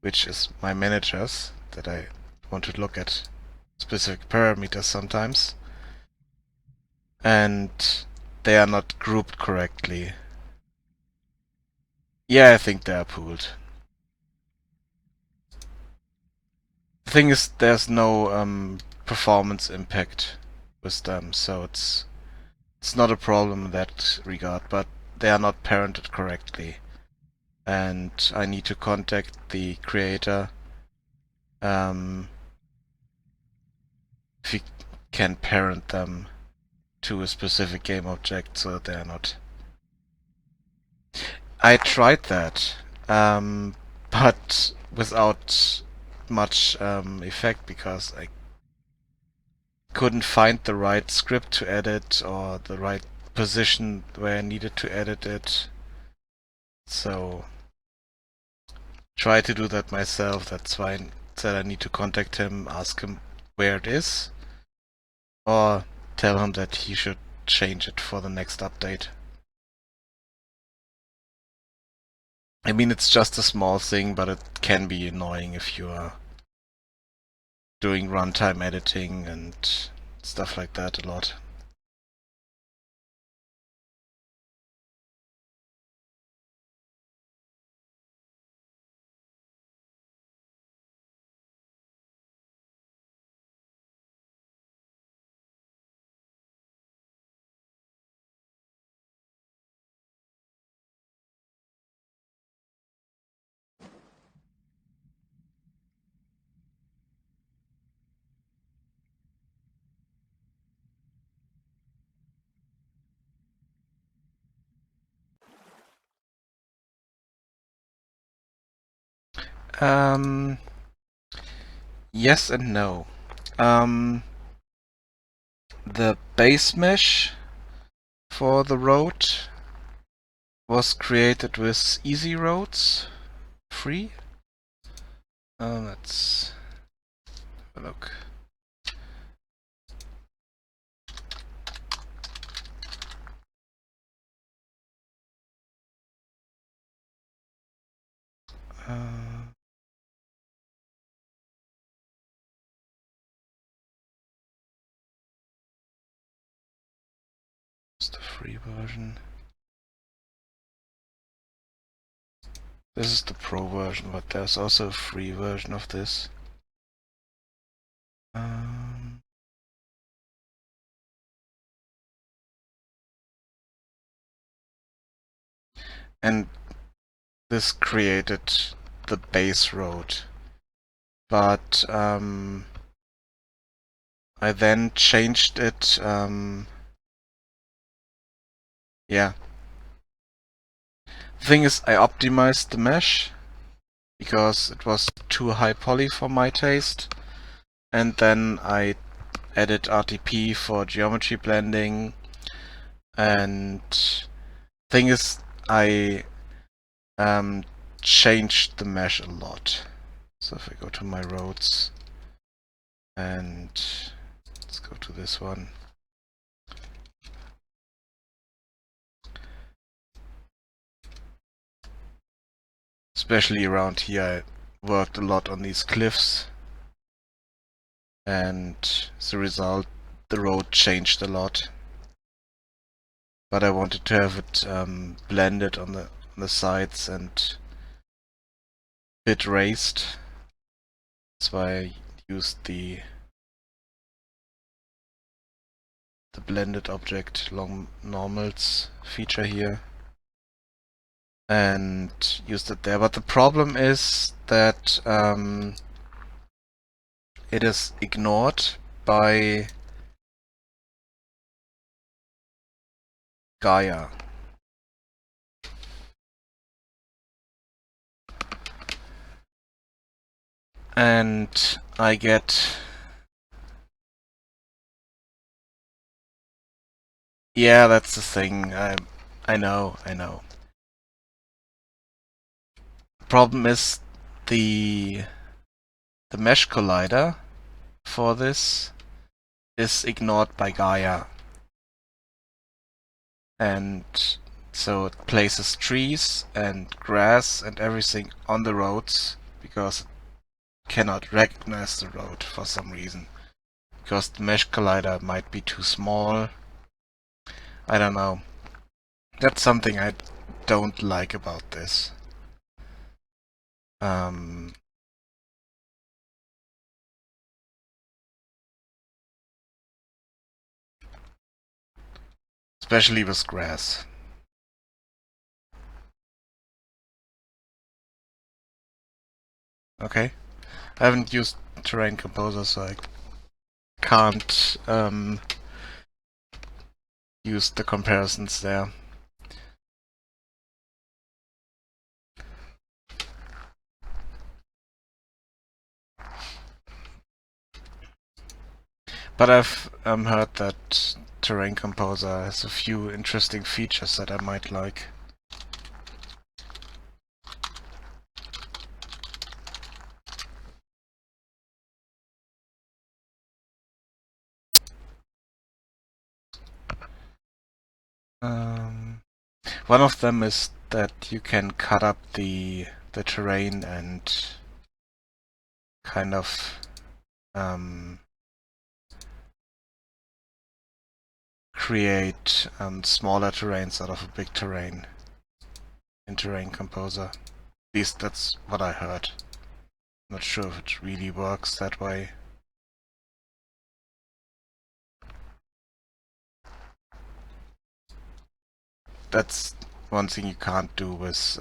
which is my managers, that I want to look at specific parameters sometimes, and they are not grouped correctly. Yeah, I think they are pooled. The thing is, there's no performance impact with them, so it's not a problem in that regard, but they are not parented correctly. And I need to contact the creator if he can parent them to a specific game object so that they're not... I tried that, but without much effect, because I couldn't find the right script to edit or the right position where I needed to edit it. So try to do that myself. That's why I said I need to contact him, ask him where it is, or tell him that he should change it for the next update. I mean, it's just a small thing, but it can be annoying if you are doing runtime editing and stuff like that a lot. Yes and no. The base mesh for the road was created with easy roads, free. Let's have a look. It's the free version. This is the pro version, but there's also a free version of this. And this created the base road. But I then changed it. Yeah. The thing is, I optimized the mesh because it was too high poly for my taste. And then I added RTP for geometry blending. And thing is, I changed the mesh a lot. So if I go to my roads and let's go to this one. Especially around here, I worked a lot on these cliffs, and as a result, the road changed a lot. But I wanted to have it blended on the sides and bit raised. That's why I used the blended object long normals feature here and used it there. But the problem is that it is ignored by Gaia. And I get... Yeah, that's the thing. I know. Problem is the mesh collider for this is ignored by Gaia. And so it places trees and grass and everything on the roads because it cannot recognize the road for some reason. Because the mesh collider might be too small. I don't know. That's something I don't like about this. Especially with grass. Okay. I haven't used Terrain Composer, so I can't use the comparisons there. But I've heard that Terrain Composer has a few interesting features that I might like. One of them is that you can cut up the terrain and kind of create smaller terrains out of a big terrain in Terrain Composer. At least that's what I heard. Not sure if it really works that way. That's one thing you can't do with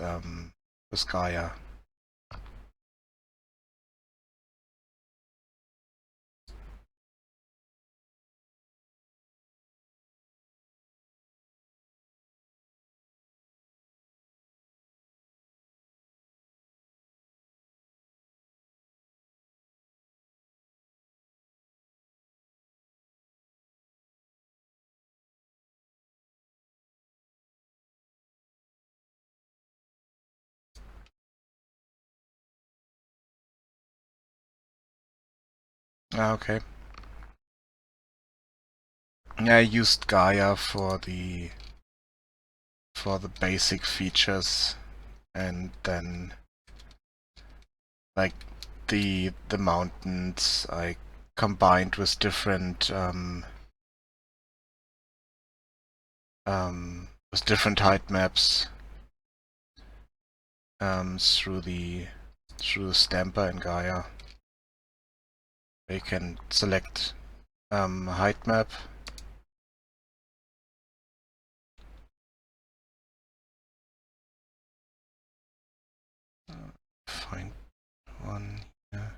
Gaia. Ah, okay. Yeah, I used Gaia for the basic features, and then like the mountains I combined with different height maps through the stamper in Gaia. You can select height map. Find one here.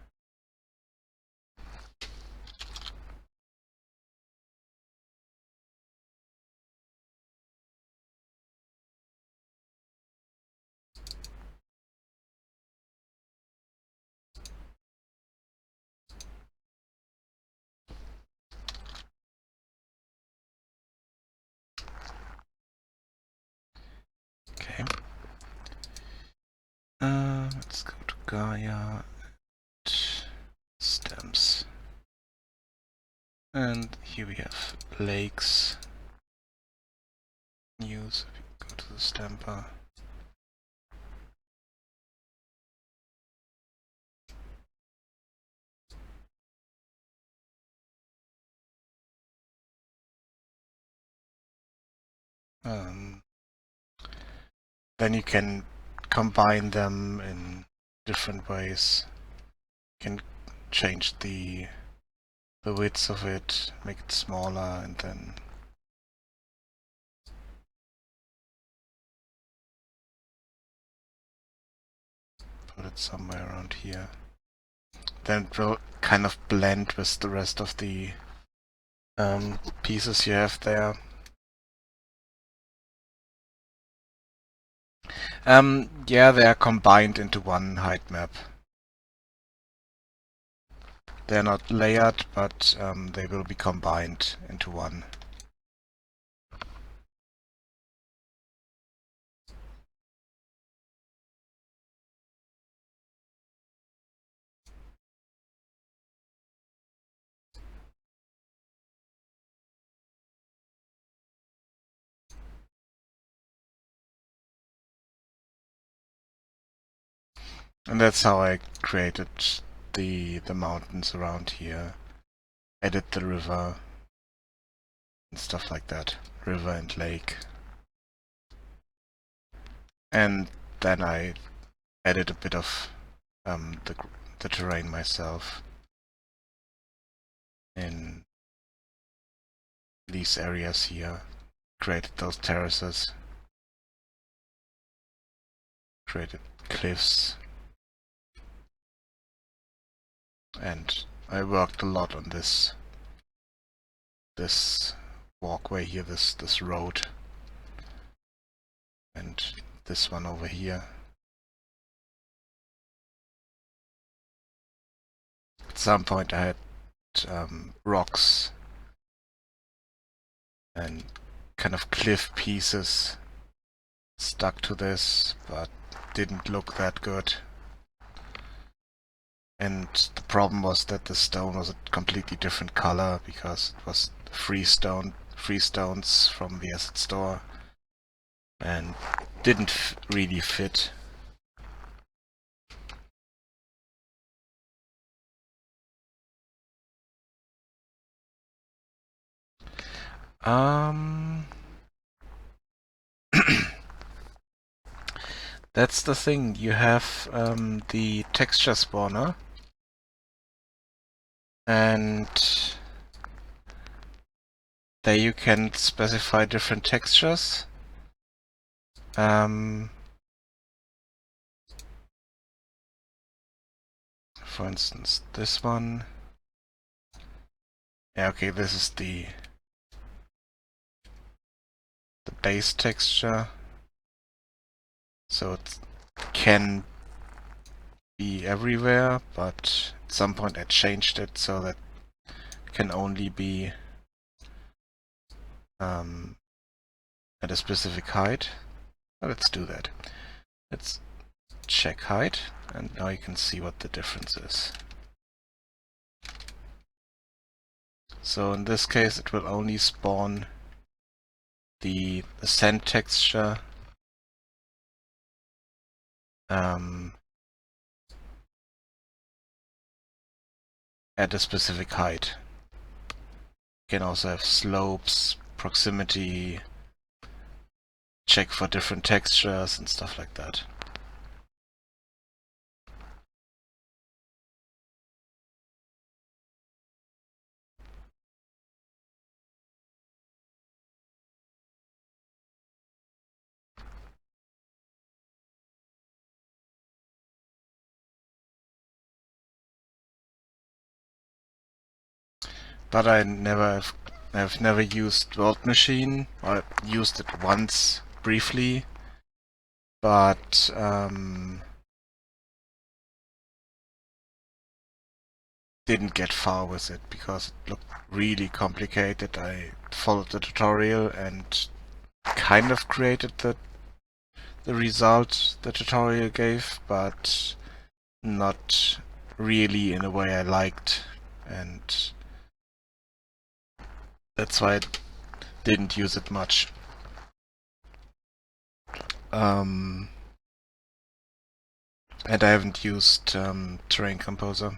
Okay. Let's go to Gaia and stems. And here we have lakes. News. If you go to the stamper. Then you can combine them in different ways. You can change the width of it, make it smaller, and then put it somewhere around here. Then it will kind of blend with the rest of the pieces you have there. Yeah, they are combined into one height map. They're not layered, but they will be combined into one. And that's how I created the mountains around here. Added the river and stuff like that. River and lake. And then I added a bit of the terrain myself in these areas here. Created those terraces. Created cliffs. And I worked a lot on this walkway here, this road, and this one over here. At some point I had rocks and kind of cliff pieces stuck to this, but didn't look that good. And the problem was that the stone was a completely different color because it was free stones from the asset store and didn't really fit. That's the thing. You have the texture spawner, and there you can specify different textures. For instance, this one. Yeah, okay, this is the base texture. So it can be everywhere, but at some point I changed it so that it can only be at a specific height. Well, let's do that. Let's check height, and now you can see what the difference is. So in this case it will only spawn the sand texture at a specific height. You can also have slopes, proximity, check for different textures and stuff like that. but I've never used World Machine. I used it once briefly, but didn't get far with it because it looked really complicated. I followed the tutorial and kind of created the result the tutorial gave, but not really in a way I liked, and that's why I didn't use it much. And I haven't used Terrain Composer.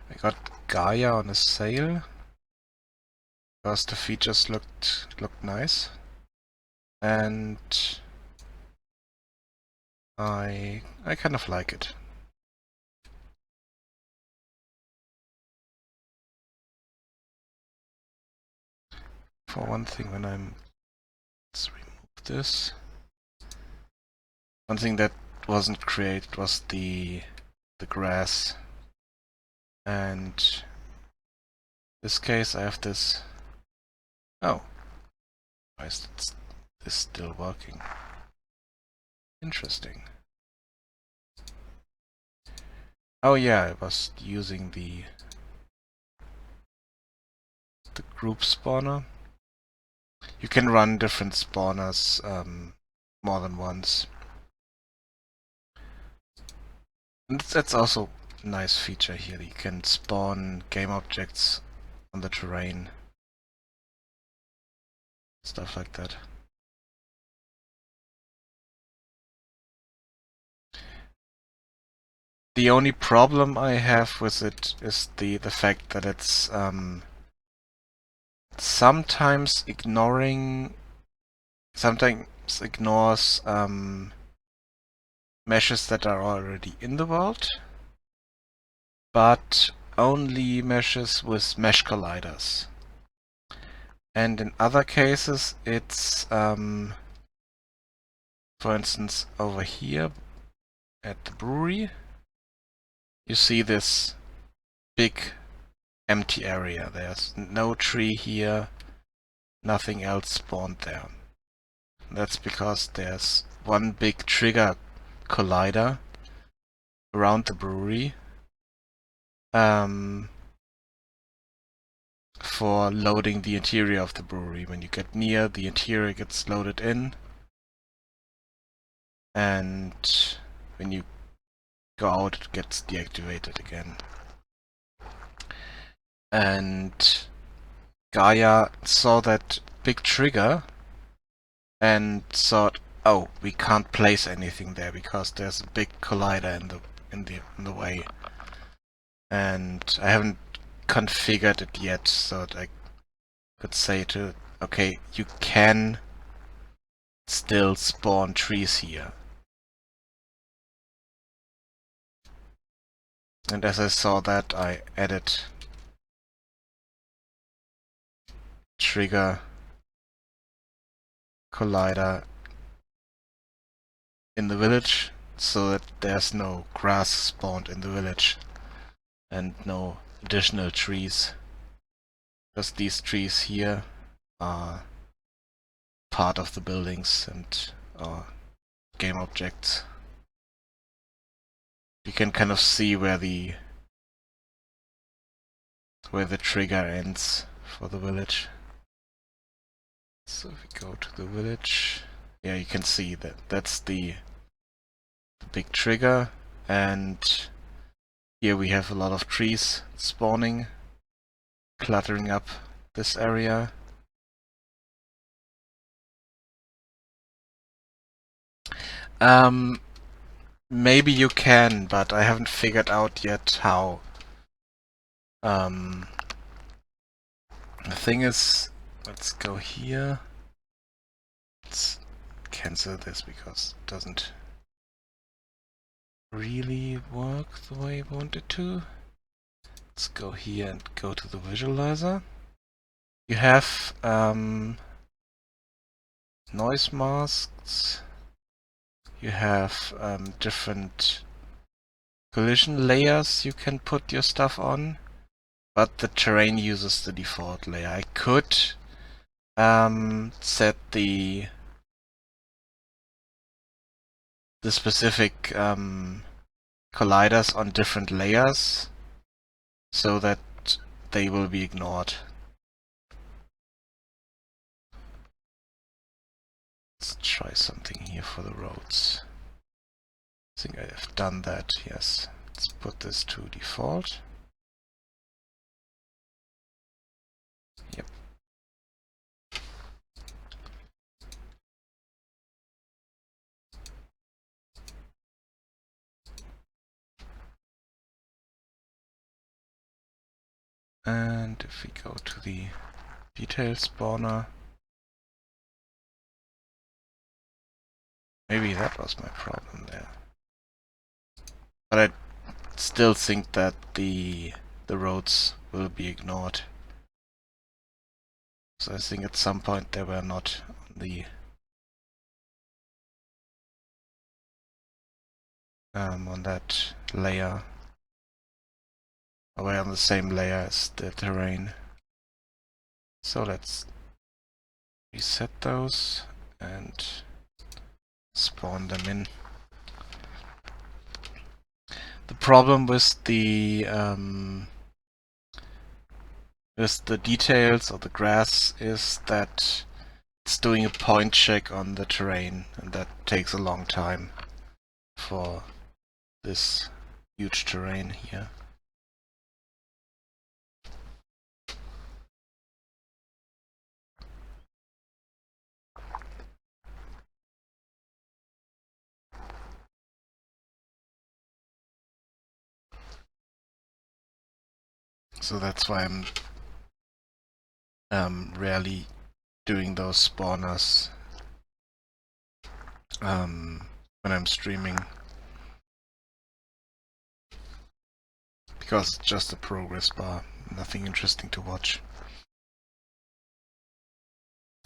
I got Gaia on a sale because the features looked nice, and I kind of like it. For one thing, let's remove this. One thing that wasn't created was the grass, and in this case I have this. Oh, why is this still working? Interesting. Oh yeah, I was using the group spawner. You can run different spawners more than once. And that's also a nice feature here. You can spawn game objects on the terrain. Stuff like that. The only problem I have with it is the fact that it's sometimes ignores meshes that are already in the world, but only meshes with mesh colliders. And in other cases, it's for instance over here at the brewery, you see this big empty area. There's no tree here, nothing else spawned there. That's because there's one big trigger collider around the brewery for loading the interior of the brewery. When you get near, the interior gets loaded in, and when you go out, it gets deactivated again. And Gaia saw that big trigger and thought, oh, we can't place anything there because there's a big collider in the way. And I haven't configured it yet so that I could say to it, okay, you can still spawn trees here. And as I saw that, I added trigger collider in the village so that there's no grass spawned in the village and no additional trees. Because these trees here are part of the buildings and are game objects. You can kind of see where the trigger ends for the village. So if we go to the village, yeah, you can see that that's the big trigger, and here we have a lot of trees spawning, cluttering up this area. Maybe you can, but I haven't figured out yet how. The thing is, let's go here. Let's cancel this because it doesn't really work the way I want it to. Let's go here and go to the visualizer. You have noise masks. You have different collision layers you can put your stuff on, but the terrain uses the default layer. I could set the specific colliders on different layers so that they will be ignored. Let's try something here for the roads. I think I have done that, yes. Let's put this to default. Yep. And if we go to the detail spawner, maybe that was my problem there. But I still think that the roads will be ignored. So I think at some point they were not on the on that layer. Away on the same layer as the terrain. So let's reset those and spawn them in. The problem with the details of the grass is that it's doing a point check on the terrain, and that takes a long time for this huge terrain here. So that's why I'm rarely doing those spawners when I'm streaming, because it's just a progress bar, nothing interesting to watch.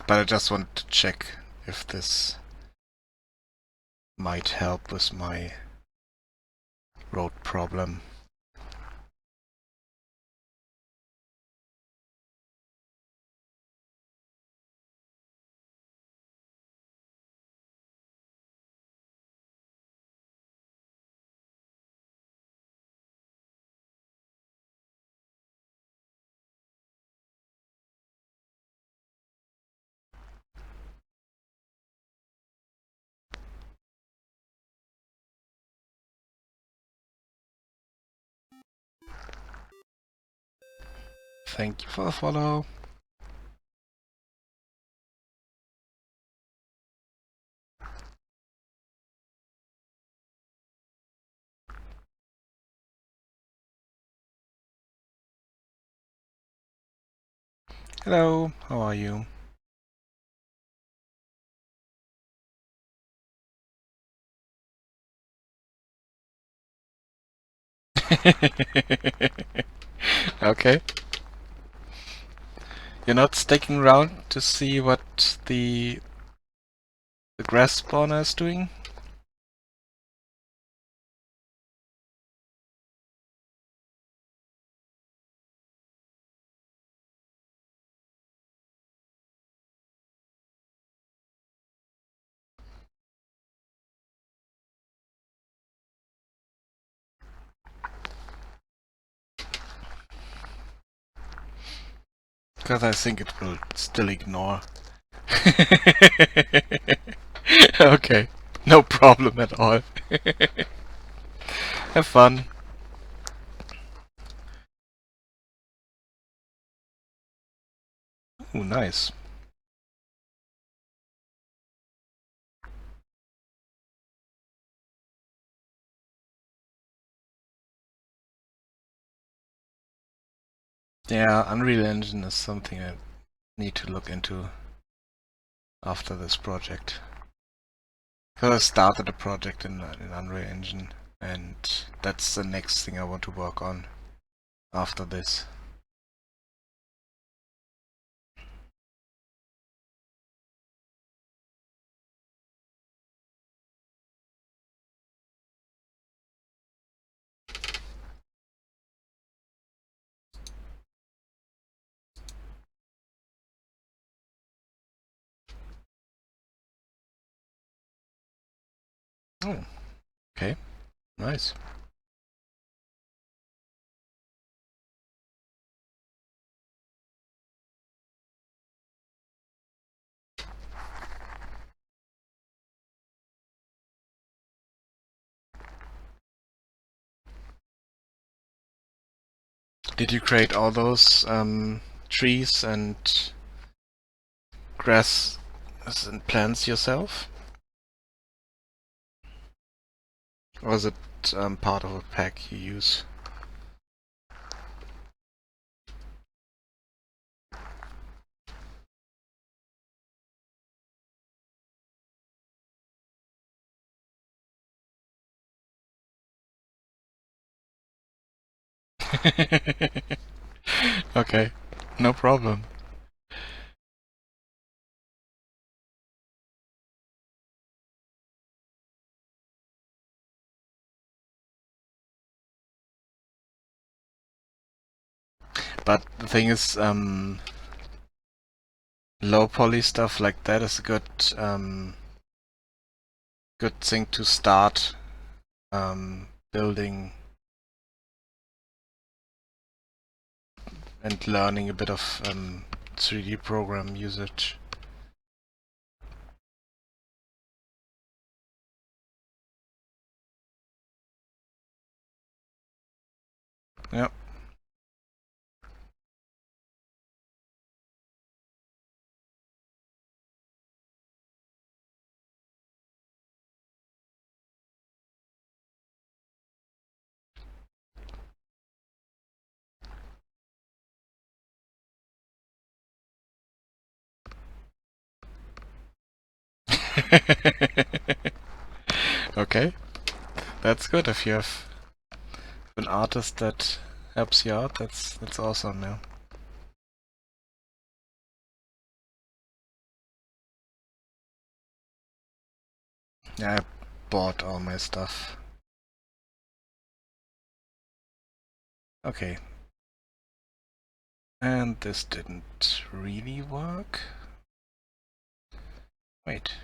But I just want to check if this might help with my road problem. Thank you for the follow. Hello, how are you? Okay. You're not sticking around to see what the grass spawner is doing? Because I think it will still ignore. Okay, no problem at all. Have fun. Ooh, nice. Yeah, Unreal Engine is something I need to look into after this project. Because I started a project in Unreal Engine, and that's the next thing I want to work on after this. Oh, okay, nice. Did you create all those trees and grass and plants yourself? Or is it part of a pack you use? Okay, no problem. But the thing is, low poly stuff like that is a good thing to start building and learning a bit of 3D program usage. Yep. Okay, that's good. If you have an artist that helps you out, that's awesome. Yeah. Yeah, I bought all my stuff. Okay. And this didn't really work. Wait.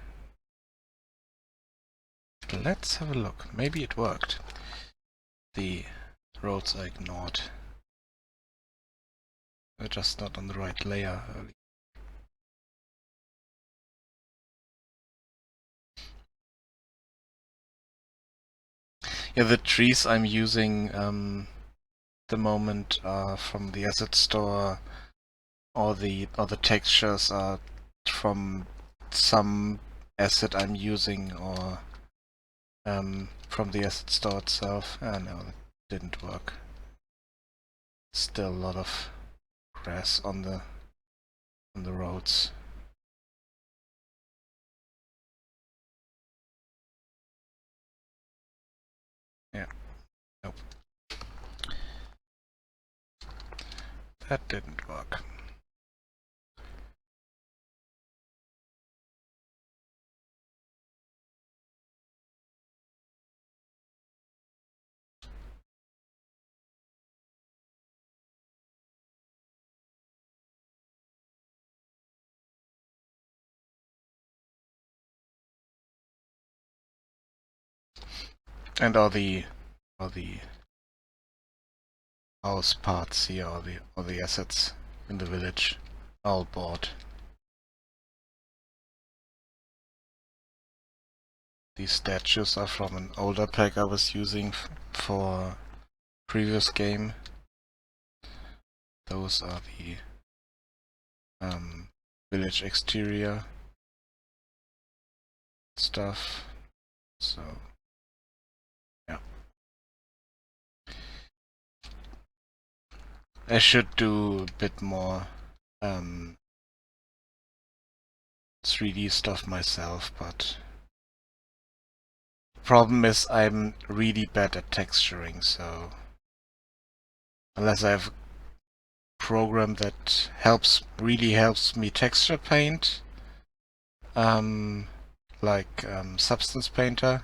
Let's have a look. Maybe it worked. The roads I ignored. They're just not on the right layer early. Yeah, the trees I'm using the moment are from the asset store, or the textures are from some asset I'm using, or from the asset store itself. Ah, no, that didn't work. Still a lot of grass on the roads. Yeah, nope. That didn't work. And all the house parts here, all the assets in the village, all bought. These statues are from an older pack I was using for previous game. Those are the village exterior stuff. So yeah, I should do a bit more 3D stuff myself, but problem is I'm really bad at texturing, so unless I have a program that really helps me texture paint, like Substance Painter,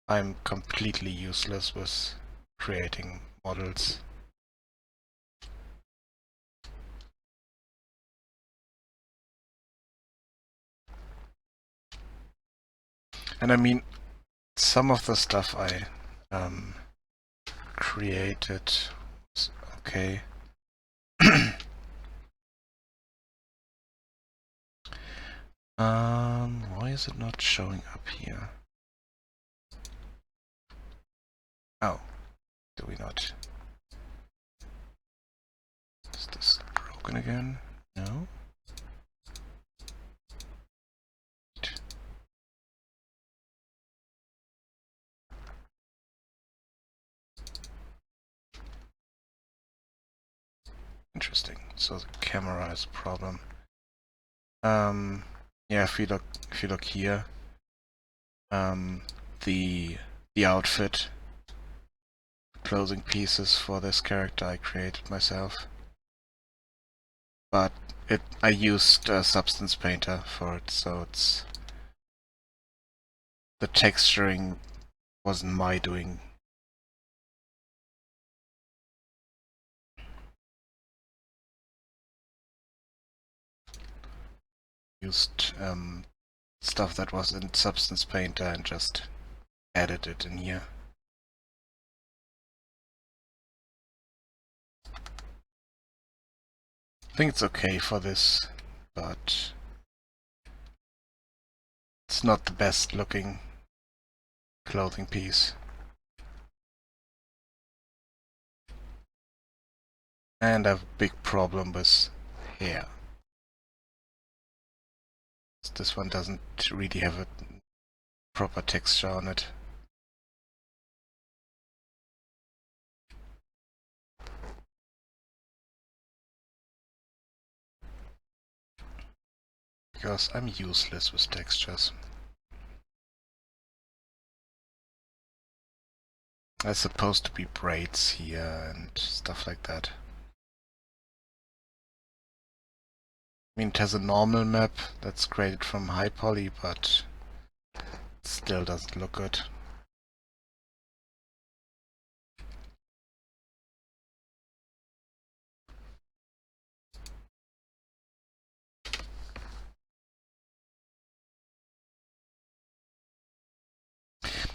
I'm completely useless with creating models. And I mean, some of the stuff I created was okay. Why is it not showing up here? Oh, do we not? Is this broken again? No? Interesting. So the camera is a problem. Yeah, if you look here, the outfit clothing pieces for this character I created myself, but I used Substance Painter for it, so it's the texturing wasn't my doing. Used stuff that was in Substance Painter and just added it in here. I think it's okay for this, but it's not the best looking clothing piece. And I have a big problem with hair. This one doesn't really have a proper texture on it. Because I'm useless with textures. There's supposed to be braids here and stuff like that. I mean, it has a normal map that's created from high poly, but it still doesn't look good.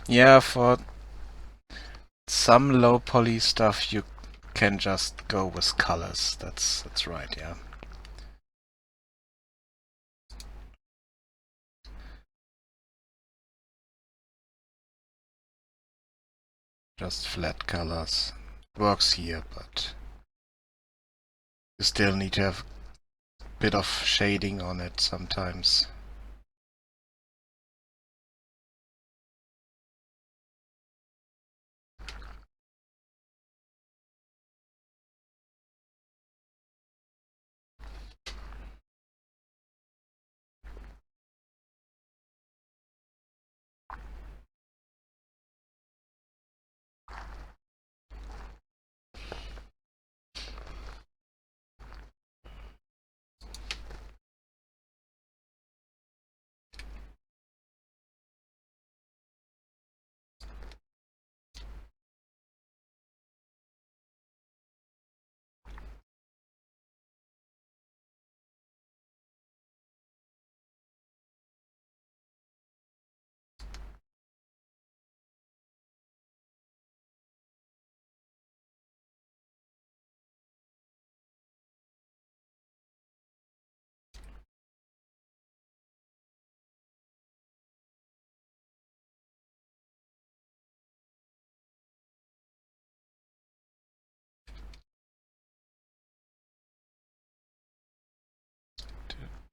Yeah, for some low poly stuff you can just go with colors. That's right, yeah. Just flat colors. Works here, but you still need to have a bit of shading on it sometimes.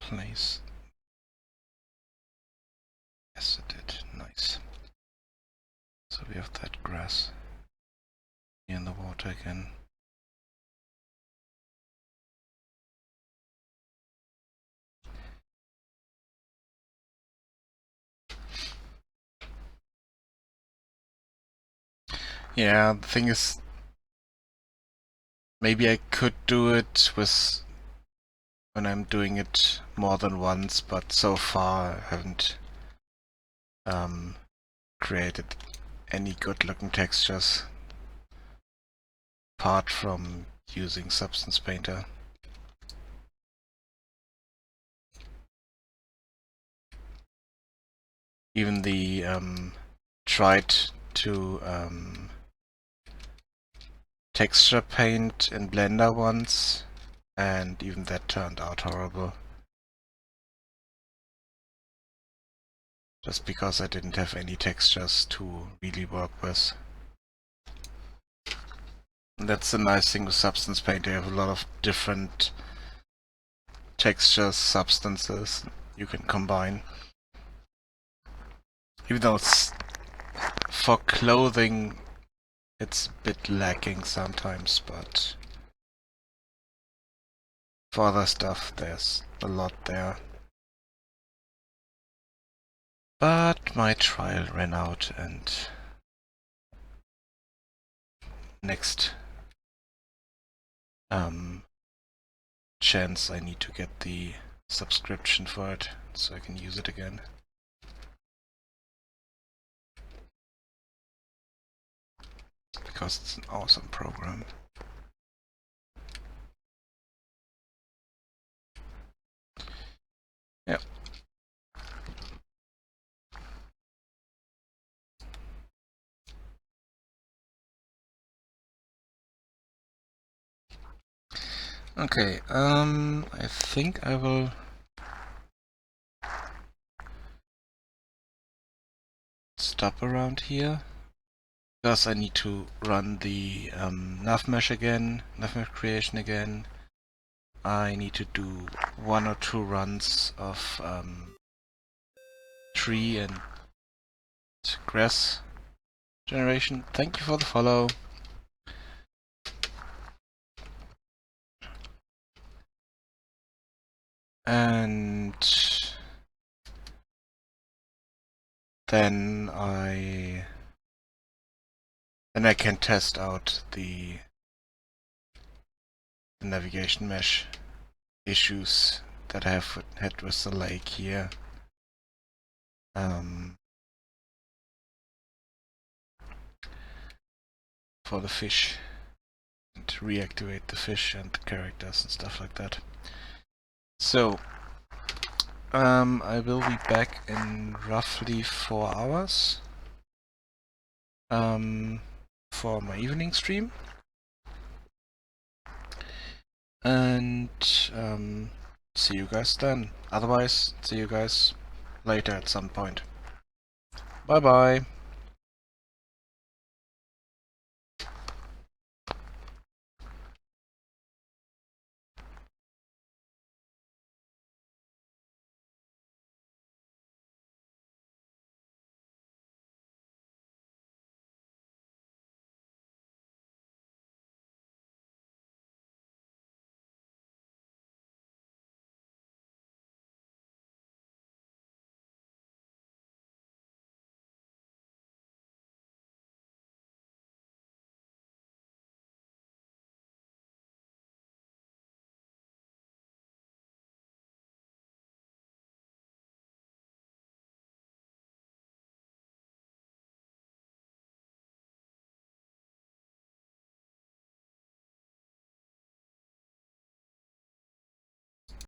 Place. Yes, it did. Nice. So we have that grass in the water again. Yeah, the thing is, maybe I could do it with when I'm doing it more than once, but so far I haven't created any good looking textures apart from using Substance Painter. Even the tried to texture paint in Blender once, and even that turned out horrible. Just because I didn't have any textures to really work with. And that's the nice thing with Substance Paint, you have a lot of different textures, substances you can combine. Even though it's for clothing, it's a bit lacking sometimes, but for other stuff there's a lot there. But my trial ran out, and next chance I need to get the subscription for it so I can use it again. Because it's an awesome program. Yeah. Okay, I think I will stop around here, because I need to run the nav mesh creation again. I need to do 1 or 2 runs of tree and grass generation. Thank you for the follow. And then I can test out the navigation mesh issues that I have had with the lake here. For the fish, and reactivate the fish and characters and stuff like that. So I will be back in roughly 4 hours for my evening stream, and see you guys then. Otherwise, see you guys later at some point. Bye bye.